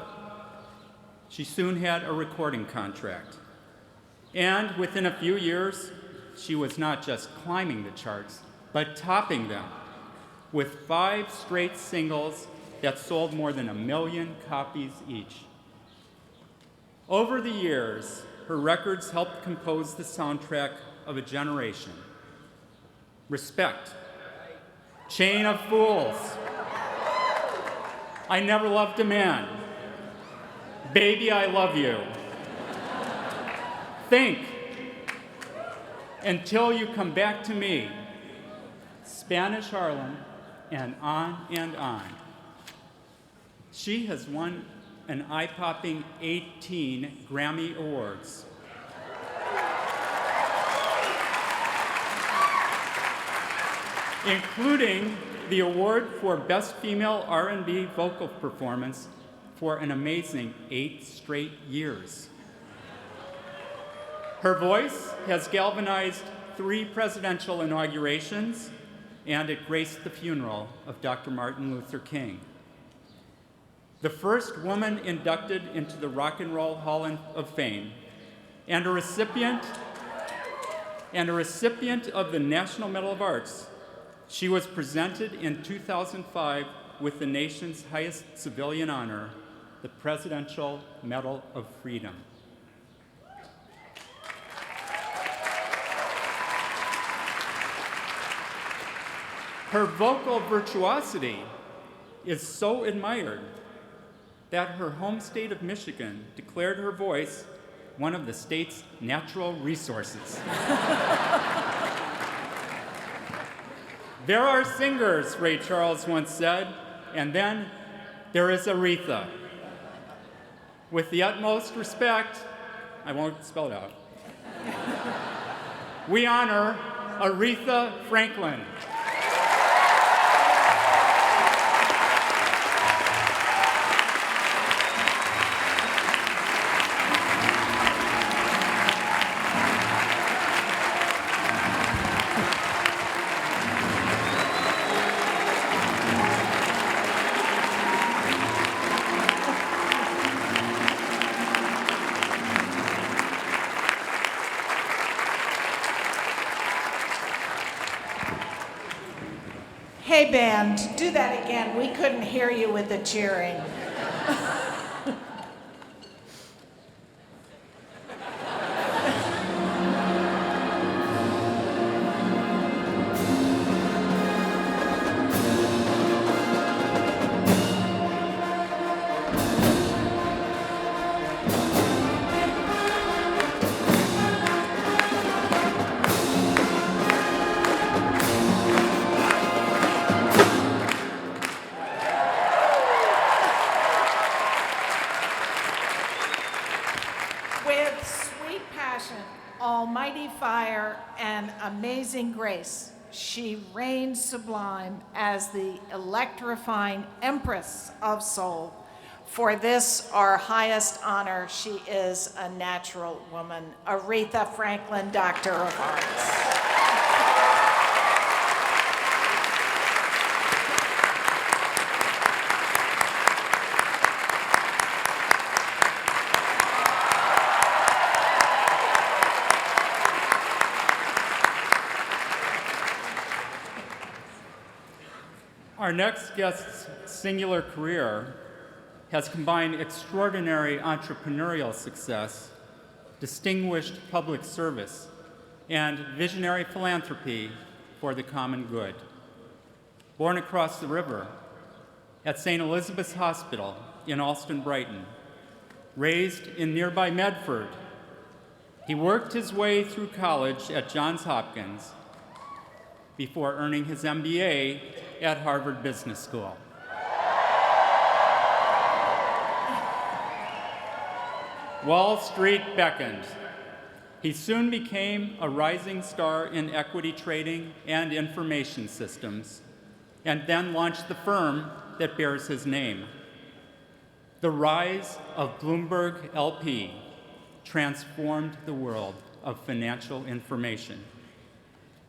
She soon had a recording contract. And within a few years, she was not just climbing the charts, but topping them, with 5 straight singles that sold more than 1 million copies each. Over the years, her records helped compose the soundtrack of a generation. Respect, Chain of Fools, I Never Loved a Man, Baby, I Love You, Think, Until You Come Back to Me, Spanish Harlem, and on and on. She has won an eye-popping 18 Grammy Awards. Including the award for Best Female R&B Vocal Performance for an amazing 8 straight years. Her voice has galvanized 3 presidential inaugurations, and it graced the funeral of Dr. Martin Luther King. The first woman inducted into the Rock and Roll Hall of Fame, and a recipient of the National Medal of Arts. She was presented in 2005 with the nation's highest civilian honor, the Presidential Medal of Freedom. Her vocal virtuosity is so admired that her home state of Michigan declared her voice one of the state's natural resources. There are singers, Ray Charles once said, and then there is Aretha. With the utmost respect, I won't spell it out, we honor Aretha Franklin. Hey, band, do that again. We couldn't hear you with the cheering. Almighty fire and amazing grace, she reigns sublime as the electrifying empress of soul. For this, our highest honor, she is a natural woman, Aretha Franklin, Doctor of Arts. Our next guest's singular career has combined extraordinary entrepreneurial success, distinguished public service, and visionary philanthropy for the common good. Born across the river at St. Elizabeth's Hospital in Alston, Brighton, raised in nearby Medford, he worked his way through college at Johns Hopkins before earning his MBA at Harvard Business School. Wall Street beckoned. He soon became a rising star in equity trading and information systems, and then launched the firm that bears his name. The rise of Bloomberg LP transformed the world of financial information,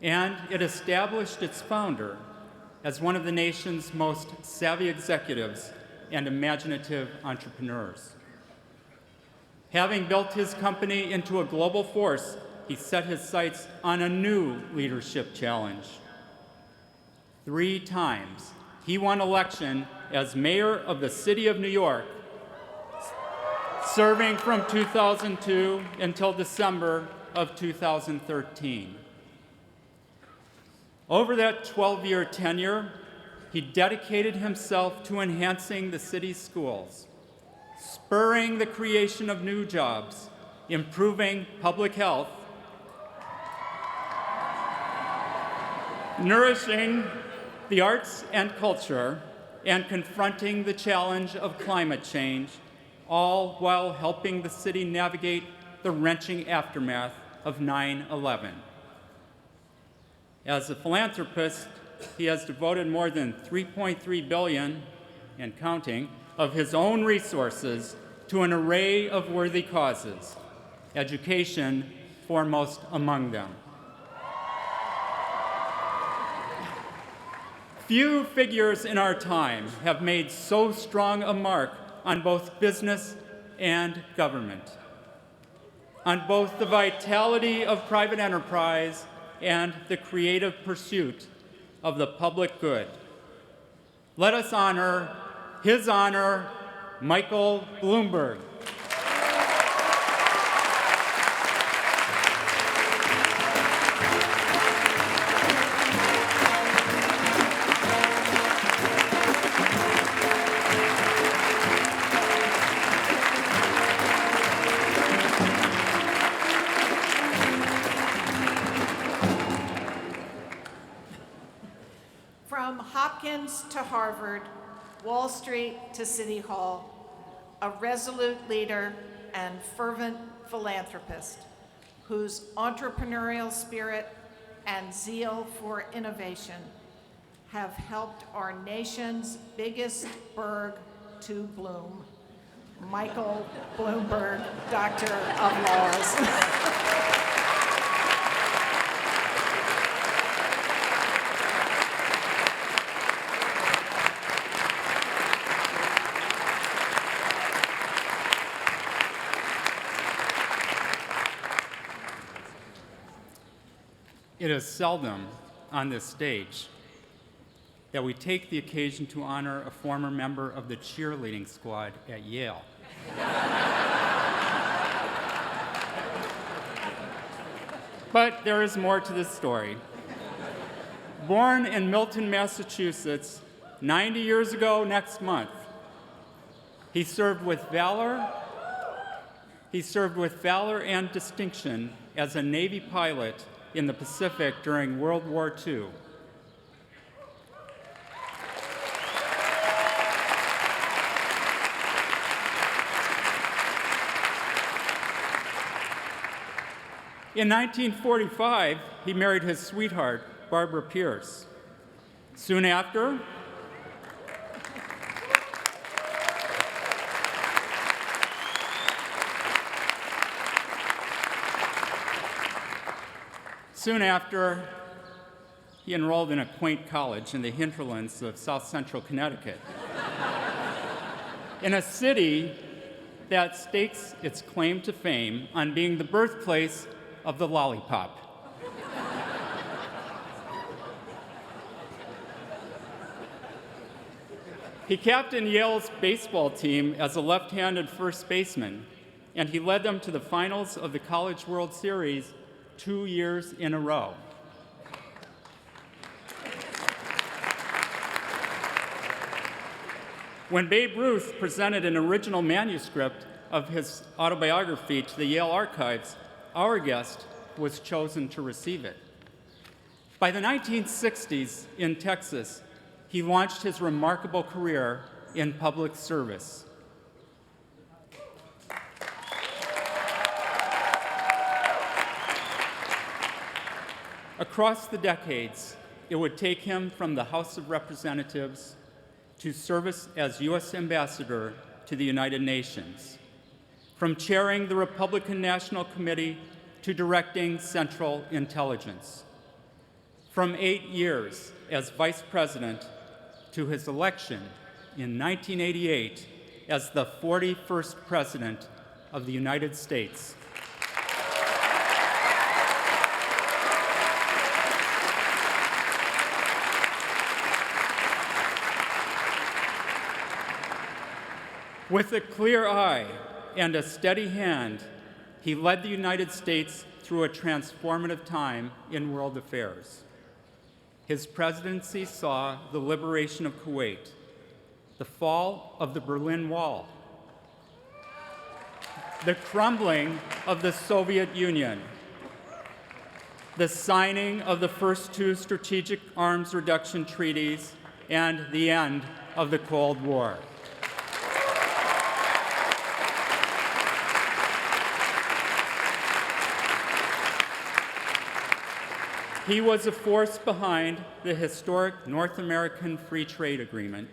and it established its founder as one of the nation's most savvy executives and imaginative entrepreneurs. Having built his company into a global force, he set his sights on a new leadership challenge. 3 times, he won election as mayor of the city of New York, serving from 2002 until December of 2013. Over that 12-year tenure, he dedicated himself to enhancing the city's schools, spurring the creation of new jobs, improving public health, nourishing the arts and culture, and confronting the challenge of climate change, all while helping the city navigate the wrenching aftermath of 9/11. As a philanthropist, he has devoted more than $3.3 billion, and counting, of his own resources to an array of worthy causes, education foremost among them. Few figures in our time have made so strong a mark on both business and government, on both the vitality of private enterprise and the creative pursuit of the public good. Let us honor His Honor, Michael Bloomberg. To Harvard, Wall Street to City Hall, a resolute leader and fervent philanthropist whose entrepreneurial spirit and zeal for innovation have helped our nation's biggest burg to bloom. Michael Bloomberg, Doctor of Laws. It is seldom on this stage that we take the occasion to honor a former member of the cheerleading squad at Yale. But there is more to this story. Born in Milton, Massachusetts, 90 years ago next month, he served with valor and distinction as a Navy pilot in the Pacific during World War II. In 1945, he married his sweetheart, Barbara Pierce. Soon after, he enrolled in a quaint college in the hinterlands of South Central Connecticut, in a city that stakes its claim to fame on being the birthplace of the lollipop. He captained Yale's baseball team as a left-handed first baseman, and he led them to the finals of the College World Series 2 years in a row. When Babe Ruth presented an original manuscript of his autobiography to the Yale archives, our guest was chosen to receive it. By the 1960s in Texas, he launched his remarkable career in public service. Across the decades, it would take him from the House of Representatives to service as U.S. Ambassador to the United Nations, from chairing the Republican National Committee to directing Central Intelligence, from 8 years as Vice President to his election in 1988 as the 41st President of the United States. With a clear eye and a steady hand, he led the United States through a transformative time in world affairs. His presidency saw the liberation of Kuwait, the fall of the Berlin Wall, the crumbling of the Soviet Union, the signing of the first 2 strategic arms reduction treaties, and the end of the Cold War. He was a force behind the historic North American Free Trade Agreement.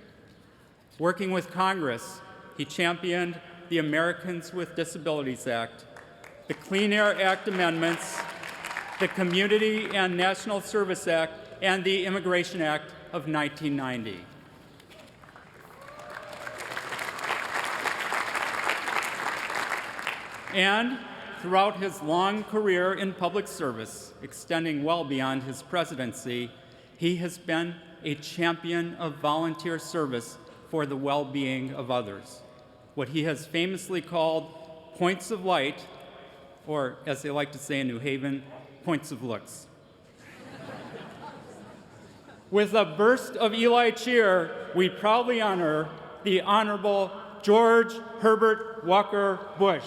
Working with Congress, he championed the Americans with Disabilities Act, the Clean Air Act amendments, the Community and National Service Act, and the Immigration Act of 1990. And throughout his long career in public service, extending well beyond his presidency, he has been a champion of volunteer service for the well-being of others, what he has famously called points of light, or as they like to say in New Haven, points of looks. With a burst of Eli cheer, we proudly honor the Honorable George Herbert Walker Bush.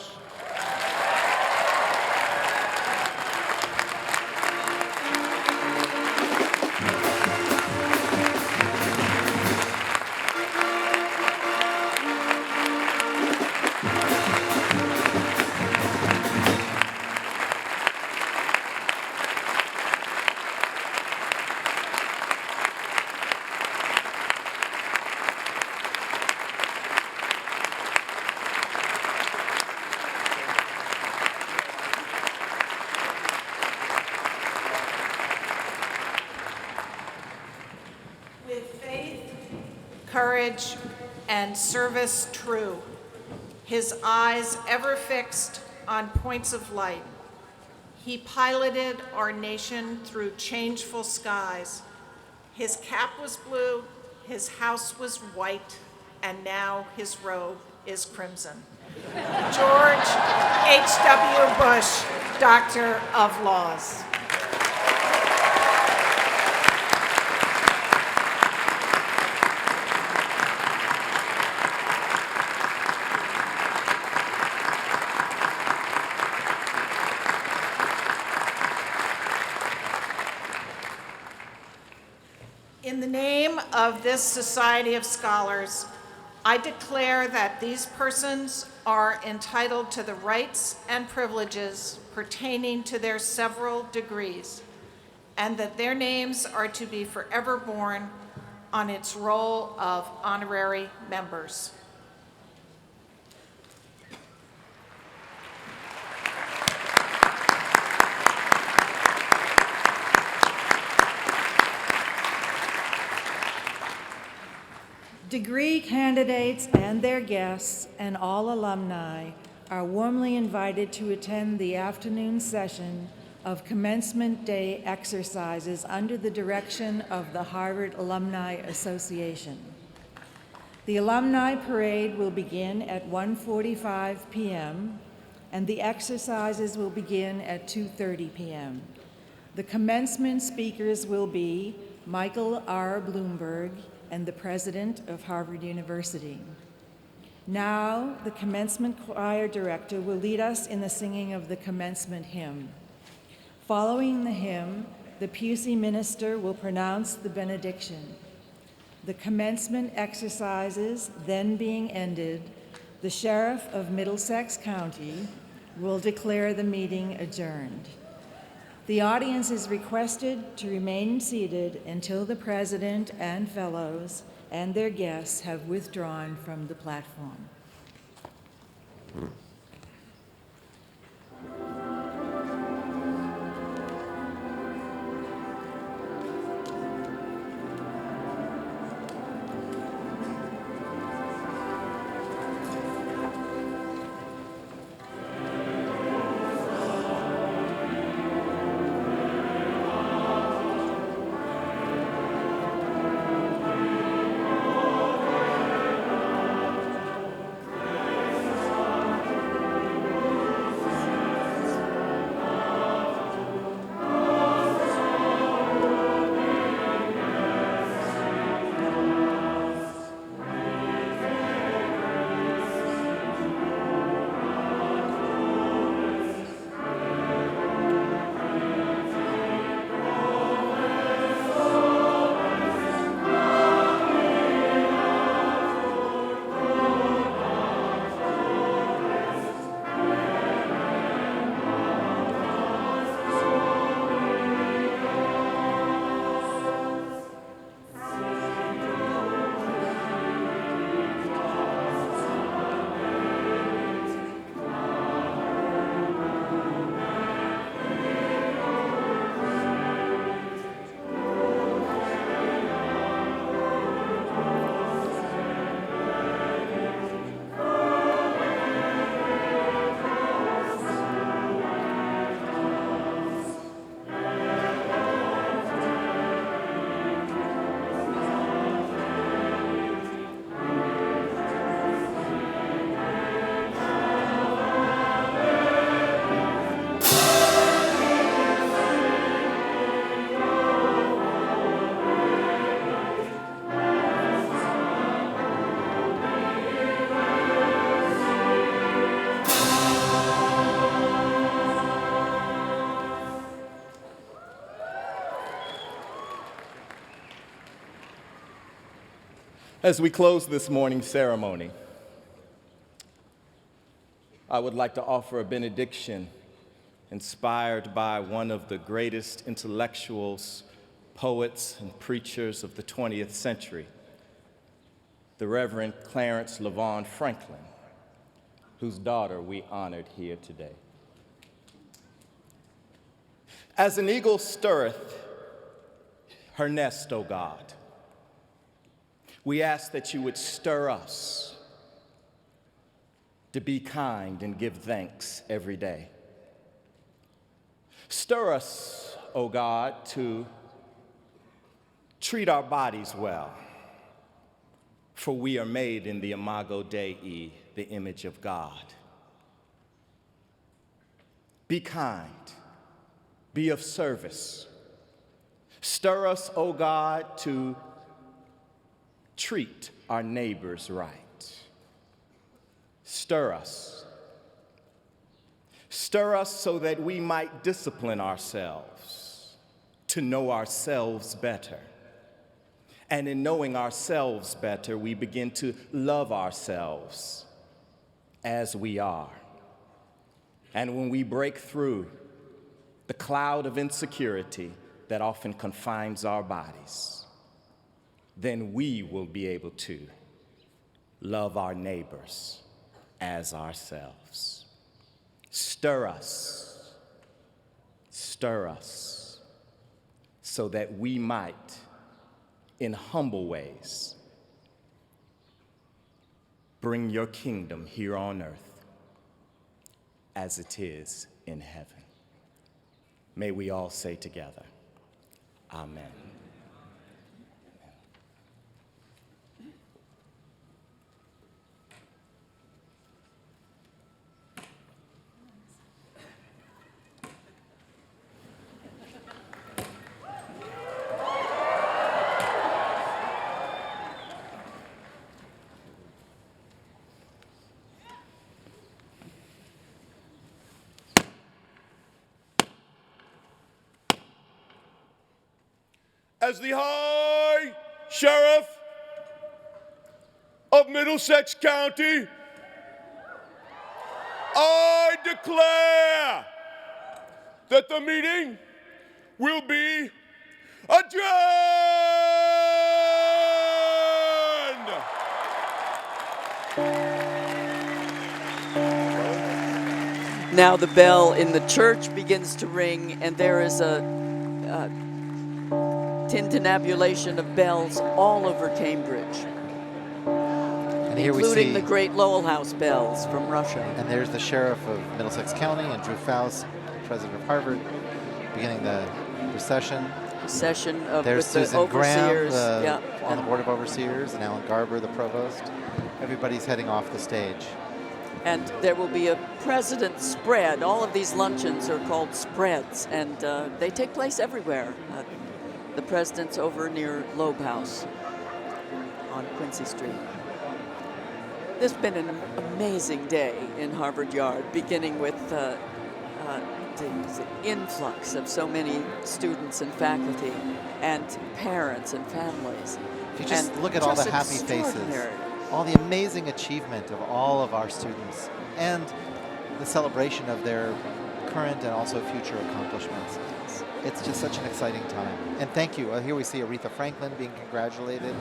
Courage, and service true, his eyes ever fixed on points of light. He piloted our nation through changeful skies, His cap was blue, his house was white, and now his robe is crimson. George H.W. Bush, Doctor of Laws. In the name of this Society of Scholars, I declare that these persons are entitled to the rights and privileges pertaining to their several degrees, and that their names are to be forever borne on its roll of honorary members. Degree candidates and their guests and all alumni are warmly invited to attend the afternoon session of Commencement Day exercises under the direction of the Harvard Alumni Association. The Alumni Parade will begin at 1:45 p.m. and the exercises will begin at 2:30 p.m. The commencement speakers will be Michael R. Bloomberg and the president of Harvard University. Now, the commencement choir director will lead us in the singing of the commencement hymn. Following the hymn, the Pusey minister will pronounce the benediction. The commencement exercises then being ended, the sheriff of Middlesex County will declare the meeting adjourned. The audience is requested to remain seated until the president and fellows and their guests have withdrawn from the platform. As we close this morning's ceremony, I would like to offer a benediction inspired by one of the greatest intellectuals, poets, and preachers of the 20th century, the Reverend Clarence LaVaughn Franklin, whose daughter we honored here today. As an eagle stirreth her nest, O God, we ask that you would stir us to be kind and give thanks every day. Stir us, O God, to treat our bodies well, for we are made in the imago Dei, the image of God. Be kind, be of service. Stir us, O God, to treat our neighbors right. Stir us. Stir us so that we might discipline ourselves, to know ourselves better. And in knowing ourselves better, we begin to love ourselves as we are. And when we break through the cloud of insecurity that often confines our bodies, then we will be able to love our neighbors as ourselves. Stir us, so that we might, in humble ways, bring your kingdom here on earth as it is in heaven. May we all say together, Amen. As the High Sheriff of Middlesex County, I declare that the meeting will be adjourned. Now the bell in the church begins to ring, and there is a tintinnabulation of bells all over Cambridge, and here including we see the great Lowell House bells from Russia. And there's the sheriff of Middlesex County, and Drew Faust, president of Harvard, beginning the recession. Session of There's with Susan the overseers, Graham, on the board of overseers, and Alan Garber, the provost. Everybody's heading off the stage. And there will be a president's spread. All of these luncheons are called spreads, and they take place everywhere. The president's over near Loeb House on Quincy Street. This has been an amazing day in Harvard Yard, beginning with the influx of so many students and faculty and parents and families. If you just look at all the happy faces, all the amazing achievement of all of our students, and the celebration of their current and also future accomplishments. It's just such an exciting time. And thank you. Here we see Aretha Franklin being congratulated.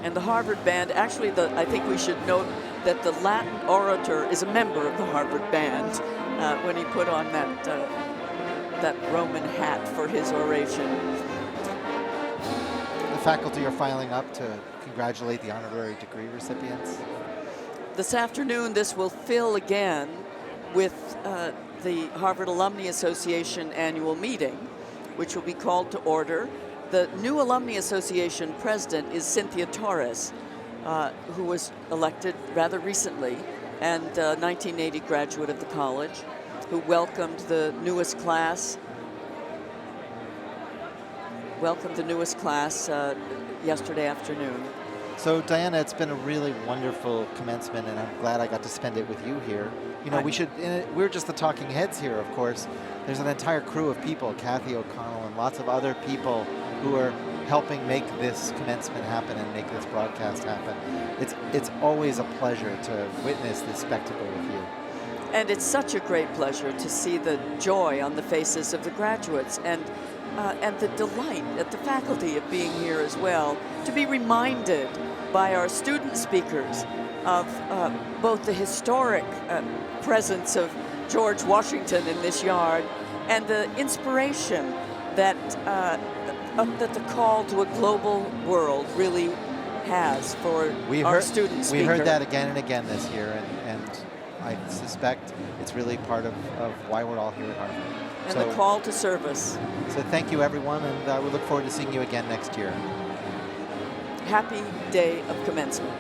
And the Harvard Band, actually, I think we should note that the Latin orator is a member of the Harvard Band when he put on that Roman hat for his oration. The faculty are filing up to congratulate the honorary degree recipients. This afternoon, this will fill again with the Harvard Alumni Association annual meeting, which will be called to order. The new Alumni Association president is Cynthia Torres, who was elected rather recently, and 1980 graduate of the college, who welcomed the newest class. Yesterday afternoon. So Diana, it's been a really wonderful commencement, and I'm glad I got to spend it with you here. You know, we're just the talking heads here, of course. There's an entire crew of people, Kathy O'Connell and lots of other people who are helping make this commencement happen and make this broadcast happen. It's always a pleasure to witness this spectacle with you. And it's such a great pleasure to see the joy on the faces of the graduates and the delight at the faculty of being here as well, to be reminded by our student speakers of both the historic presence of George Washington in this yard and the inspiration that the call to a global world really has for our student speaker. We heard that again and again this year, and I suspect it's really part of why we're all here at Harvard. And the call to service. So thank you, everyone, and we look forward to seeing you again next year. Happy day of commencement.